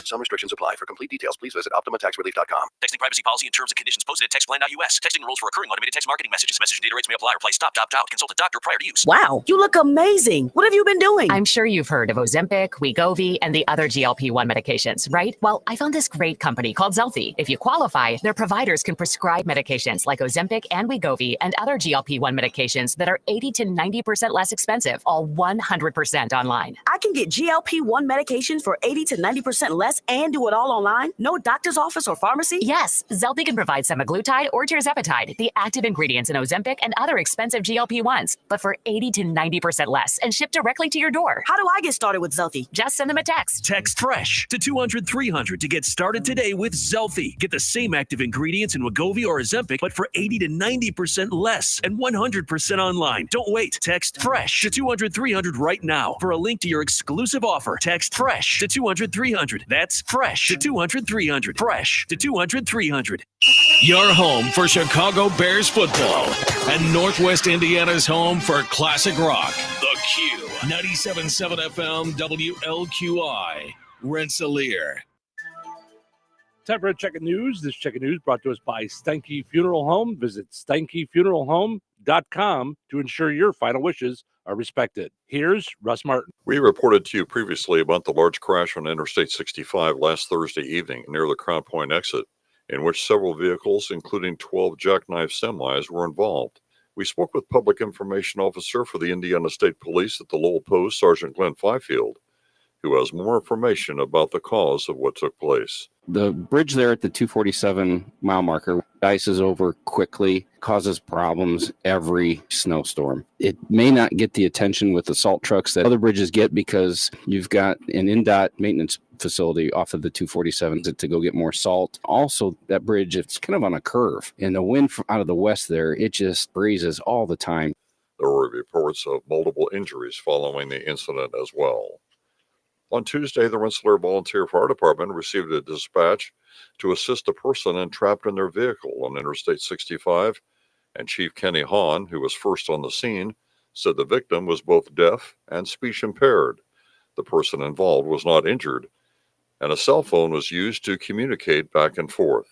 Some restrictions apply. For complete details, please visit OptimaTaxRelief.com. Texting privacy policy and terms and conditions posted at textplan.us. Texting rules for recurring automated text marketing messages. Message data rates may apply. Reply stop, opt out. Consult a doctor prior to use. Wow, you look amazing. What have you been doing? I'm sure you've heard of Ozempic, Wegovy, and the other GLP-1 medications, right? Well, I found this great company called Zelfie. If you qualify, their providers can prescribe medications like Ozempic and Wegovy and other GLP-1 medications that are 80 to 90% less expensive, all 100% online. I can get GLP-1 medications for 80 to 90% less and do it all online? No doctor's office or pharmacy? Yes, Zelfie can provide semaglutide or tirzepatide, the active ingredients in Ozempic and other expensive GLP-1s, but for 80 to 90% less and shipped directly to your door. How do I get started with Zelfie? Just send them a text. Text FRESH to 200-300 to get started today with Zelfie. Get the same active ingredients in Wegovy or Ozempic, but for 80 to 90% less and 100% online. Don't wait. Text FRESH to 200-300 right now for a link to your exclusive offer. Text FRESH to 200-300. That's FRESH to 200-300. FRESH to 200-300. Your home for Chicago Bears football and Northwest Indiana's home for classic rock. The Q. 97.7 FM WLQI. Rensselaer. Time for a check of news. This check of news brought to us by Steinke Funeral Home. Visit SteinkeFuneralHome.com to ensure your final wishes are respected. Here's Russ Martin. We reported to you previously about the large crash on Interstate 65 last Thursday evening near the Crown Point exit, in which several vehicles, including 12 jackknife semis, were involved. We spoke with Public Information Officer for the Indiana State Police at the Lowell Post, Sergeant Glenn Fifield, who has more information about the cause of what took place. The bridge there at the 247 mile marker ices over quickly, causes problems every snowstorm. It may not get the attention with the salt trucks that other bridges get because you've got an NDOT maintenance facility off of the 247 to go get more salt. Also, that bridge, it's kind of on a curve, and the wind from out of the west there, it just breezes all the time. There were reports of multiple injuries following the incident as well. On Tuesday, the Rensselaer Volunteer Fire Department received a dispatch to assist a person entrapped in their vehicle on Interstate 65, and Chief Kenny Hahn, who was first on the scene, said the victim was both deaf and speech impaired. The person involved was not injured, and a cell phone was used to communicate back and forth.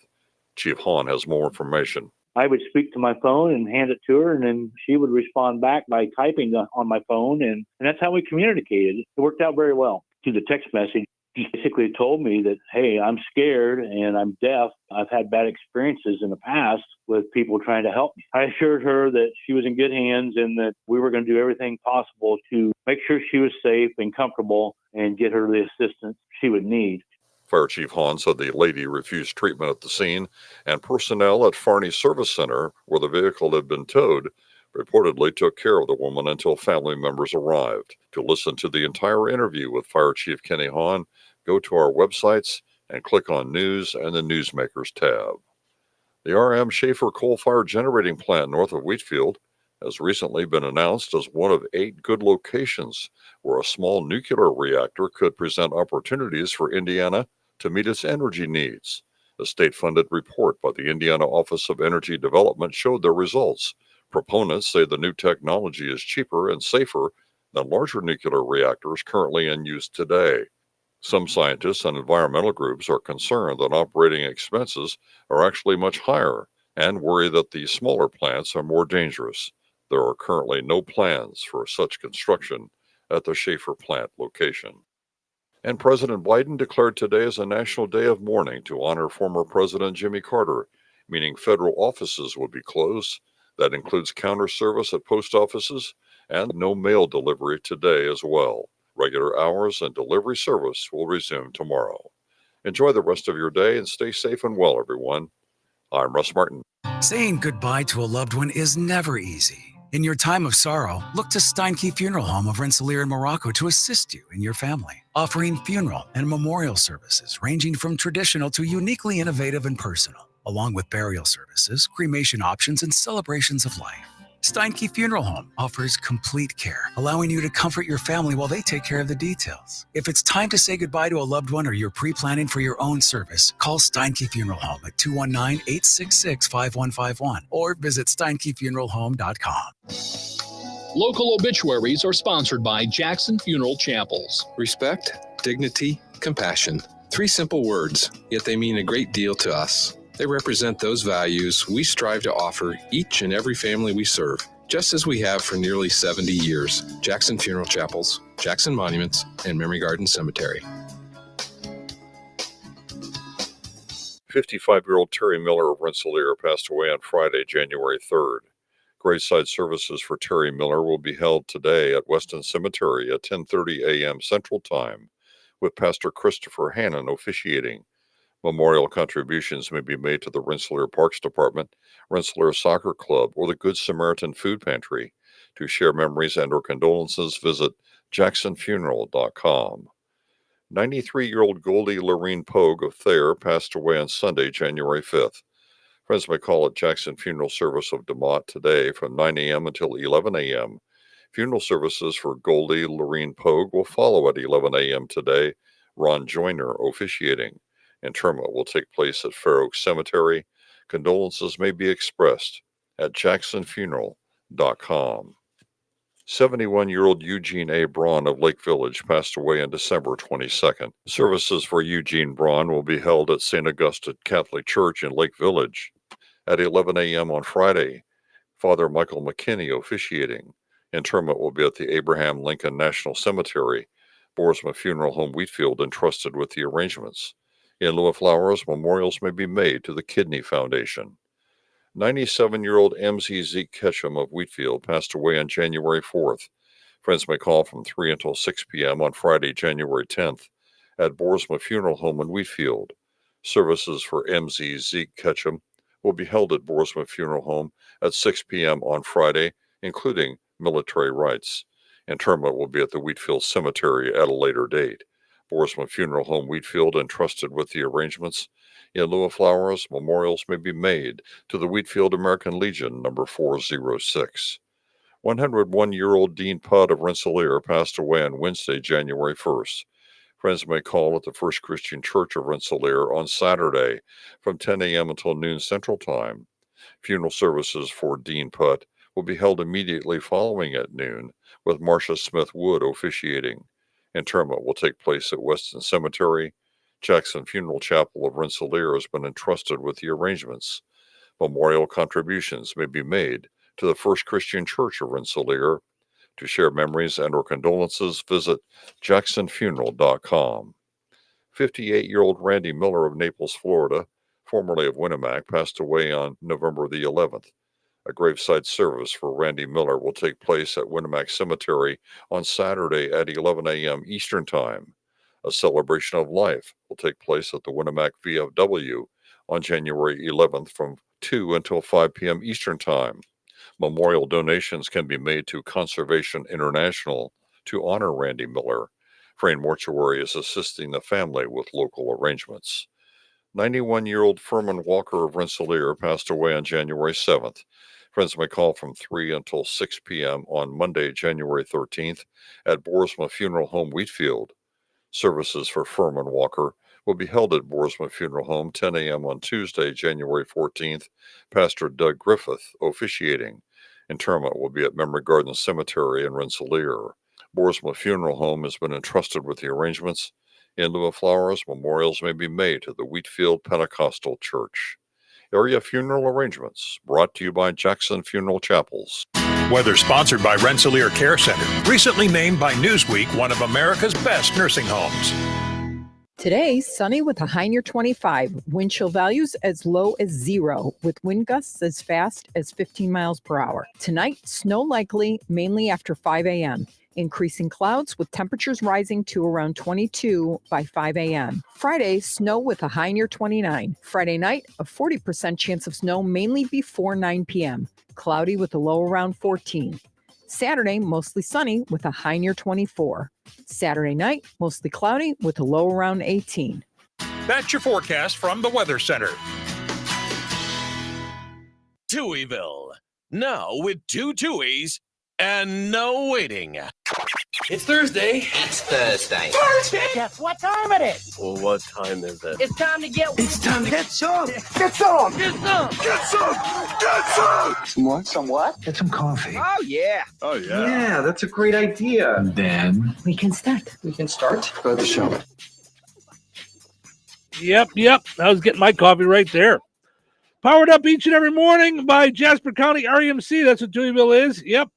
Chief Hahn has more information. I would speak to my phone and hand it to her, and then she would respond back by typing on my phone, and that's how we communicated. It worked out very well. To the text message, she basically told me that, hey, I'm scared and I'm deaf. I've had bad experiences in the past with people trying to help me. I assured her that she was in good hands and that we were going to do everything possible to make sure she was safe and comfortable and get her the assistance she would need. Fire Chief Hahn said the lady refused treatment at the scene, and personnel at Farney Service Center, where the vehicle had been towed, reportedly took care of the woman until family members arrived. To listen to the entire interview with Fire Chief Kenny Hahn, go to our websites and click on News and the Newsmakers tab. The R.M. Schaefer coal-fired generating plant north of Wheatfield has recently been announced as one of 8 good locations where a small nuclear reactor could present opportunities for Indiana to meet its energy needs. A state-funded report by the Indiana Office of Energy Development showed their results. Proponents say the new technology is cheaper and safer than larger nuclear reactors currently in use today. Some scientists and environmental groups are concerned that operating expenses are actually much higher and worry that the smaller plants are more dangerous. There are currently no plans for such construction at the Schaefer plant location. And President Biden declared today as a national day of mourning to honor former President Jimmy Carter, meaning federal offices will be closed. That includes counter service at post offices and no mail delivery today as well. Regular hours and delivery service will resume tomorrow. Enjoy the rest of your day and stay safe and well, everyone. I'm Russ Martin. Saying goodbye to a loved one is never easy. In your time of sorrow, look to Steinke Funeral Home of Rensselaer in Morocco to assist you and your family, offering funeral and memorial services ranging from traditional to uniquely innovative and personal, along with burial services, cremation options, and celebrations of life. Steinke Funeral Home offers complete care, allowing you to comfort your family while they take care of the details. If it's time to say goodbye to a loved one or you're pre-planning for your own service, call Steinke Funeral Home at 219-866-5151 or visit SteinkeFuneralHome.com. Local obituaries are sponsored by Jackson Funeral Chapels. Respect, dignity, compassion. 3 simple words, yet they mean a great deal to us. They represent those values we strive to offer each and every family we serve, just as we have for nearly 70 years. Jackson Funeral Chapels, Jackson Monuments, and Memory Garden Cemetery. 55-year-old Terry Miller of Rensselaer passed away on Friday, January 3rd. Graveside services for Terry Miller will be held today at Weston Cemetery at 10:30 a.m. Central Time, with Pastor Christopher Hannon officiating. Memorial contributions may be made to the Rensselaer Parks Department, Rensselaer Soccer Club, or the Good Samaritan Food Pantry. To share memories and or condolences, visit jacksonfuneral.com. 93-year-old Goldie Lorene Pogue of Thayer passed away on Sunday, January 5th. Friends may call at Jackson Funeral Service of DeMott today from 9 a.m. until 11 a.m. Funeral services for Goldie Lorene Pogue will follow at 11 a.m. today, Ron Joyner officiating. Interment will take place at Fair Oak Cemetery. Condolences may be expressed at jacksonfuneral.com. 71-year-old Eugene A. Braun of Lake Village passed away on December 22nd. Services for Eugene Braun will be held at St. Augustine Catholic Church in Lake Village at 11 a.m. on Friday. Father Michael McKinney officiating. Interment will be at the Abraham Lincoln National Cemetery. Boersma Funeral Home Wheatfield entrusted with the arrangements. In lieu of flowers, memorials may be made to the Kidney Foundation. 97-year-old M.Z. Zeke Ketchum of Wheatfield passed away on January 4th. Friends may call from 3 until 6 p.m. on Friday, January 10th at Boersma Funeral Home in Wheatfield. Services for M.Z. Zeke Ketchum will be held at Boersma Funeral Home at 6 p.m. on Friday, including military rites. Interment will be at the Wheatfield Cemetery at a later date. Boersma Funeral Home Wheatfield entrusted with the arrangements. In lieu of flowers, memorials may be made to the Wheatfield American Legion, number 406. 101-year-old Dean Pudd of Rensselaer passed away on Wednesday, January 1st. Friends may call at the First Christian Church of Rensselaer on Saturday from 10 a.m. until noon Central Time. Funeral services for Dean Putt will be held immediately following at noon, with Marcia Smith Wood officiating. Interment will take place at Weston Cemetery. Jackson Funeral Chapel of Rensselaer has been entrusted with the arrangements. Memorial contributions may be made to the First Christian Church of Rensselaer. To share memories and or condolences, visit jacksonfuneral.com. 58-year-old Randy Miller of Naples, Florida, formerly of Winnemac, passed away on November the 11th. A graveside service for Randy Miller will take place at Winnemac Cemetery on Saturday at 11 a.m. Eastern Time. A celebration of life will take place at the Winnemac VFW on January 11th from 2 until 5 p.m. Eastern Time. Memorial donations can be made to Conservation International to honor Randy Miller. Frayne Mortuary is assisting the family with local arrangements. 91-year-old Furman Walker of Rensselaer passed away on January 7th. Friends may call from 3 until 6 p.m. on Monday, January 13th at Boersma Funeral Home, Wheatfield. Services for Furman Walker will be held at Boersma Funeral Home 10 a.m. on Tuesday, January 14th. Pastor Doug Griffith officiating. Interment will be at Memory Garden Cemetery in Rensselaer. Boersma Funeral Home has been entrusted with the arrangements. In lieu of flowers, memorials may be made to the Wheatfield Pentecostal Church. Area funeral arrangements brought to you by Jackson Funeral Chapels. Weather sponsored by Rensselaer Care Center, recently named by Newsweek one of America's best nursing homes. Today, sunny with a high near 25. Wind chill values as low as 0, with wind gusts as fast as 15 miles per hour. Tonight, snow likely, mainly after 5 a.m. Increasing clouds with temperatures rising to around 22 by 5 a.m. Friday, snow with a high near 29. Friday night, a 40% chance of snow mainly before 9 p.m. Cloudy with a low around 14. Saturday, mostly sunny with a high near 24. Saturday night, mostly cloudy with a low around 18. That's your forecast from the Weather Center. Touhyville. Now with 2 Touhies and no waiting. It's Thursday. It's Thursday. Thursday? Guess what time it is? Well, what time is it? It's time to get... It's time to get some. Get some. Get some. Get some. Get some. Some what? Some what? Get some coffee. Oh, yeah. Oh, yeah. Yeah, that's a great idea. And then We can start. go to the show. Yep. I was getting my coffee right there. Powered up each and every morning by Jasper County REMC. That's what Touhyville is. Yep.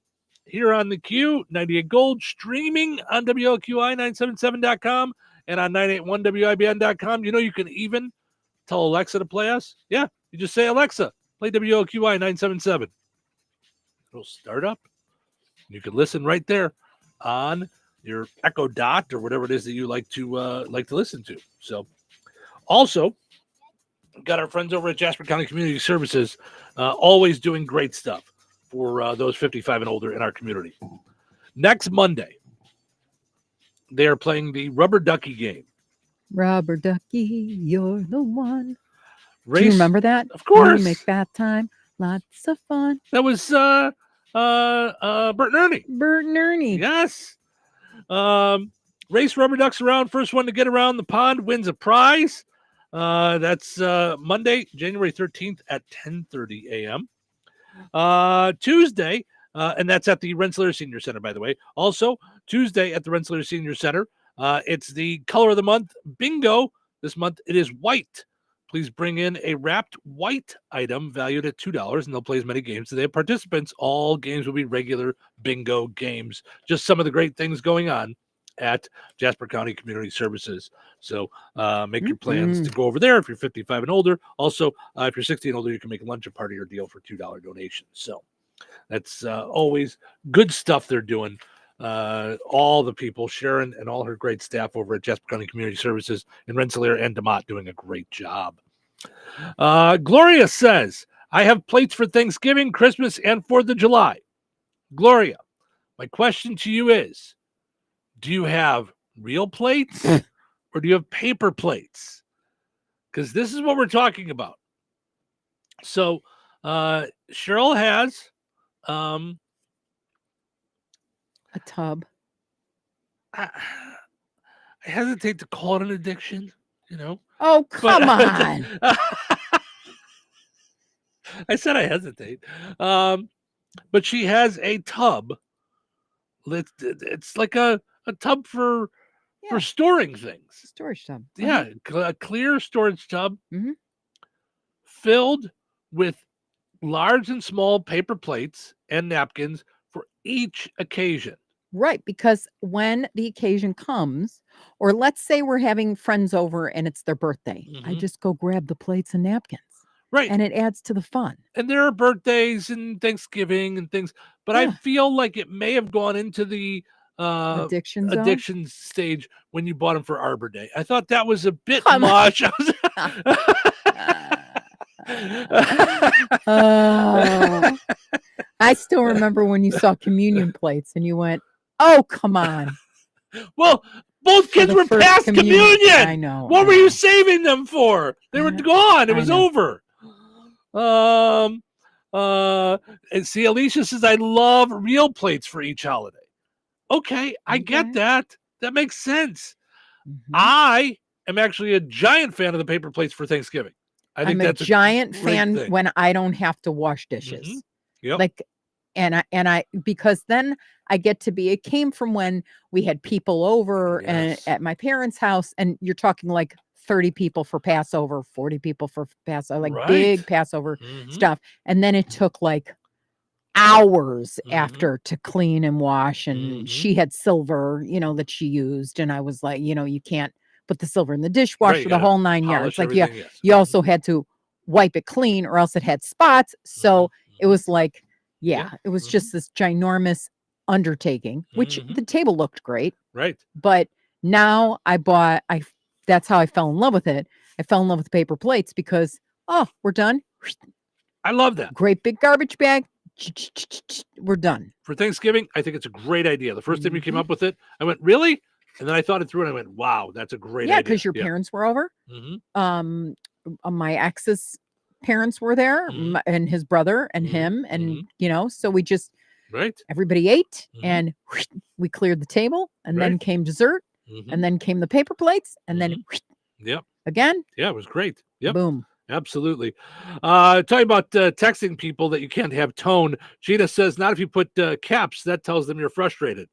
Here on the Q, 98 Gold, streaming on WLQI977.com and on 981WIBN.com. You know, you can even tell Alexa to play us. Yeah, you just say, Alexa, play WLQI 977. It'll start up. You can listen right there on your Echo Dot or whatever it is that you like to listen to. So, also, got our friends over at Jasper County Community Services, always doing great stuff for those 55 and older in our community. Next Monday, they are playing the Rubber Ducky game. Rubber Ducky, you're the one. Race, do you remember that? Of course. We make that time lots of fun. That was Bert and Ernie. Bert and Ernie. Yes. Race rubber ducks around. First one to get around the pond wins a prize. That's Monday, January 13th at 10:30 a.m. Tuesday, and that's at the Rensselaer Senior Center, by the way. Also, Tuesday at the Rensselaer Senior Center, it's the color of the month bingo. This month it is white. Please bring in a wrapped white item valued at $2, and they'll play as many games as they have participants. All games will be regular bingo games. Just some of the great things going on at Jasper County Community Services. So make your plans to go over there if you're 55 and older. Also, if you're 60 and older, you can make a lunch party or deal for $2 donations. So that's always good stuff they're doing. All the people, Sharon and all her great staff over at Jasper County Community Services in Rensselaer and DeMott doing a great job. Gloria says, I have plates for Thanksgiving, Christmas, and 4th of July. Gloria, my question to you is, do you have real plates or do you have paper plates? Because this is what we're talking about. So Cheryl has a tub. I hesitate to call it an addiction, you know. Oh, come on. I said I hesitate. But she has a tub. It's like a tub for storing things. Storage tub. Yeah, a clear storage tub Mhm. filled with large and small paper plates and napkins for each occasion. Right, because when the occasion comes, or let's say we're having friends over and it's their birthday, I just go grab the plates and napkins. Right. And it adds to the fun. And there are birthdays and Thanksgiving and things, but I feel like it may have gone into the addiction stage when you bought them for Arbor Day. I thought that was a bit much. I still remember when you saw communion plates and you went, "Oh, come on." Well, both kids were past communion. I know. What were you saving them for? They were gone. It was over. And see, Alicia says, I love real plates for each holiday. Okay, I get that. That makes sense. I am actually a giant fan of the paper plates for Thanksgiving. I think that's a giant fan thing. when I don't have to wash dishes. Yep. Like, and I because then I get to be. It came from when we had people over and at my parents' house, and you're talking like 30 people for Passover, 40 people for Passover, like big Passover stuff, and then it took like hours after to clean and wash, and she had silver, that she used, and I was like, you can't put the silver in the dishwasher, the whole 9 yards. Like, you also had to wipe it clean, or else it had spots. So it was like, it was just this ginormous undertaking, which the table looked great. Right. But now that's how I fell in love with it. I fell in love with the paper plates because, we're done. I love that. Great big garbage bag. We're done. For Thanksgiving, I think it's a great idea. The first time you came up with it, I went, really? And then I thought it through and I went, wow, that's a great idea. Yeah, because your parents were over. My ex's parents were there, and his brother and him, and so we just everybody ate, and we cleared the table, and then came dessert, and then came the paper plates, and then again. Yeah, it was great. Yep. Boom. Absolutely. Talking about texting people that you can't have tone. Gina says, not if you put caps. That tells them you're frustrated.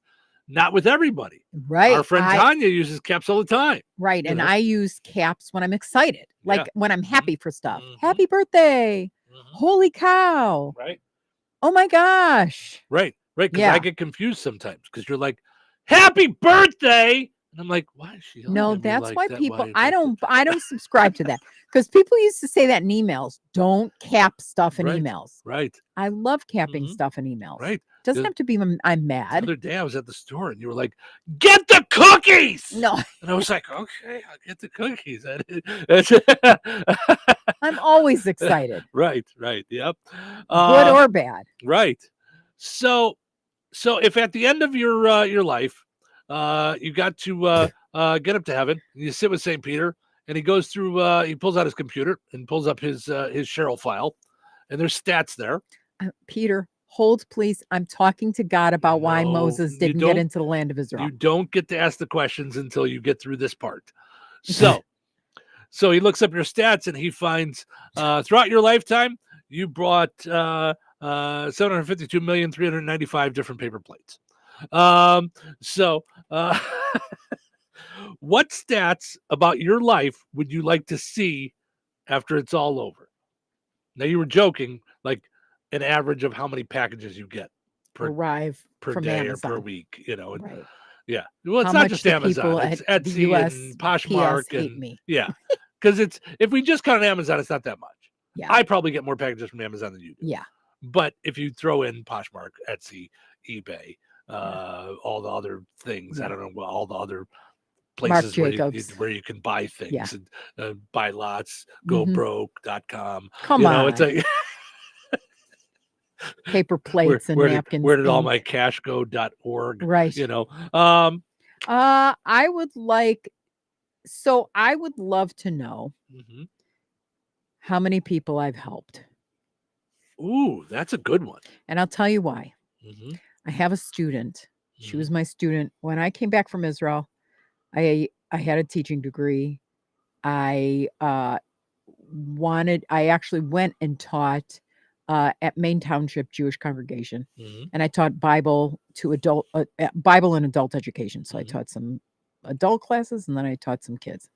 Not with everybody. Right. Our friend Tanya uses caps all the time. Right. And I use caps when I'm excited, like when I'm happy for stuff. Happy birthday. Holy cow. Right. Oh my gosh. Right. Right. Because I get confused sometimes because you're like, happy birthday. And I'm like, why is she? No, that's why people, I don't subscribe to that, because people used to say that in emails. Don't cap stuff in emails. Right. I love capping stuff in emails. Right. Doesn't have to be I'm mad. The other day I was at the store and you were like, get the cookies. No. And I was like, okay, I'll get the cookies. I'm always excited. Right. Yep. Good or bad. Right. So if at the end of your life, you got to get up to heaven, and you sit with St. Peter, and he goes through, he pulls out his computer and pulls up his Cheryl file, and there's stats there. Peter, hold please. I'm talking to God about why Moses didn't get into the land of Israel. You don't get to ask the questions until you get through this part. So he looks up your stats, and he finds throughout your lifetime, you brought 752,395 different paper plates. What stats about your life would you like to see after it's all over? Now, you were joking, like an average of how many packages you get per from day Amazon. or per week, Right. Yeah. Well, it's How not much just the Amazon, people it's at the Etsy US and Poshmark PS hate and me. yeah. Because if we just count on Amazon, it's not that much. Yeah. I probably get more packages from Amazon than you do. Yeah. But if you throw in Poshmark, Etsy, eBay, all the other things, I don't know, all the other places where you can buy things and buy lots, gobroke.com. Come on. It's like paper plates and napkins. Where did all my cash go.org? Right. I would love to know how many people I've helped. Ooh, that's a good one. And I'll tell you why. I have a student. She was my student when I came back from Israel. I had a teaching degree. I actually went and taught at Maine Township Jewish Congregation, and I taught Bible to Bible and adult education. So I taught some adult classes, and then I taught some kids.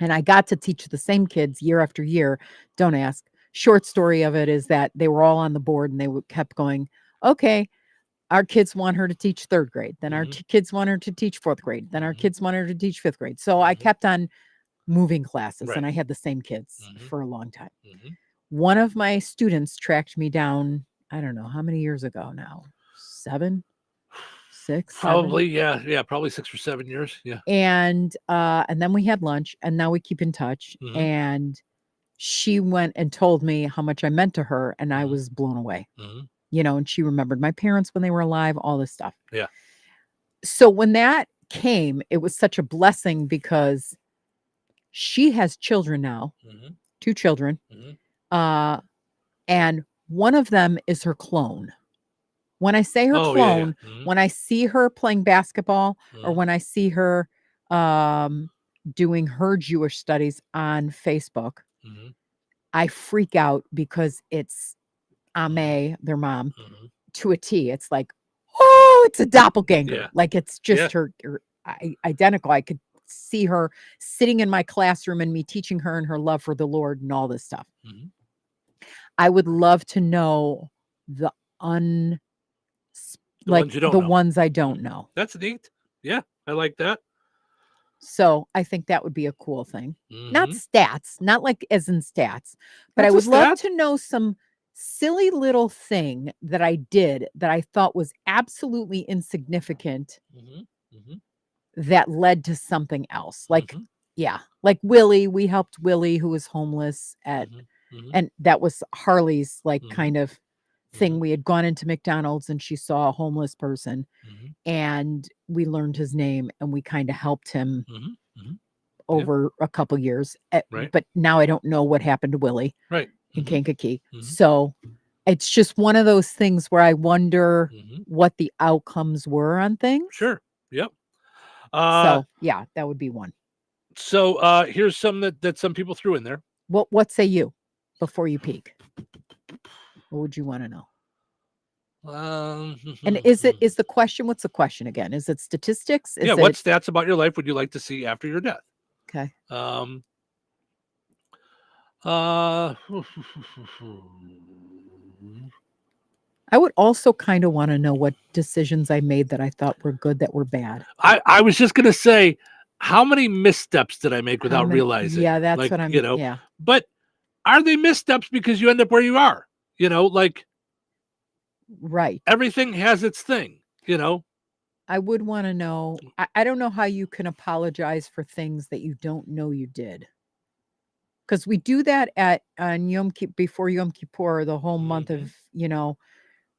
And I got to teach the same kids year after year. Don't ask. Short story of it is that they were all on the board, and they kept going, okay, our kids want her to teach third grade. Then our kids want her to teach fourth grade. Then our kids want her to teach fifth grade. So I kept on moving classes, and I had the same kids for a long time. One of my students tracked me down, I don't know how many years ago now, 7, 6, Probably, 7? yeah, probably 6 or 7 years. Yeah. And then we had lunch, and now we keep in touch. And she went and told me how much I meant to her, and I was blown away. And she remembered my parents when they were alive, all this stuff. Yeah. So when that came, it was such a blessing because she has children now, 2 children. And one of them is her clone. When I say her clone, when I see her playing basketball or when I see her doing her Jewish studies on Facebook, I freak out because it's Ame, their mom, to a T. It's like, oh, it's a doppelganger. Yeah. Like it's just her identical. I could see her sitting in my classroom and me teaching her and her love for the Lord and all this stuff. I would love to know the ones I don't know. That's neat. Yeah, I like that. So I think that would be a cool thing. Not stats, not like as in stats, but That's I would a love stat. to know some silly little thing that I did that I thought was absolutely insignificant that led to something else. Like, like Willie, we helped Willie who was homeless and that was Harley's like kind of thing. We had gone into McDonald's and she saw a homeless person and we learned his name and we kind of helped him over a couple years. But now I don't know what happened to Willie in Kankakee. So it's just one of those things where I wonder what the outcomes were on things. Sure. Yep. So yeah, that would be one. So here's some that some people threw in there. What say you before you peek? What would you want to know? And is the question, what's the question again? Is it statistics? What stats about your life would you like to see after your death? Okay. I would also kind of want to know what decisions I made that I thought were good that were bad. I was just going to say, how many missteps did I make without realizing? Yeah, that's what I'm, yeah. But are they missteps because you end up where you are? Right. Everything has its thing, I would want to know. I don't know how you can apologize for things that you don't know you did. Because we do that on Yom Kippur, before Yom Kippur, the whole month of,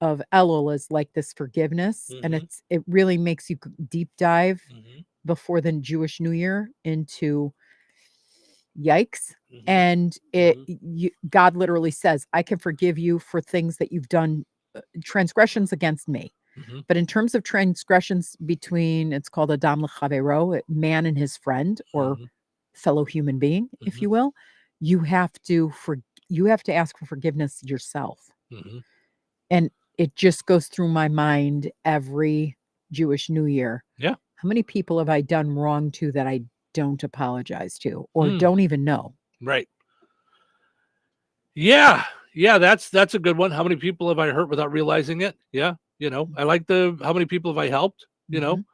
of Elul is like this forgiveness. And it really makes you deep dive before the Jewish New Year into yikes. And God literally says, I can forgive you for things that you've done, transgressions against me. But in terms of transgressions between, it's called Adam l'chavero, man and his friend or fellow human being, if you will, you have to ask for forgiveness yourself. And it just goes through my mind every Jewish New Year. Yeah. How many people have I done wrong to that I don't apologize to or don't even know? Right. Yeah. Yeah. That's a good one. How many people have I hurt without realizing it? Yeah. I like how many people have I helped, and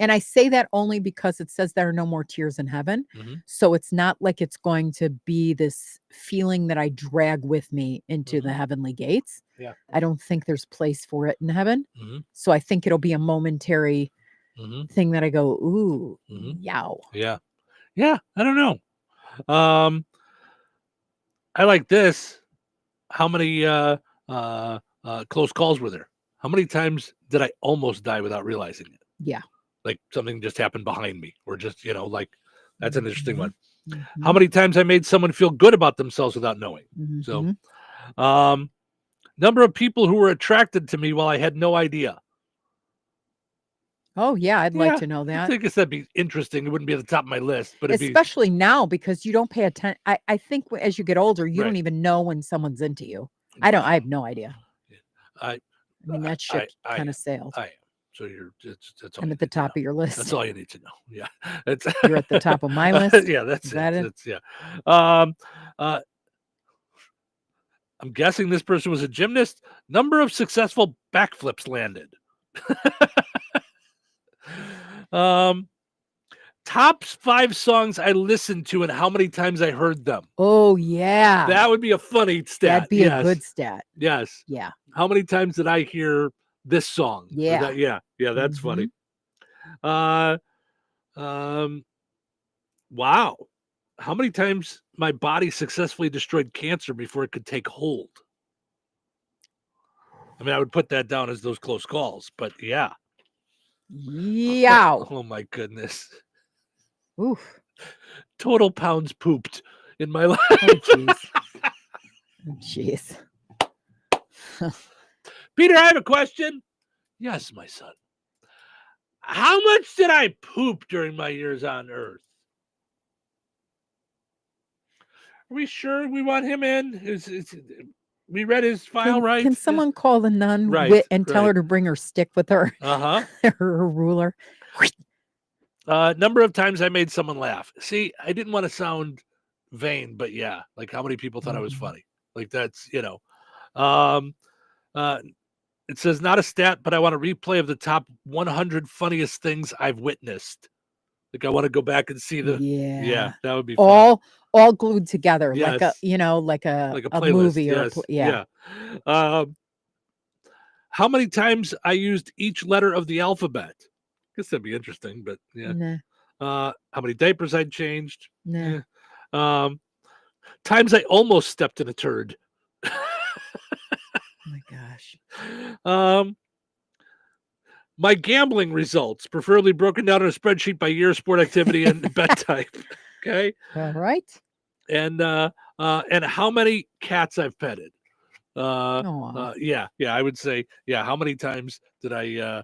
I say that only because it says there are no more tears in heaven. So it's not like it's going to be this feeling that I drag with me into the heavenly gates. Yeah. I don't think there's place for it in heaven. So I think it'll be a momentary thing that I go, ooh, yow. Yeah. Yeah. I don't know. I like this. How many close calls were there? How many times did I almost die without realizing it? Yeah. Like something just happened behind me or just, that's an interesting one. How many times I made someone feel good about themselves without knowing? So, number of people who were attracted to me while I had no idea. Oh, yeah, I'd like to know that. I guess that'd be interesting. It wouldn't be at the top of my list, but especially now because you don't pay attention. I think as you get older, you Right. don't even know when someone's into you. I have no idea. I mean, that ship kind of sailed. I am. So that's all I'm at the top of your list. That's all you need to know. Yeah. You're at the top of my list. Yeah, that's Is that it. Yeah. I'm guessing this person was a gymnast. Number of successful backflips landed. Top 5 songs I listened to and how many times I heard them. Oh, yeah. That would be a funny stat. That'd be a good stat. Yes. Yeah. How many times did I hear this song? Yeah. Yeah, that's funny. Wow. How many times my body successfully destroyed cancer before it could take hold? I mean, I would put that down as those close calls, but yeah. Yeah. Oh my goodness. Oof. Total pounds pooped in my life. Oh, jeez. Peter, I have a question. Yes, my son. How much did I poop during my years on Earth? Are we sure we want him in? We read his file, right? Can someone call the nun and tell her to bring her stick with her? Her ruler. Number of times I made someone laugh. See, I didn't want to sound vain, but yeah, like how many people thought I was funny? Like that's, it says not a stat, but I want a replay of the top 100 funniest things I've witnessed. Like I want to go back and see that would be fun. all glued together, Yes. like a playlist. movie or Yes. How many times I used each letter of the alphabet? Guess that'd be interesting, but yeah. Nah. How many diapers I'd changed? Nah. Times I almost stepped in a turd. Oh my gosh. My gambling results, preferably broken down in a spreadsheet by year, sport activity, and bet type. Okay. All right. And how many cats I've petted. Yeah, I would say, how many times did I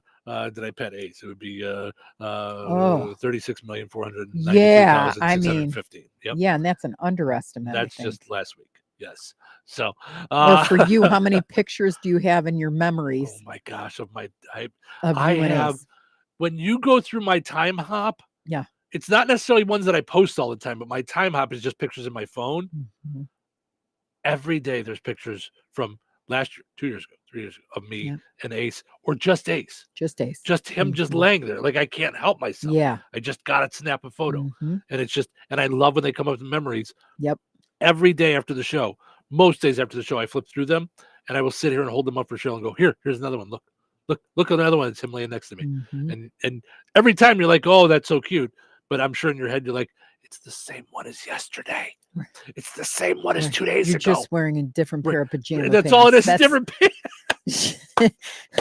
pet Ace? It would be 36,492,715. Yep. Yeah, and that's an underestimate. That's just last week. Yes. So or for you, how many pictures do you have in your memories? Oh my gosh, I you have when you go through my time hop, yeah. It's not necessarily ones that I post all the time, but my time hop is just pictures in my phone. Mm-hmm. Every day there's pictures from last year, 2 years ago, 3 years ago of me and Ace, or just Ace. Just Ace. Just him just laying there. Like I can't help myself. Yeah. I just gotta snap a photo. And it's just, and I love when they come up with memories. Yep. Every day after the show, most days after the show, I flip through them and I will sit here and hold them up for show and go, here's another one. Look at another one. It's him laying next to me. And every time you're like, oh, that's so cute. But I'm sure in your head, you're like, it's the same one as yesterday. Right. It's the same one as 2 days You're ago. You're just wearing a different pair of pajamas. That's all it is. Different pants.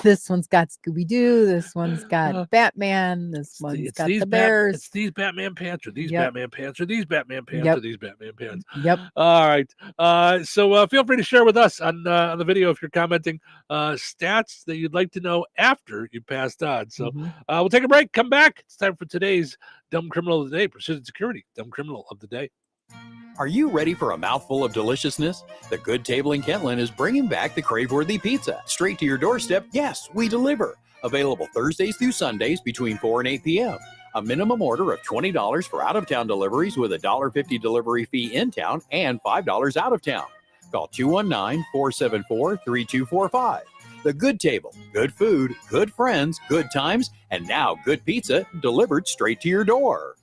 This one's got Scooby-Doo. This one's got Batman. This one's got the Bears. It's these Batman pants, or these Batman pants, or these Batman pants, or these Batman pants. Yep. All right. So feel free to share with us on the video if you're commenting stats that you'd like to know after you passed on. So we'll take a break. Come back. It's time for today's Dumb Criminal of the Day. Precision Security Dumb Criminal of the Day. Are you ready for a mouthful of deliciousness? The Good Table in Kentland is bringing back the crave-worthy pizza. Straight to your doorstep, yes, we deliver. Available Thursdays through Sundays between 4 and 8 p.m. A minimum order of $20 for out-of-town deliveries with a $1.50 delivery fee in town and $5 out of town. Call 219-474-3245. The Good Table. Good food, good friends, good times, and now good pizza delivered straight to your door.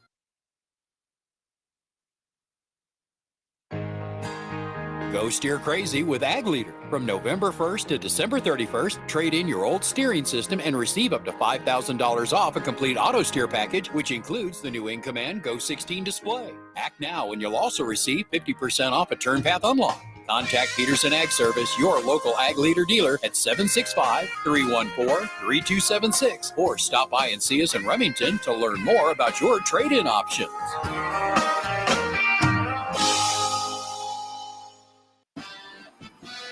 Go steer crazy with Ag Leader. From November 1st to December 31st, trade in your old steering system and receive up to $5,000 off a complete auto steer package, which includes the new In Command Go 16 display. Act now and you'll also receive 50% off a turn path unlock. Contact Peterson Ag Service, your local Ag Leader dealer at 765-314-3276, or stop by and see us in Remington to learn more about your trade-in options.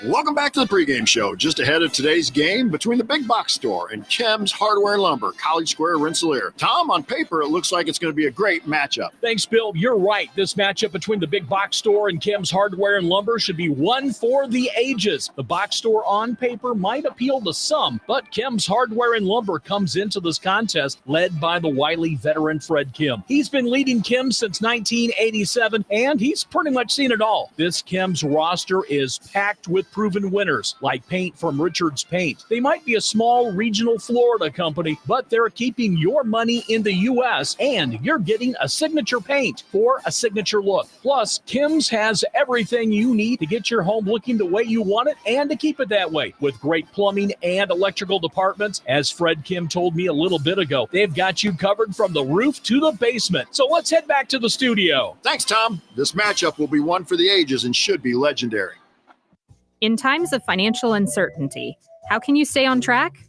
Welcome back to the pregame show. Just ahead of today's game between the Big Box Store and Chem's Hardware and Lumber, College Square, Rensselaer. Tom, on paper, it looks like it's going to be a great matchup. Thanks, Bill. You're right. This matchup between the Big Box Store and Kim's Hardware and Lumber should be one for the ages. The box store on paper might appeal to some, but Kim's Hardware and Lumber comes into this contest led by the wily veteran Fred Kim. He's been leading Kim since 1987, and he's pretty much seen it all. This Kim's roster is packed with proven winners, like paint from Richard's Paint. They might be a small regional Florida company, but they're keeping your money in the U.S., and you're getting a signature paint for a signature look. Plus, Kim's has everything you need to get your home looking the way you want it and to keep it that way. With great plumbing and electrical departments, as Fred Kim told me a little bit ago, they've got you covered from the roof to the basement. So let's head back to the studio. Thanks, Tom. This matchup will be one for the ages and should be legendary. In times of financial uncertainty, how can you stay on track?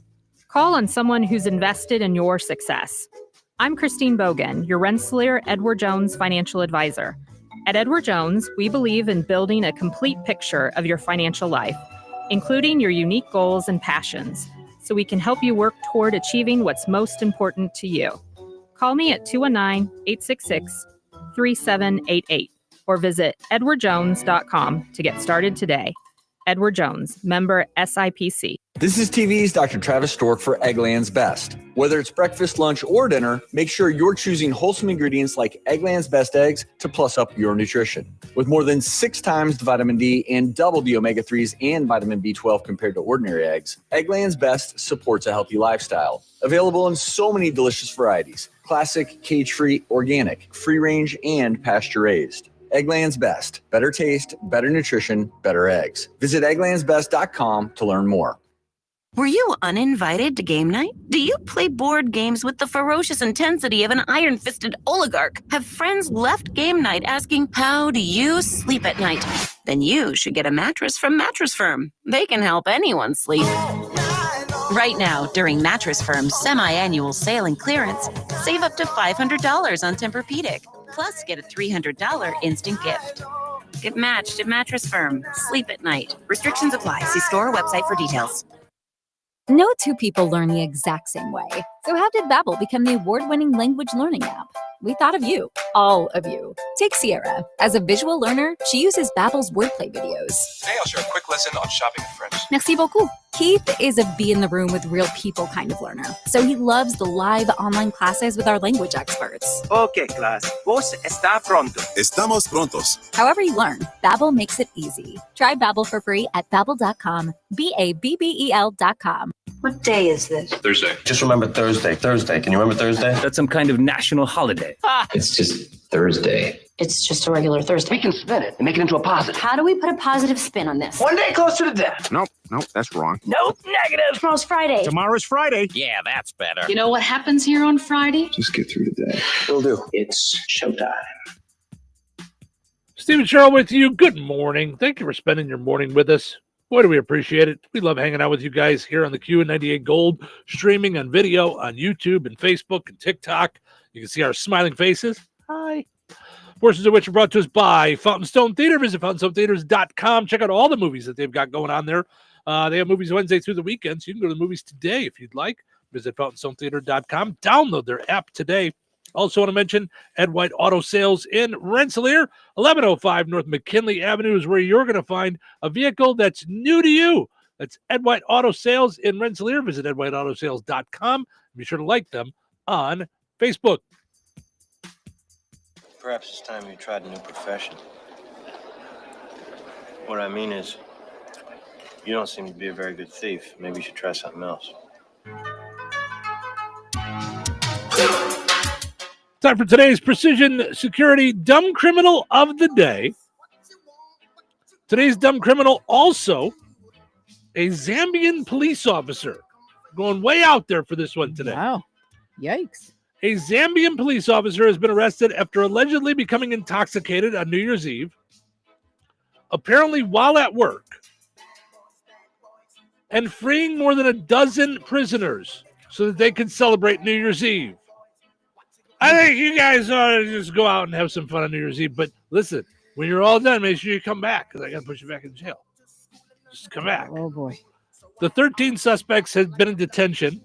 Call on someone who's invested in your success. I'm Christine Bogan, your Rensselaer Edward Jones financial advisor. At Edward Jones, we believe in building a complete picture of your financial life, including your unique goals and passions, so we can help you work toward achieving what's most important to you. Call me at 219-866-3788 or visit edwardjones.com to get started today. Edward Jones, member SIPC. This is TV's Dr. Travis Stork for Eggland's Best. Whether it's breakfast, lunch, or dinner, make sure you're choosing wholesome ingredients like Eggland's Best eggs to plus up your nutrition. With more than 6 times the vitamin D and double the omega-3s and vitamin B12 compared to ordinary eggs, Eggland's Best supports a healthy lifestyle. Available in so many delicious varieties: classic, cage-free, organic, free-range, and pasture-raised. Eggland's Best. Better taste, better nutrition, better eggs. Visit egglandsbest.com to learn more. Were you uninvited to game night? Do you play board games with the ferocious intensity of an iron-fisted oligarch? Have friends left game night asking, how do you sleep at night? Then you should get a mattress from Mattress Firm. They can help anyone sleep. Right now, during Mattress Firm's semi-annual sale and clearance, save up to $500 on Tempur-Pedic. Plus, get a $300 instant gift. Get matched at Mattress Firm. Sleep at night. Restrictions apply. See store or website for details. No two people learn the exact same way. So how did Babbel become the award-winning language learning app? We thought of you, all of you. Take Sierra. As a visual learner, she uses Babbel's wordplay videos. Today I'll share a quick lesson on shopping in French. Merci beaucoup. Keith is a be in the room with real people kind of learner. So he loves the live online classes with our language experts. Okay, class. Vos está pronto. Estamos prontos. However you learn, Babbel makes it easy. Try Babbel for free at Babbel.com. Babbel.com. What day is this? Thursday. Just remember Thursday. Thursday. Can you remember Thursday? That's some kind of national holiday. It's just Thursday. It's just a regular Thursday. We can spin it and make it into a positive. How do we put a positive spin on this? One day closer to death. Nope, that's wrong. Nope, negative. Tomorrow's Friday. Tomorrow's Friday. Yeah, that's better. You know what happens here on Friday? Just get through the day. Will do. It's showtime. Stephen Sherrill with you. Good morning. Thank you for spending your morning with us. Boy, do we appreciate it. We love hanging out with you guys here on the Q98 Gold, streaming on video on YouTube and Facebook and TikTok. You can see our smiling faces. Hi. Portions of which are brought to us by Fountain Stone Theater. Visit fountainstonetheaters.com. Check out all the movies that they've got going on there. They have movies Wednesday through the weekend, so you can go to the movies today if you'd like. Visit fountainstonetheater.com. Download their app today. Also want to mention Ed White Auto Sales in Rensselaer. 1105 North McKinley Avenue is where you're going to find a vehicle that's new to you. That's Ed White Auto Sales in Rensselaer. Visit edwhiteautosales.com. Be sure to like them on Facebook. Perhaps it's time you tried a new profession. What I mean is, you don't seem to be a very good thief. Maybe you should try something else. Time for today's Precision Security Dumb Criminal of the Day. Today's Dumb Criminal, also a Zambian police officer. Going way out there for this one today. Wow. Yikes. A Zambian police officer has been arrested after allegedly becoming intoxicated on New Year's Eve, apparently while at work, and freeing more than a dozen prisoners so that they could celebrate New Year's Eve. I think you guys ought to just go out and have some fun on New Year's Eve. But listen, when you're all done, make sure you come back because I got to put you back in jail. Just come back. Oh, boy. The 13 suspects had been in detention,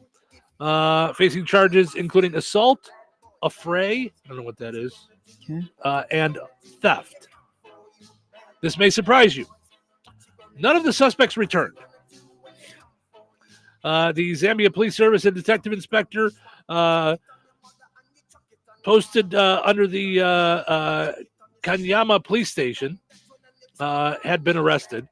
facing charges including assault, affray, I don't know what that is, and theft. This may surprise you. None of the suspects returned. The Zambia Police Service and Detective Inspector posted under the Kanyama Police Station had been arrested.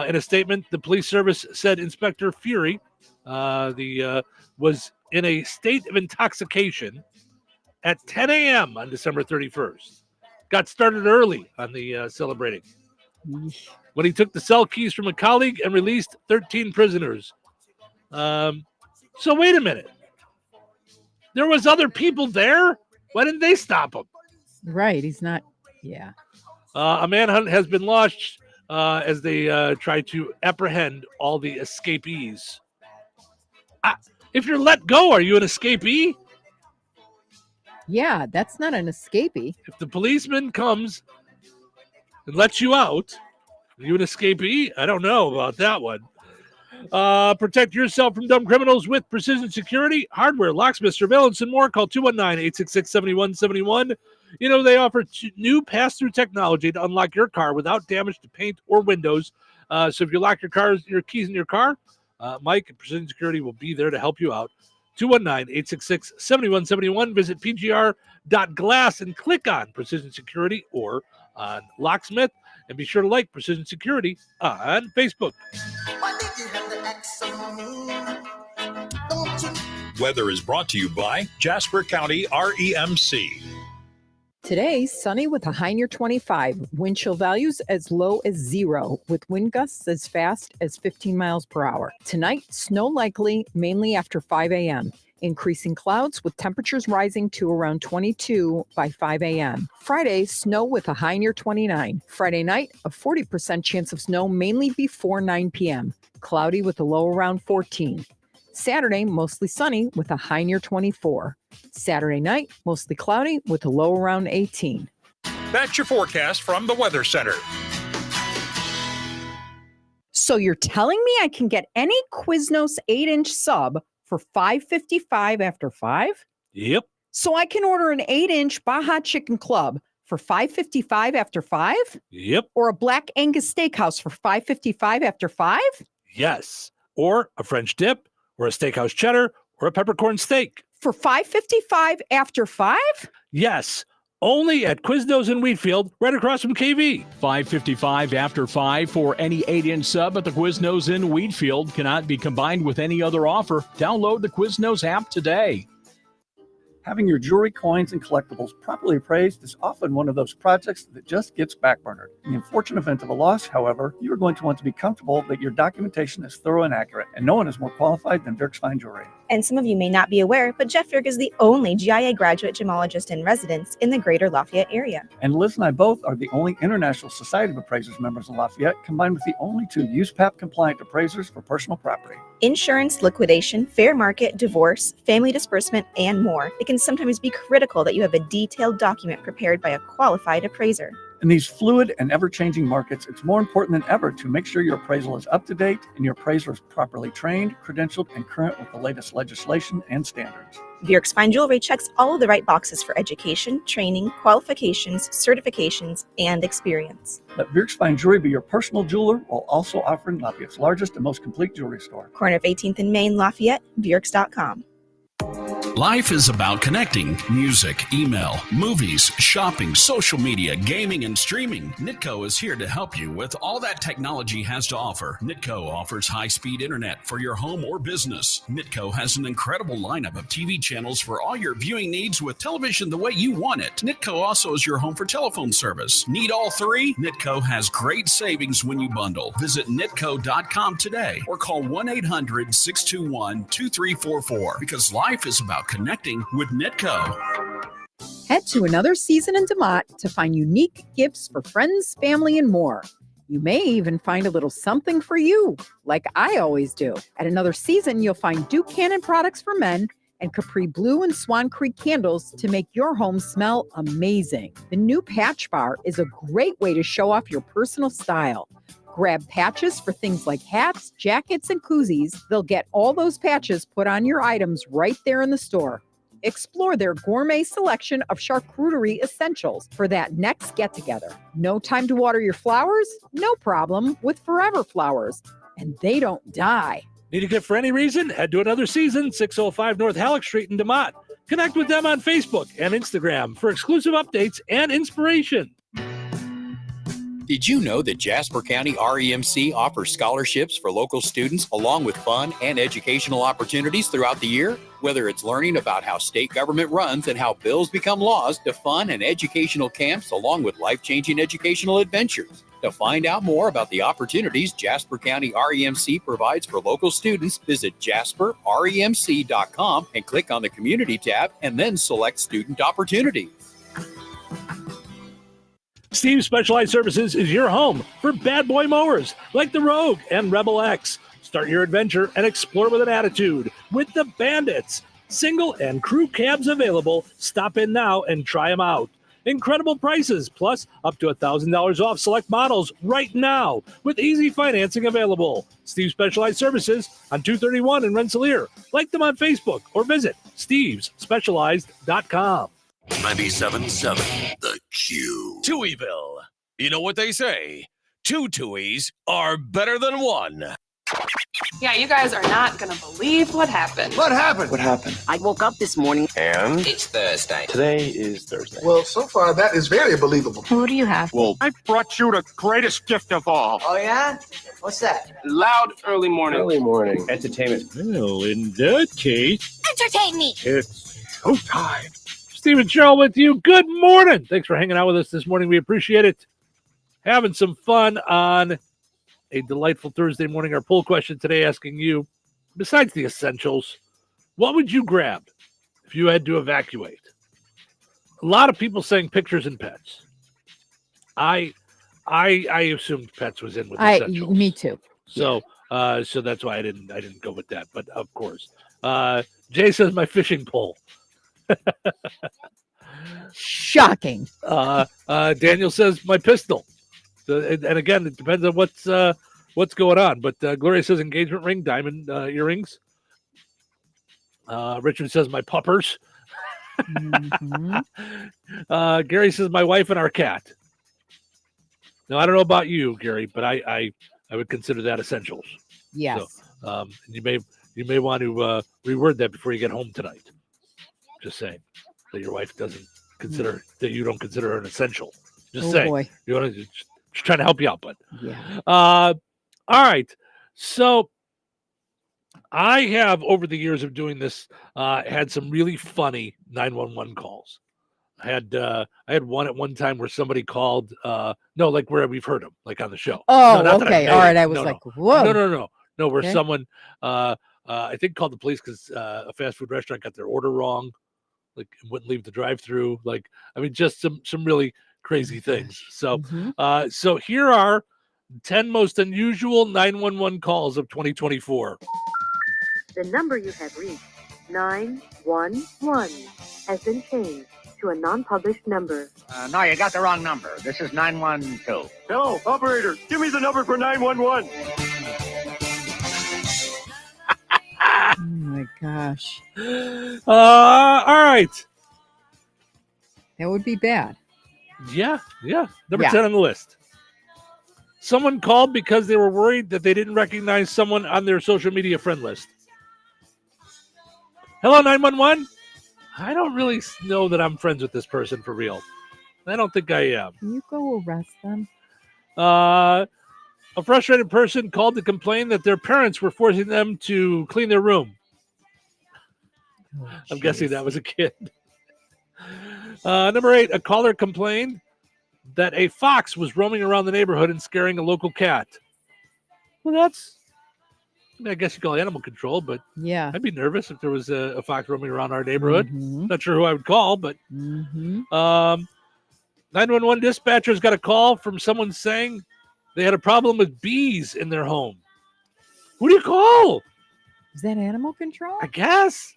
In a statement, the police service said Inspector Fury was in a state of intoxication at 10 a.m. on December 31st. Got started early on the celebrating. When he took the cell keys from a colleague and released 13 prisoners. So wait a minute. There was other people there? Why didn't they stop him? Right. He's not. Yeah. A manhunt has been launched as they try to apprehend all the escapees. If you're let go, are you an escapee? Yeah, that's not an escapee. If the policeman comes and lets you out, are you an escapee? I don't know about that one. Protect yourself from dumb criminals with Precision Security, hardware, locksmith, surveillance, and more. Call 219-866-7171. You know, they offer new pass-through technology to unlock your car without damage to paint or windows. So if you lock your keys in your car, Mike at Precision Security will be there to help you out. 219-866-7171. Visit pgr.glass and click on Precision Security or on Locksmith. And be sure to like Precision Security on Facebook. Weather is brought to you by Jasper County REMC. Today, sunny with a high near 25. Wind chill values as low as 0 with wind gusts as fast as 15 miles per hour. Tonight, snow likely mainly after 5 a.m. Increasing clouds with temperatures rising to around 22 by 5 a.m. Friday, snow with a high near 29. Friday night, a 40% chance of snow mainly before 9 p.m. Cloudy with a low around 14. Saturday, mostly sunny with a high near 24. Saturday night, mostly cloudy with a low around 18. That's your forecast from the Weather Center. So you're telling me I can get any Quiznos 8-inch sub for $5.55 after 5? Yep. So I can order an 8-inch Baja Chicken Club for $5.55 after 5? Yep. Or a Black Angus Steakhouse for $5.55 after 5? Yes. Or a French dip, or a steakhouse cheddar, or a peppercorn steak. For $5.55 after 5? Yes. Only at Quiznos in Wheatfield, right across from KV. $5.55 after 5 for any 8-inch sub at the Quiznos in Wheatfield. Cannot be combined with any other offer. Download the Quiznos app today. Having your jewelry, coins, and collectibles properly appraised is often one of those projects that just gets backburnered. In the unfortunate event of a loss, however, you are going to want to be comfortable that your documentation is thorough and accurate, and no one is more qualified than Dirk's Fine Jewelry. And some of you may not be aware, but Jeff Dirk is the only GIA graduate gemologist in residence in the greater Lafayette area. And Liz and I both are the only International Society of Appraisers members in Lafayette, combined with the only 2 USPAP-compliant appraisers for personal property. Insurance, liquidation, fair market, divorce, family disbursement, and more. It can sometimes be critical that you have a detailed document prepared by a qualified appraiser. In these fluid and ever-changing markets, it's more important than ever to make sure your appraisal is up to date and your appraiser is properly trained, credentialed, and current with the latest legislation and standards. Dirk's Fine Jewelry checks all of the right boxes for education, training, qualifications, certifications, and experience. Let Dirk's Fine Jewelry be your personal jeweler while also offering Lafayette's largest and most complete jewelry store. Corner of 18th and Main, Lafayette, Dirks.com. Life is about connecting. Music, email, movies, shopping, social media, gaming, and streaming. Nitco is here to help you with all that technology has to offer. Nitco offers high-speed internet for your home or business. Nitco has an incredible lineup of TV channels for all your viewing needs with television the way you want it. Nitco also is your home for telephone service. Need all 3? Nitco has great savings when you bundle. Visit nitco.com today or call 1-800-621-2344 because life is about connecting with Nitco. Head to Another Season in DeMott to find unique gifts for friends, family, and more. You may even find a little something for you, like I always do. At Another Season, you'll find Duke Cannon products for men and Capri Blue and Swan Creek candles to make your home smell amazing. The new Patch Bar is a great way to show off your personal style. Grab patches for things like hats, jackets, and koozies. They'll get all those patches put on your items right there in the store. Explore their gourmet selection of charcuterie essentials for that next get-together. No time to water your flowers? No problem with Forever Flowers. And they don't die. Need a gift for any reason? Head to Another Season, 605 North Halleck Street in DeMont. Connect with them on Facebook and Instagram for exclusive updates and inspiration. Did you know that Jasper County REMC offers scholarships for local students along with fun and educational opportunities throughout the year? Whether it's learning about how state government runs and how bills become laws, to fun and educational camps along with life-changing educational adventures. To find out more about the opportunities Jasper County REMC provides for local students, visit jasperremc.com and click on the Community tab and then select Student Opportunities. Steve's Specialized Services is your home for bad boy mowers like the Rogue and Rebel X. Start your adventure and explore with an attitude with the Bandits. Single and crew cabs available. Stop in now and try them out. Incredible prices, plus up to $1,000 off select models right now with easy financing available. Steve's Specialized Services on 231 in Rensselaer. Like them on Facebook or visit stevesspecialized.com. 97.7 The Q. Touhyville. You know what they say? Two Tuohys are better than one. Yeah, you guys are not going to believe what happened. What happened? What happened? I woke up this morning. And? It's Thursday. Today is Thursday. Well, so far that is very believable. Who do you have? Well, I brought you the greatest gift of all. Oh, yeah? What's that? Loud early morning. Early morning. Entertainment. Well, in that case, Entertain me. it's showtime. Stephen Sherrill with you. Good morning. Thanks for hanging out with us this morning. We appreciate it. Having some fun on a delightful Thursday morning. Our poll question today asking you, besides the essentials, what would you grab if you had to evacuate? A lot of people saying pictures and pets. I assumed pets was in with essentials. Me too. So so that's why I didn't go with that. But of course, Jay says my fishing pole. Shocking. Daniel says my pistol. So, and again, it depends on what's going on. But Gloria says engagement ring, diamond earrings. Richard says my puppers. Mm-hmm. Gary says my wife and our cat. Now I don't know about you, Gary, but I would consider that essentials. Yes. So, you may want to reword that before you get home tonight. Just saying that your wife doesn't consider that you don't consider her an essential. Just saying. Boy. You want to just trying to help you out, but yeah. All right. So I have over the years of doing this had some really funny 911 calls. I had one at one time where somebody called like where we've heard them, like on the show. Oh, no, okay. All right. I was like, whoa. No, where Okay. someone I think called the police because a fast food restaurant got their order wrong, like wouldn't leave the drive-through. Like, I mean, just some really crazy things. So, so here are 10 most unusual 911 calls of 2024. The number you have reached, 911, has been changed to a non-published number. No, you got the wrong number. This is 912. Hello, operator. Give me the number for 911. Oh my gosh. All right. That would be bad. Yeah. Number Yeah. 10 on the list. Someone called because they were worried that they didn't recognize someone on their social media friend list. Hello, 911. I don't really know that I'm friends with this person for real. I don't think I am. Can you go arrest them? A frustrated person called to complain that their parents were forcing them to clean their room. I'm guessing that was a kid. Number 8, a caller complained that a fox was roaming around the neighborhood and scaring a local cat. Well, I guess you call it animal control, but yeah, I'd be nervous if there was a fox roaming around our neighborhood. Mhm. Not sure who I would call, but 911 dispatchers got a call from someone saying they had a problem with bees in their home. Who do you call? Is that animal control? I guess.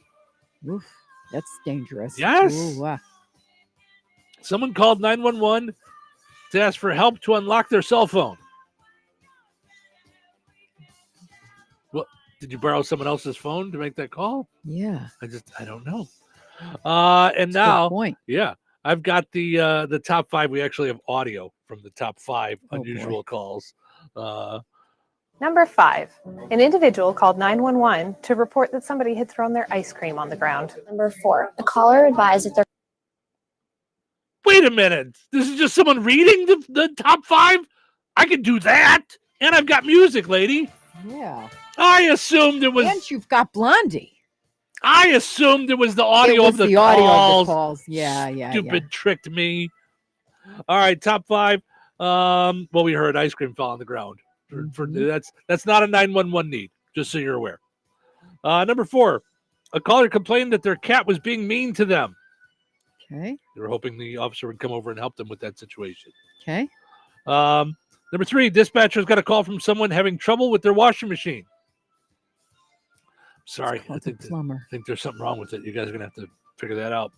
Oof, that's dangerous. Yes. Ooh, Someone called 911 to ask for help to unlock their cell phone. Did you borrow someone else's phone to make that call? Yeah. I don't know. And now, point. yeah, I've got the top 5. We actually have audio from the top 5 unusual calls. Number 5, an individual called 911 to report that somebody had thrown their ice cream on the ground. Number 4, a caller advised that they're Wait a minute. This is just someone reading the top 5? I can do that. And I've got music, lady. Yeah. I assumed it was. And you've got Blondie. I assumed it was the audio of the audio calls. of the calls. Yeah. Stupid tricked me. All right, top 5. Well, we heard ice cream fell on the ground. That's not a 911 need, just so you're aware. Number 4, a caller complained that their cat was being mean to them. Okay. They were hoping the officer would come over and help them with that situation. Okay. Number 3, dispatchers got a call from someone having trouble with their washing machine. Sorry, I think there's something wrong with it. You guys are going to have to figure that out.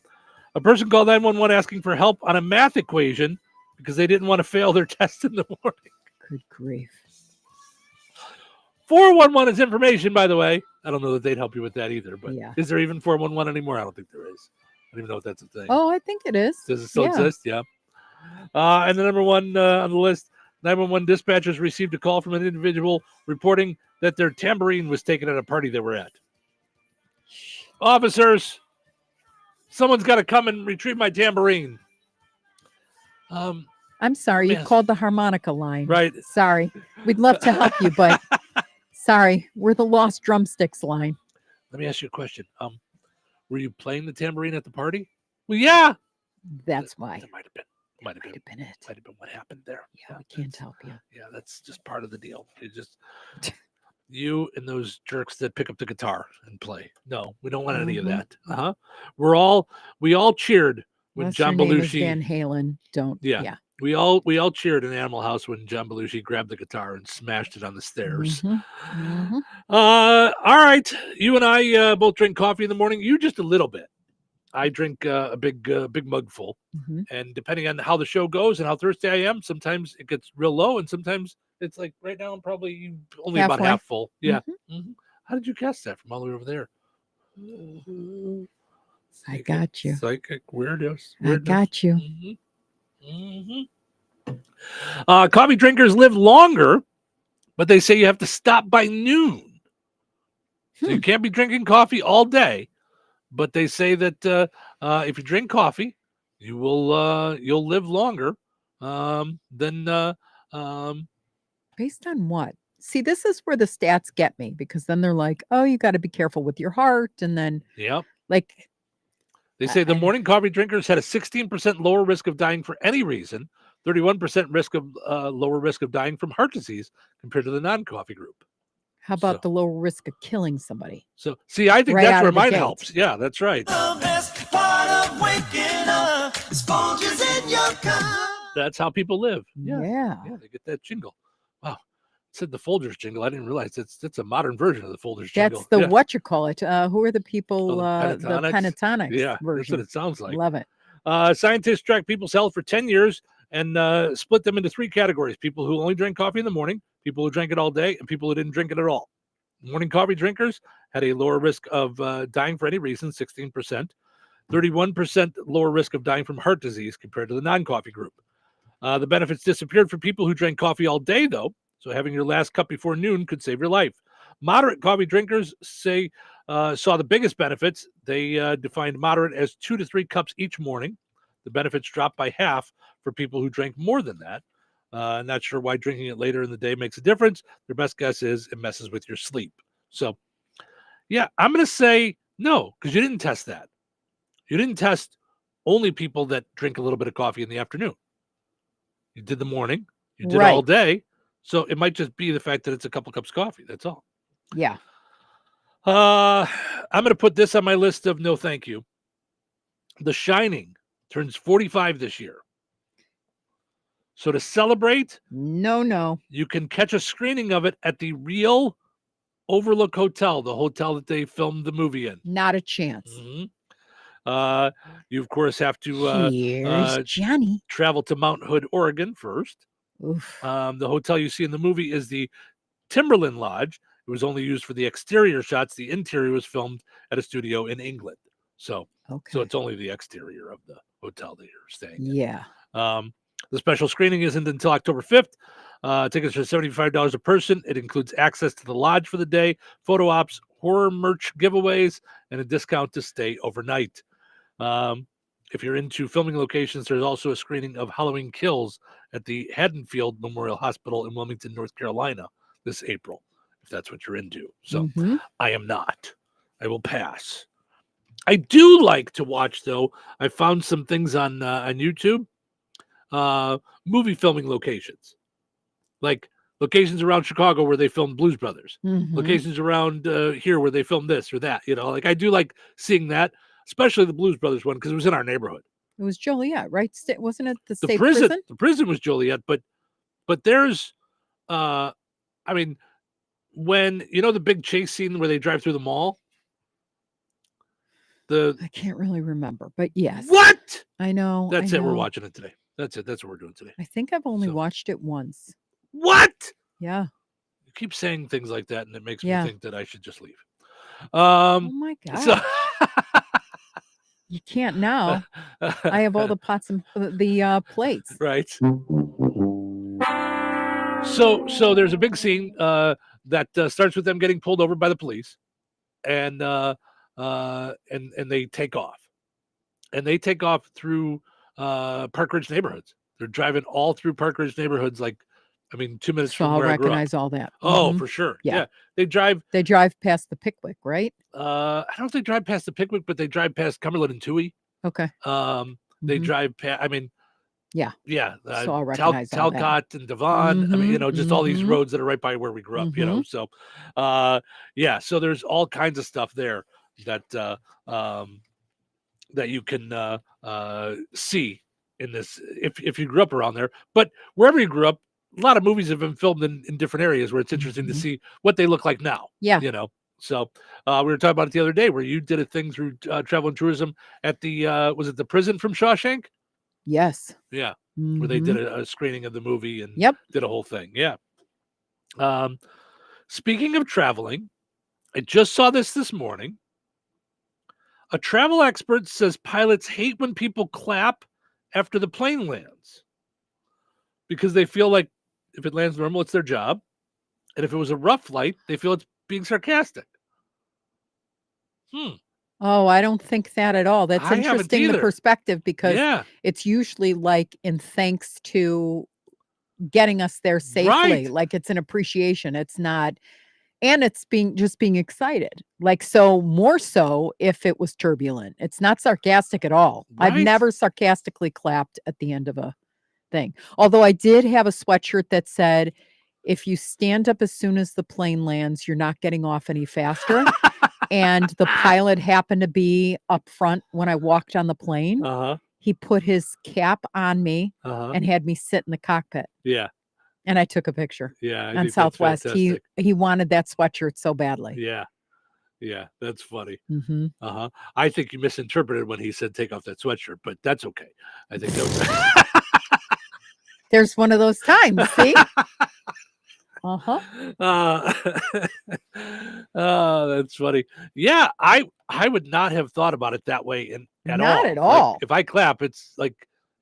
A person called 911 asking for help on a math equation because they didn't want to fail their test in the morning. Good grief. 411 is information, by the way. I don't know that they'd help you with that either, but is there even 411 anymore? I don't think there is. I don't even know if that's a thing. Oh, I think it is. Does it still exist? Yeah. And the number 1 on the list, 911 dispatchers received a call from an individual reporting that their tambourine was taken at a party they were at. Officers, someone's got to come and retrieve my tambourine. I'm sorry, you called the harmonica line. Right. Sorry. We'd love to help you, but sorry, we're the lost drumsticks line. Let me ask you a question. Were you playing the tambourine at the party? Well, yeah. That's why. That might have been. Might have been it. Might have been what happened there. Yeah, we can't help you. Yeah, that's just part of the deal. It's just you and those jerks that pick up the guitar and play. No, we don't want any of that. We all cheered when Unless John your name is Belushi. Van Halen. Don't. Yeah. We all cheered in Animal House when John Belushi grabbed the guitar and smashed it on the stairs. All right, you and I both drink coffee in the morning. You just a little bit. I drink a big mug full, and depending on how the show goes and how thirsty I am, sometimes it gets real low, and sometimes it's like right now I'm probably only about half full. Yeah. How did you guess that from all the way over there? I got you. Psychic weirdos. I got you. Coffee drinkers live longer, but they say you have to stop by noon. So you can't be drinking coffee all day. But they say that if you drink coffee, you will you'll live longer than based on what? See, this is where the stats get me, because then they're like, "Oh, you got to be careful with your heart," and then like they say the morning coffee drinkers had a 16% lower risk of dying for any reason, 31% risk of lower risk of dying from heart disease compared to the non-coffee group. How about the lower risk of killing somebody? So, see, I think Right that's out where of the mine gate. helps. Yeah, that's right. That's how people live. Yeah. They get that jingle. Wow. It said the Folgers jingle. I didn't realize that's a modern version of the Folgers jingle. That's the Yeah. what you call it. Who are the people? The The Pentatonics Yeah, version. that's what it sounds like. Love it. Scientists tracked people's health for 10 years and split them into 3 categories: people who only drank coffee in the morning, people who drank it all day, and people who didn't drink it at all. Morning coffee drinkers had a lower risk of dying for any reason, 16%, 31% lower risk of dying from heart disease compared to the non-coffee group. The benefits disappeared for people who drank coffee all day, though, so having your last cup before noon could save your life. Moderate coffee drinkers saw the biggest benefits. They defined moderate as 2 to 3 cups each morning. The benefits dropped by half for people who drank more than that. Not sure why drinking it later in the day makes a difference. Their best guess is it messes with your sleep. So, yeah, I'm going to say no, because you didn't test that. You didn't test only people that drink a little bit of coffee in the afternoon. You did the morning. You did all day. So it might just be the fact that it's a couple cups of coffee. That's all. Yeah. I'm going to put this on my list of no thank you. The Shining turns 45 this year. So to celebrate, no, you can catch a screening of it at the Real Overlook Hotel, the hotel that they filmed the movie in. Not a chance. You, of course, have to Here's Johnny. Travel to Mount Hood, Oregon first. Oof. The hotel you see in the movie is the Timberland Lodge. It It was only used for the exterior shots. The interior was filmed at a studio in England. So it's only the exterior of the hotel that you're staying in. Yeah. The special screening isn't until October 5th. Tickets are $75 a person. It includes access to the lodge for the day, photo ops, horror merch giveaways, and a discount to stay overnight. If you're into filming locations, there's also a screening of Halloween Kills at the Haddonfield Memorial Hospital in Wilmington, North Carolina this April, if that's what you're into. So I am not. I will pass. I do like to watch, though. I found some things on YouTube, movie filming locations, like locations around Chicago where they filmed Blues Brothers, locations around here where they filmed this or that. Like I do like seeing that, especially the Blues Brothers one because it was in our neighborhood. It was Joliet, right? Wasn't it the The state prison? prison? The prison was Joliet, but there's, I mean, when the big chase scene where they drive through the mall. I can't really remember, but yes. What? I know. That's I it. We're know. watching it today. That's it. That's what we're doing today. I think I've only watched it once. What? Yeah. You keep saying things like that, and it makes Yeah. me think that I should just leave. Oh my god! So you can't now. I have all the pots and the plates. Right. So there's a big scene that starts with them getting pulled over by the police, and they take off, through Park Ridge neighborhoods. They're driving all through Park Ridge neighborhoods, 2 minutes So from I'll where I grew up. recognize all that. Oh, Mhm. for sure. Yeah. They drive past the Pickwick, right? I don't know if they drive past the Pickwick, but they drive past Cumberland and Touhy. Okay. They drive past. Yeah. So I'll recognize all that. Talcott and Devon. I mean, just all these roads that are right by where we grew up. So, so there's all kinds of stuff there that that you can see in this if you grew up around there. But wherever you grew up, a lot of movies have been filmed in different areas where it's interesting to see what they look like now. Yeah. So we were talking about it the other day where you did a thing through Travel and Tourism at the was it the prison from Shawshank? Yes. Yeah. Where they did a screening of the movie and did a whole thing. Yeah. Speaking of traveling, I just saw this morning. A travel expert says pilots hate when people clap after the plane lands because they feel like if it lands normal, it's their job. And if it was a rough flight, they feel it's being sarcastic. Oh, I don't think that at all. That's I haven't interesting, the either. perspective, because Yeah. it's usually like in thanks to getting us there safely. Right. Like it's an appreciation. It's not, and it's being excited. Like, so more so if it was turbulent. It's not sarcastic at all. I've Right. never sarcastically clapped at the end of a thing. Although I did have a sweatshirt that said, if you stand up as soon as the plane lands, you're not getting off any faster. And the pilot happened to be up front when I walked on the plane. He put his cap on me and had me sit in the cockpit. Yeah. And I took a picture. Yeah. I On think that's Southwest. fantastic. He wanted that sweatshirt so badly. Yeah. Yeah. That's funny. Mm-hmm. I think you misinterpreted when he said take off that sweatshirt, but that's okay. I think that was There's one of those times, see? that's funny. Yeah, I would not have thought about it that way at all. Not at Like, all. if I clap, it's like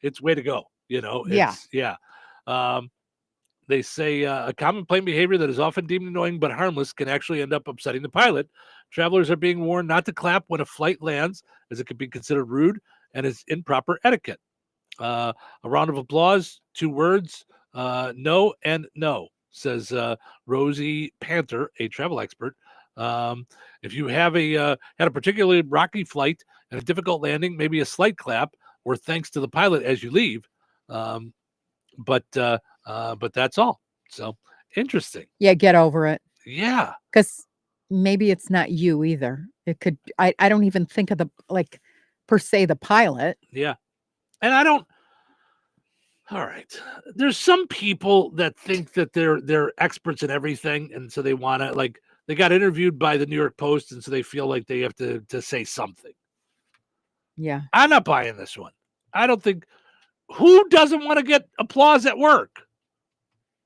it's way to go. Yeah. Yeah. They say a common plane behavior that is often deemed annoying but harmless can actually end up upsetting the pilot. Travelers are being warned not to clap when a flight lands, as it could be considered rude and is improper etiquette. A round of applause, 2 words, no and no, says Rosie Panther, a travel expert. If you have had a particularly rocky flight and a difficult landing, maybe a slight clap or thanks to the pilot as you leave. But that's all. So interesting. Yeah, get over it. Yeah. Because maybe it's not you either. It could, I don't even think of per se the pilot. Yeah. And I don't. All right. There's some people that think that they're experts in everything, and so they want to they got interviewed by the New York Post, and so they feel like they have to say something. Yeah. I'm not buying this one. I don't think. Who doesn't want to get applause at work?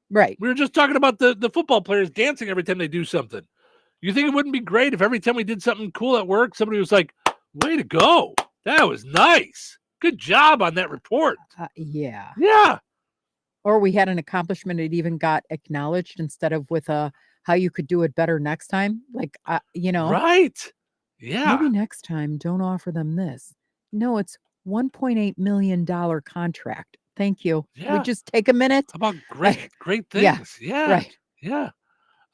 Right. We were just talking about the football players dancing every time they do something. You think it wouldn't be great if every time we did something cool at work, somebody was like, way to go. That was nice. Good job on that report. Yeah. Yeah. Or we had an accomplishment that even got acknowledged instead of with how you could do it better next time. Like, Right. Yeah. Maybe next time don't offer them this. No, it's $1.8 million contract. Thank you. Yeah. We just take a minute. How about great things? Yeah. Yeah. Right. Yeah.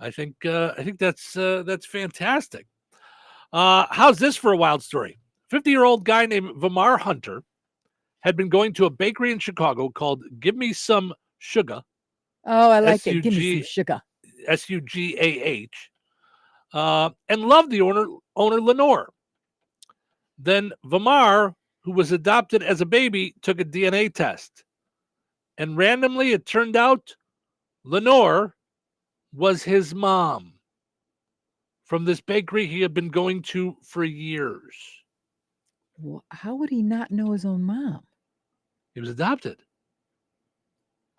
I think that's fantastic. How's this for a wild story? 50-year-old guy named Vamar Hunter had been going to a bakery in Chicago called Give Me Some Sugar. Oh, I like it. Give me some sugar. SUGAH. And loved the owner Lenore. Then Vamar, who was adopted as a baby, took a DNA test. And randomly it turned out Lenore was his mom from this bakery he had been going to for years. Well, how would he not know his own mom? He was adopted.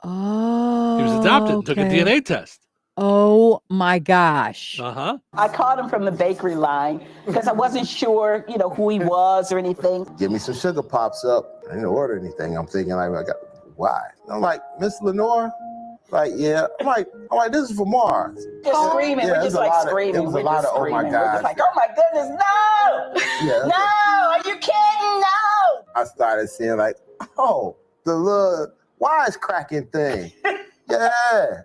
Oh. He was adopted and took a DNA test. Oh my gosh. Uh-huh. I called him from the bakery line because I wasn't sure, who he was or anything. Give me some sugar pops up. I didn't order anything. I'm thinking why? I'm like, Miss Lenore? Like, yeah. I'm like, this is for Mars. Just screaming. Yeah, We're just like screaming. It was a lot of, oh my We're God. just like, oh my goodness, no! Yeah, No! Are you kidding? No! I started seeing like, oh, the little wisecracking thing. Yeah.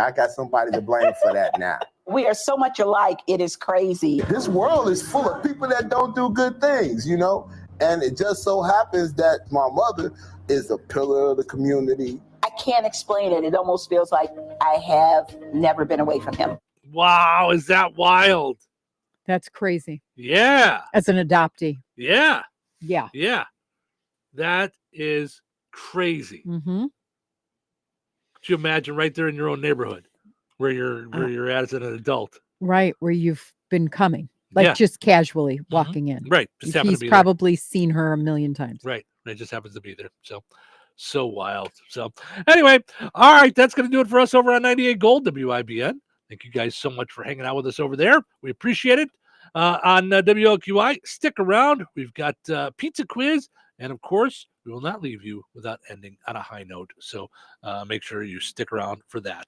I got somebody to blame for that now. We are so much alike. It is crazy. This world is full of people that don't do good things, And it just so happens that my mother is a pillar of the community. I can't explain it. It almost feels like I have never been away from him. Wow, is that wild? That's crazy. Yeah. As an adoptee. Yeah. Yeah. Yeah. That is crazy. Mm-hmm. Could you imagine right there in your own neighborhood where you're at as an adult? Right, where you've been coming. Like just casually walking in. Right. Just happen He's to be probably seen her a million times. Right. It just happens to be there. So wild. So anyway, all right, that's going to do it for us over on 98 Gold WIBN. Thank you guys so much for hanging out with us over there. We appreciate it. On WLQI, stick around. We've got pizza quiz. And of course, we will not leave you without ending on a high note. So make sure you stick around for that.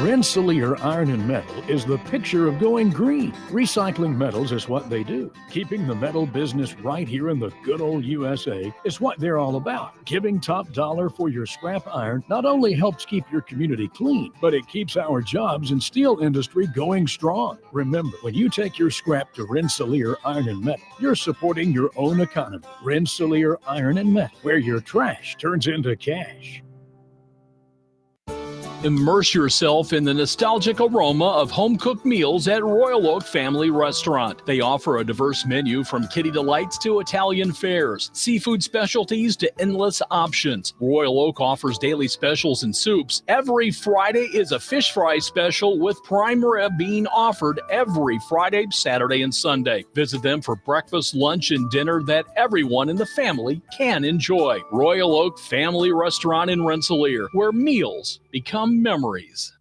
Rensselaer Iron and Metal is the picture of going green. Recycling metals is what they do. Keeping the metal business right here in the good old USA is what they're all about. Giving top dollar for your scrap iron not only helps keep your community clean, but it keeps our jobs and steel industry going strong. Remember, when you take your scrap to Rensselaer Iron and Metal, you're supporting your own economy. Rensselaer Iron and Metal, where your trash turns into cash. Immerse yourself in the nostalgic aroma of home-cooked meals at Royal Oak Family Restaurant. They offer a diverse menu from kitty delights to Italian fares, seafood specialties to endless options. Royal Oak offers daily specials and soups. Every Friday is a fish fry special with prime rib being offered every Friday, Saturday, and Sunday. Visit them for breakfast, lunch, and dinner that everyone in the family can enjoy. Royal Oak Family Restaurant in Rensselaer, where meals become memories.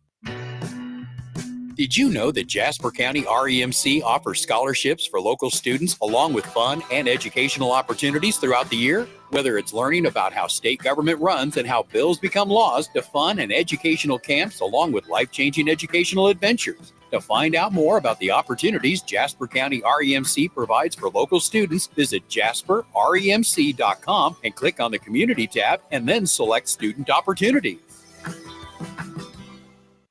Did you know that Jasper County REMC offers scholarships for local students along with fun and educational opportunities throughout the year? Whether it's learning about how state government runs and how bills become laws, to fun and educational camps along with life-changing educational adventures. To find out more about the opportunities Jasper County REMC provides for local students, visit jasperremc.com and click on the Community tab and then select Student Opportunities.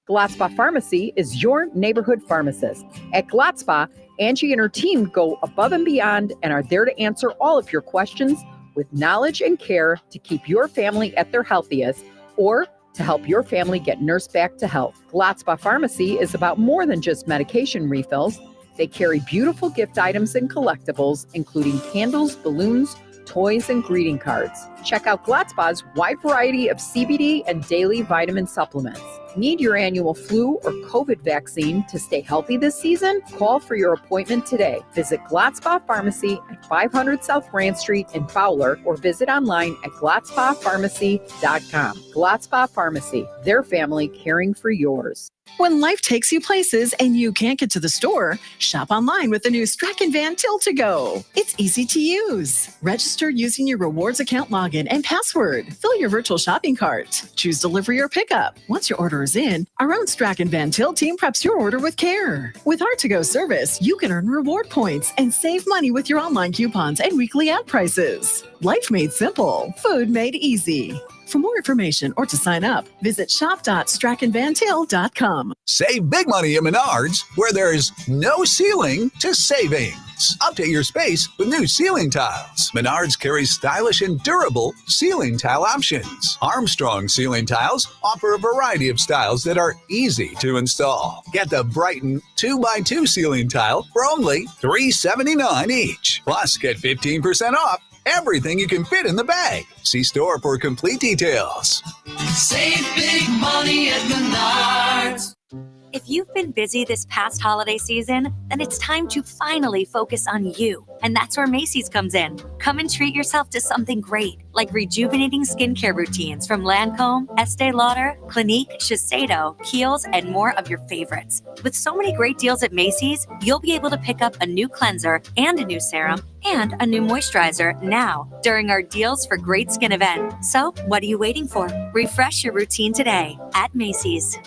Gladspa Pharmacy is your neighborhood pharmacist. At Gladspa, Angie and her team go above and beyond and are there to answer all of your questions with knowledge and care to keep your family at their healthiest or to help your family get nursed back to health. Gladspa Pharmacy is about more than just medication refills. They carry beautiful gift items and collectibles, including candles, balloons, toys, and greeting cards. Check out Gladspa's wide variety of CBD and daily vitamin supplements. Need your annual flu or COVID vaccine to stay healthy this season? Call for your appointment today. Visit Gladspa Pharmacy at 500 South Grand Street in Fowler or visit online at gladspapharmacy.com. Gladspa Pharmacy, their family caring for yours. When life takes you places and you can't get to the store, shop online with the new Strachan Van Til to Go. It's easy to use. Register using your rewards account login and password. Fill your virtual shopping cart. Choose delivery or pickup. Once your order is in, our own Strachan Van Til team preps your order with care. With our to-go service, you can earn reward points and save money with your online coupons and weekly ad prices. Life made simple. Food made easy. For more information or to sign up, visit shop.strachanvantil.com. Save big money at Menards, where there's no ceiling to savings. Update your space with new ceiling tiles. Menards carries stylish and durable ceiling tile options. Armstrong ceiling tiles offer a variety of styles that are easy to install. Get the Brighton 2x2 ceiling tile for only $379 each. Plus, get 15% off everything you can fit in the bag. See store for complete details. Save big money at Menards. If you've been busy this past holiday season, then it's time to finally focus on you. And that's where Macy's comes in. Come and treat yourself to something great, like rejuvenating skincare routines from Lancome, Estee Lauder, Clinique, Shiseido, Kiehl's, and more of your favorites. With so many great deals at Macy's, you'll be able to pick up a new cleanser and a new serum and a new moisturizer now during our Deals for Great Skin event. So what are you waiting for? Refresh your routine today at Macy's.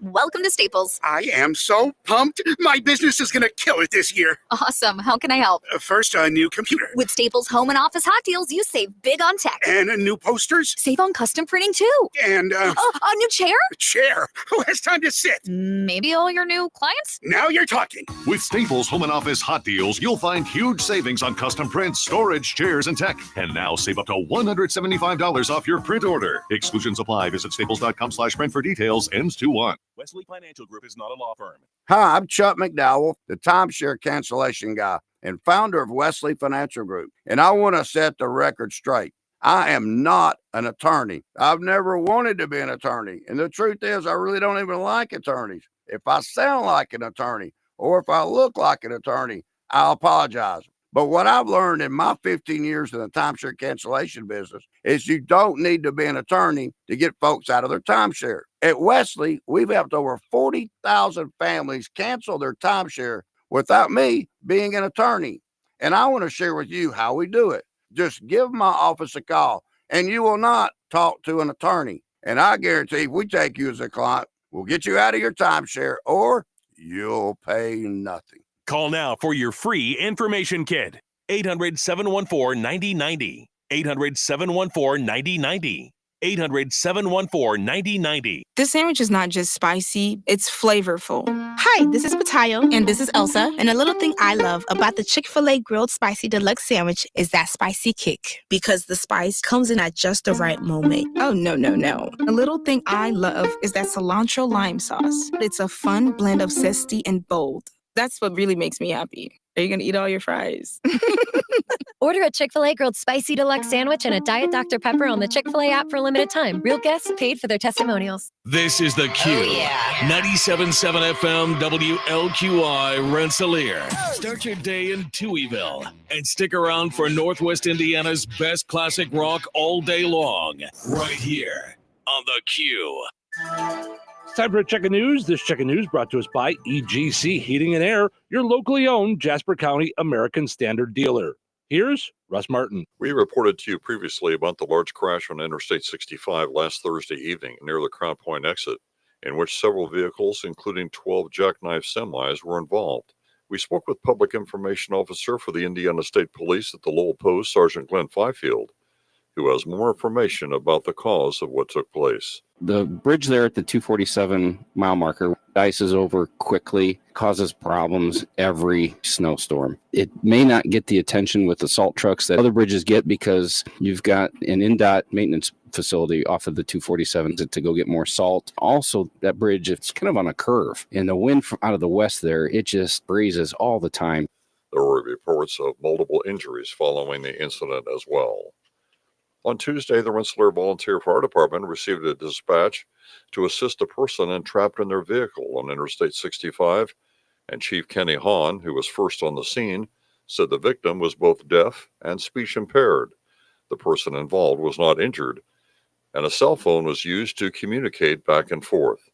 Welcome to Staples. I am so pumped. My business is going to kill it this year. Awesome. How can I help? First, a new computer. With Staples Home and Office Hot Deals, you save big on tech. And new posters. Save on custom printing, too. And, a new chair? A chair. Who has time to sit? Maybe all your new clients? Now you're talking. With Staples Home and Office Hot Deals, you'll find huge savings on custom prints, storage, chairs, and tech. And now save up to $175 off your print order. Exclusions apply. Visit staples.com/print for details. Ends 2/1. Wesley Financial Group is not a law firm. Hi, I'm Chuck McDowell, the timeshare cancellation guy and founder of Wesley Financial Group. And I want to set the record straight. I am not an attorney. I've never wanted to be an attorney. And the truth is, I really don't even like attorneys. If I sound like an attorney or if I look like an attorney, I'll apologize. But what I've learned in my 15 years in the timeshare cancellation business is you don't need to be an attorney to get folks out of their timeshare. At Wesley, we've helped over 40,000 families cancel their timeshare without me being an attorney. And I want to share with you how we do it. Just give my office a call and you will not talk to an attorney. And I guarantee if we take you as a client, we'll get you out of your timeshare or you'll pay nothing. Call now for your free information kit. 800-714-9090. 800-714-9090. 800-714-9090. This sandwich is not just spicy, it's flavorful. Hi, this is Patayo. And this is Elsa. And a little thing I love about the Chick-fil-A Grilled Spicy Deluxe Sandwich is that spicy kick. Because the spice comes in at just the right moment. Oh, no. A little thing I love is that cilantro lime sauce. It's a fun blend of zesty and bold. That's what really makes me happy. Are you going to eat all your fries? Order a Chick-fil-A Grilled Spicy Deluxe Sandwich and a Diet Dr. Pepper on the Chick-fil-A app for a limited time. Real guests paid for their testimonials. This is The Q. 97.7 FM WLQI Rensselaer. Start your day in Touhyville and stick around for Northwest Indiana's best classic rock all day long. Right here on The Q. It's time for a check of news. This check of news brought to us by EGC Heating and Air, your locally owned Jasper County American Standard dealer. Here's Russ Martin. We reported to you previously about the large crash on Interstate 65 last Thursday evening near the Crown Point exit, in which several vehicles, including 12 jackknife semis, were involved. We spoke with Public Information Officer for the Indiana State Police at the Lowell Post, Sergeant Glenn Fifield, who has more information about the cause of what took place. The bridge there at the 247 mile marker ices over quickly, causes problems every snowstorm. It may not get the attention with the salt trucks that other bridges get because you've got an NDOT maintenance facility off of the 247 to go get more salt. Also, that bridge, it's kind of on a curve, and the wind from out of the west there, it just breezes all the time. There were reports of multiple injuries following the incident as well. On Tuesday, the Rensselaer Volunteer Fire Department received a dispatch to assist a person entrapped in their vehicle on Interstate 65, and Chief Kenny Hahn, who was first on the scene, said the victim was both deaf and speech impaired. The person involved was not injured, and a cell phone was used to communicate back and forth.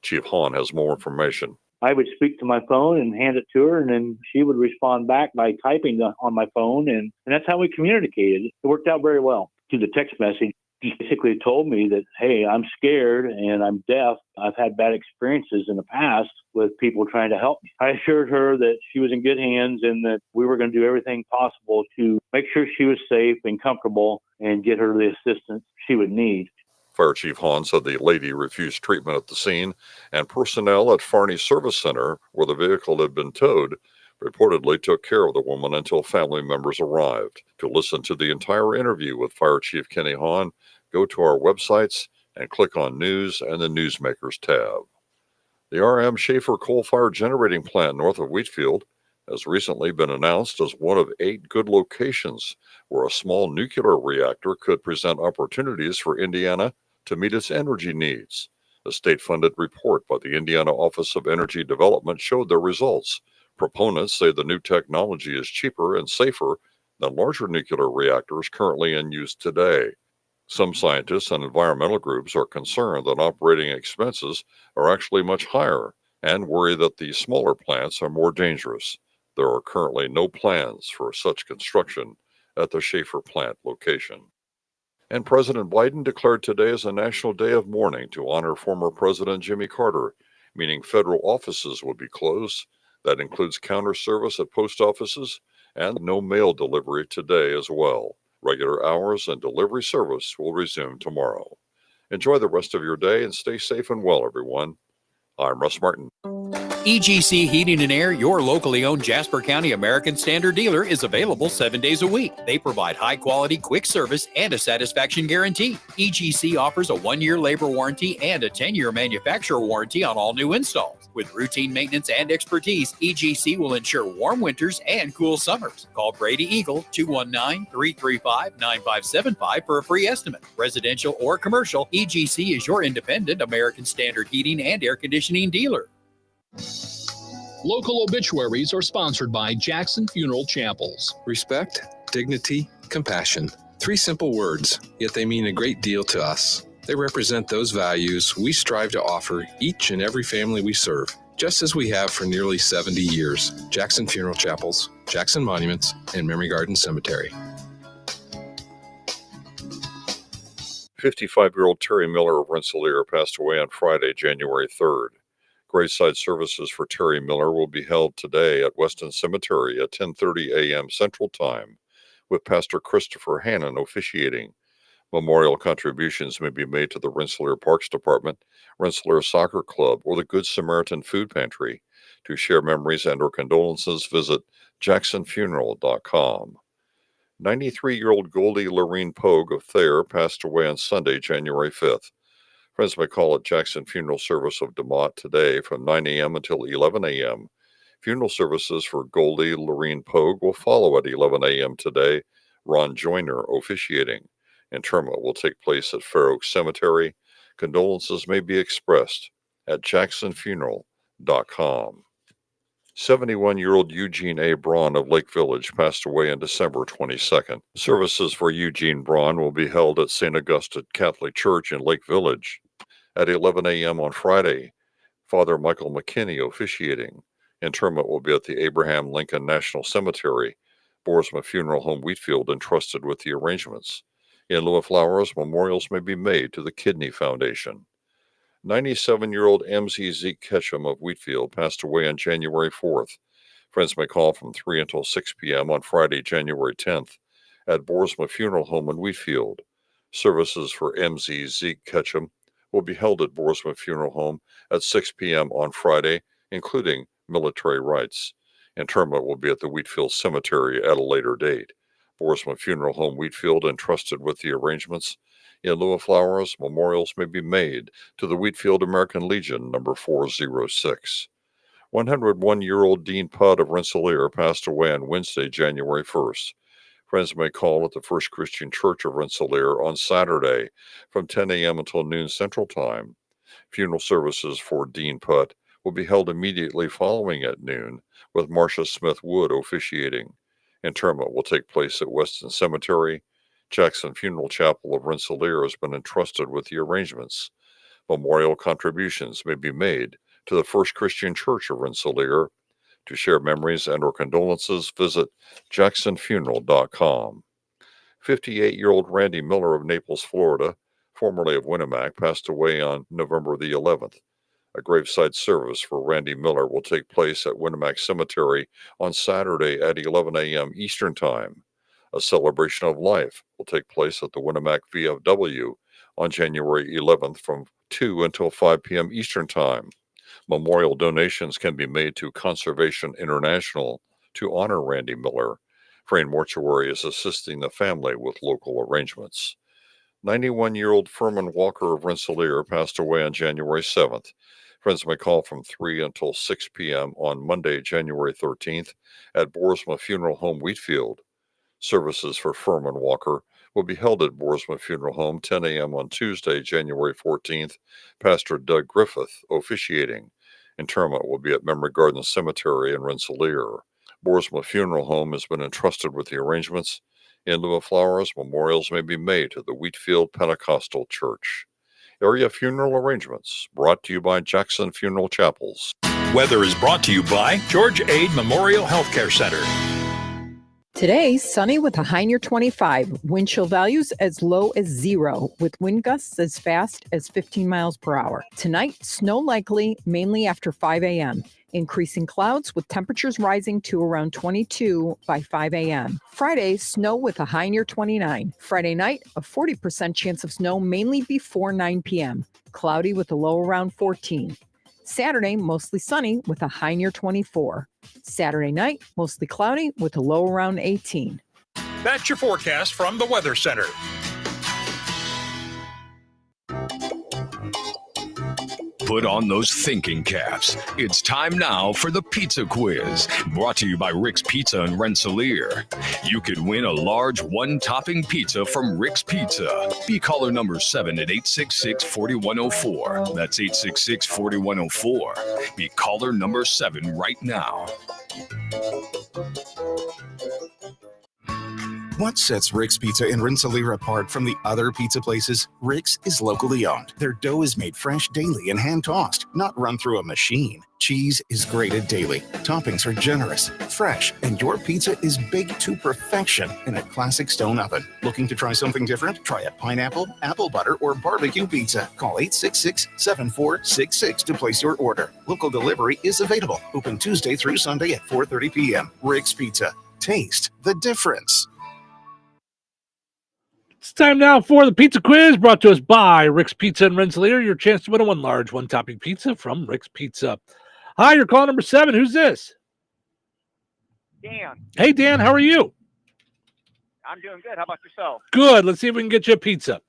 Chief Hahn has more information. I would speak to my phone and hand it to her, and then she would respond back by typing on my phone, and that's how we communicated. It worked out very well. To the text message, she basically told me that, hey, I'm scared and I'm deaf. I've had bad experiences in the past with people trying to help me. I assured her that she was in good hands and that we were going to do everything possible to make sure she was safe and comfortable and get her the assistance she would need. Fire Chief Hahn said the lady refused treatment at the scene, and personnel at Farney Service Center, where the vehicle had been towed, reportedly took care of the woman until family members arrived. To listen to the entire interview with Fire Chief Kenny Hahn, go to our websites and click on News and the Newsmakers tab. The R.M. Schaefer coal-fired generating plant north of Wheatfield has recently been announced as one of 8 good locations where a small nuclear reactor could present opportunities for Indiana to meet its energy needs. A state-funded report by the Indiana Office of Energy Development showed their results. Proponents say the new technology is cheaper and safer than larger nuclear reactors currently in use today. Some scientists and environmental groups are concerned that operating expenses are actually much higher and worry that the smaller plants are more dangerous. There are currently no plans for such construction at the Schaefer plant location. And President Biden declared today as a national day of mourning to honor former President Jimmy Carter, meaning federal offices will be closed. That includes counter service at post offices and no mail delivery today as well. Regular hours and delivery service will resume tomorrow. Enjoy the rest of your day and stay safe and well, everyone. I'm Russ Martin. EGC Heating and Air, your locally owned Jasper County American Standard dealer, is available 7 days a week. They provide high-quality, quick service and a satisfaction guarantee. EGC offers a 1-year labor warranty and a 10-year manufacturer warranty on all new installs. With routine maintenance and expertise, EGC will ensure warm winters and cool summers. Call Brady Eagle 219-335-9575 for a free estimate. Residential or commercial, EGC is your independent American Standard heating and air conditioning dealer. Local obituaries are sponsored by Jackson Funeral Chapels. Respect, dignity, compassion. 3 simple words, yet they mean a great deal to us. They represent those values we strive to offer each and every family we serve, just as we have for nearly 70 years. Jackson Funeral Chapels, Jackson Monuments, and Memory Garden Cemetery. 55-year-old Terry Miller of Rensselaer passed away on Friday, January 3rd. Graveside services for Terry Miller will be held today at Weston Cemetery at 10:30 a.m. Central Time, with Pastor Christopher Hannon officiating. Memorial contributions may be made to the Rensselaer Parks Department, Rensselaer Soccer Club, or the Good Samaritan Food Pantry. To share memories and or condolences, visit jacksonfuneral.com. 93-year-old Goldie Lorene Pogue of Thayer passed away on Sunday, January 5th. Friends may call at Jackson Funeral Service of DeMott today from 9 a.m. until 11 a.m. Funeral services for Goldie Lorene Pogue will follow at 11 a.m. today. Ron Joyner officiating. Interment will take place at Fair Oak Cemetery. Condolences may be expressed at jacksonfuneral.com. 71-year-old Eugene A. Braun of Lake Village passed away on December 22nd. Services for Eugene Braun will be held at St. Augustine Catholic Church in Lake Village at 11 a.m. on Friday. Father Michael McKinney officiating. Interment will be at the Abraham Lincoln National Cemetery. Boersma Funeral Home Wheatfield entrusted with the arrangements. In lieu of flowers, memorials may be made to the Kidney Foundation. 97-year-old M.Z. Zeke Ketchum of Wheatfield passed away on January 4th. Friends may call from 3 until 6 p.m. on Friday, January 10th at Boersma Funeral Home in Wheatfield. Services for M.Z. Zeke Ketchum will be held at Boersma Funeral Home at 6 p.m. on Friday, including military rites. Interment will be at the Wheatfield Cemetery at a later date. Boersma Funeral Home Wheatfield entrusted with the arrangements. In lieu of flowers, memorials may be made to the Wheatfield American Legion, number 406. 101-year-old Dean Putt of Rensselaer passed away on Wednesday, January 1st. Friends may call at the First Christian Church of Rensselaer on Saturday from 10 a.m. until noon Central Time. Funeral services for Dean Putt will be held immediately following at noon, with Marcia Smith Wood officiating. Interment will take place at Weston Cemetery. Jackson Funeral Chapel of Rensselaer has been entrusted with the arrangements. Memorial contributions may be made to the First Christian Church of Rensselaer. To share memories and or condolences, visit jacksonfuneral.com. 58-year-old Randy Miller of Naples, Florida, formerly of Winnemac, passed away on November the 11th. A graveside service for Randy Miller will take place at Winnemac Cemetery on Saturday at 11 a.m. Eastern Time. A celebration of life will take place at the Winnemac VFW on January 11th from 2 until 5 p.m. Eastern Time. Memorial donations can be made to Conservation International to honor Randy Miller. Frayne Mortuary is assisting the family with local arrangements. 91-year-old Furman Walker of Rensselaer passed away on January 7th. Friends may call from 3 until 6 p.m. on Monday, January 13th at Boersma Funeral Home, Wheatfield. Services for Furman Walker will be held at Boersma Funeral Home 10 a.m. on Tuesday, January 14th. Pastor Doug Griffith officiating. Interment will be at Memory Garden Cemetery in Rensselaer. Boersma Funeral Home has been entrusted with the arrangements. In lieu of flowers, memorials may be made to the Wheatfield Pentecostal Church. Area funeral arrangements brought to you by Jackson Funeral Chapels. Weather is brought to you by George Ade Memorial Healthcare Center. Today, sunny with a high near 25. Wind chill values as low as 0, with wind gusts as fast as 15 miles per hour. Tonight, snow likely, mainly after 5 a.m. Increasing clouds with temperatures rising to around 22 by 5 a.m. Friday, snow with a high near 29. Friday night, a 40% chance of snow mainly before 9 p.m. Cloudy with a low around 14. Saturday, mostly sunny with a high near 24. Saturday night, mostly cloudy with a low around 18. That's your forecast from the Weather Center. Put on those thinking caps. It's time now for the Pizza Quiz, brought to you by Rick's Pizza in Rensselaer. You could win a large one-topping pizza from Rick's Pizza. Be caller number 7 at 866-4104. That's 866-4104. Be caller number 7 right now. What sets Rick's Pizza in Rensselaer apart from the other pizza places? Rick's is locally owned. Their dough is made fresh daily and hand-tossed, not run through a machine. Cheese is grated daily. Toppings are generous, fresh, and your pizza is baked to perfection in a classic stone oven. Looking to try something different? Try a pineapple, apple butter, or barbecue pizza. Call 866-7466 to place your order. Local delivery is available. Open Tuesday through Sunday at 4:30 p.m. Rick's Pizza. Taste the difference. It's time now for the Pizza Quiz, brought to us by Rick's Pizza in Rensselaer. Your chance to win a one large, one-topping pizza from Rick's Pizza. Hi, you're call number 7. Who's this? Dan. Hey, Dan, how are you? I'm doing good. How about yourself? Good. Let's see if we can get you a pizza.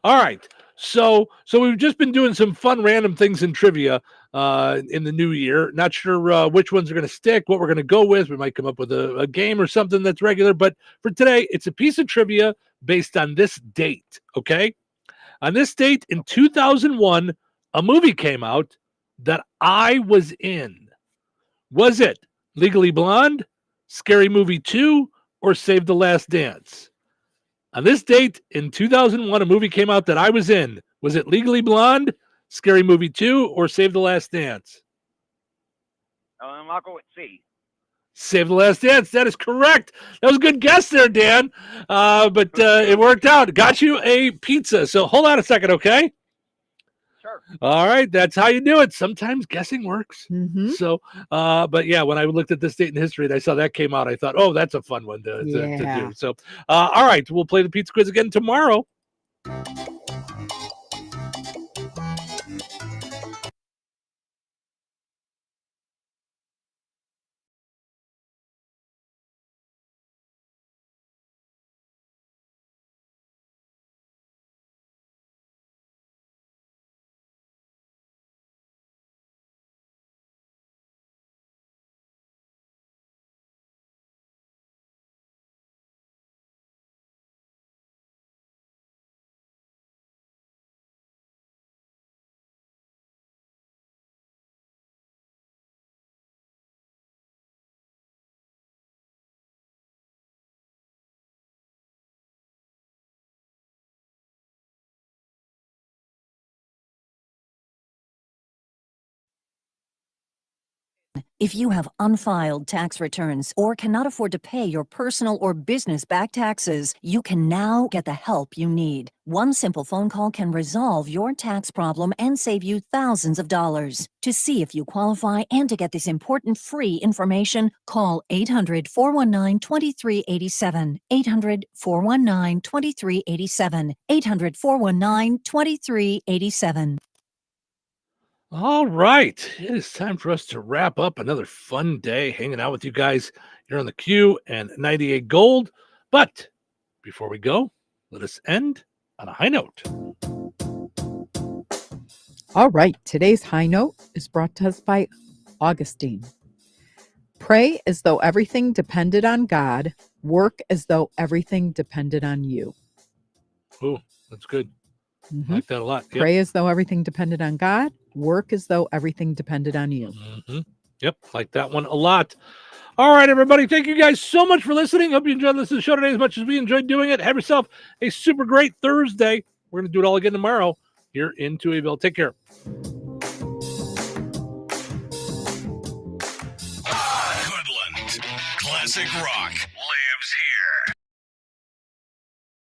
All right. So we've just been doing some fun random things in trivia in the new year. Not sure which ones are going to stick, what we're going to go with. We might come up with a game or something that's regular. But for today, it's a piece of trivia based on this date, okay? On this date in 2001, a movie came out that I was in. Was it Legally Blonde, Scary Movie 2, or Save the Last Dance? On this date in 2001, a movie came out that I was in. Was it Legally Blonde, Scary Movie 2, or Save the Last Dance? I'll go with C. Save the Last Dance. That is correct. That was a good guess there, Dan. But it worked out. Got you a pizza. So hold on a second, okay? Sure. All right. That's how you do it. Sometimes guessing works. Mm-hmm. So, but yeah, when I looked at this date in history and I saw that came out, I thought, oh, that's a fun one to do. So, all right. We'll play the Pizza Quiz again tomorrow. fraud. If you have unfiled tax returns or cannot afford to pay your personal or business back taxes, you can now get the help you need. One simple phone call can resolve your tax problem and save you thousands of dollars. To see if you qualify and to get this important free information, call 800-419-2387. 800-419-2387. 800-419-2387. All right. It is time for us to wrap up another fun day hanging out with you guys here on the Q and 98 Gold. But before we go, let us end on a high note. All right. Today's high note is brought to us by Augustine. Pray as though everything depended on God. Work as though everything depended on you. Oh, that's good. Mm-hmm. I like that a lot. Yep. Pray as though everything depended on God. Work as though everything depended on you. Mm-hmm. Yep, like that one a lot. All right, everybody. Thank you guys so much for listening. Hope you enjoyed listening to the show today as much as we enjoyed doing it. Have yourself a super great Thursday. We're going to do it all again tomorrow here in Touhyville. Take care. Classic rock.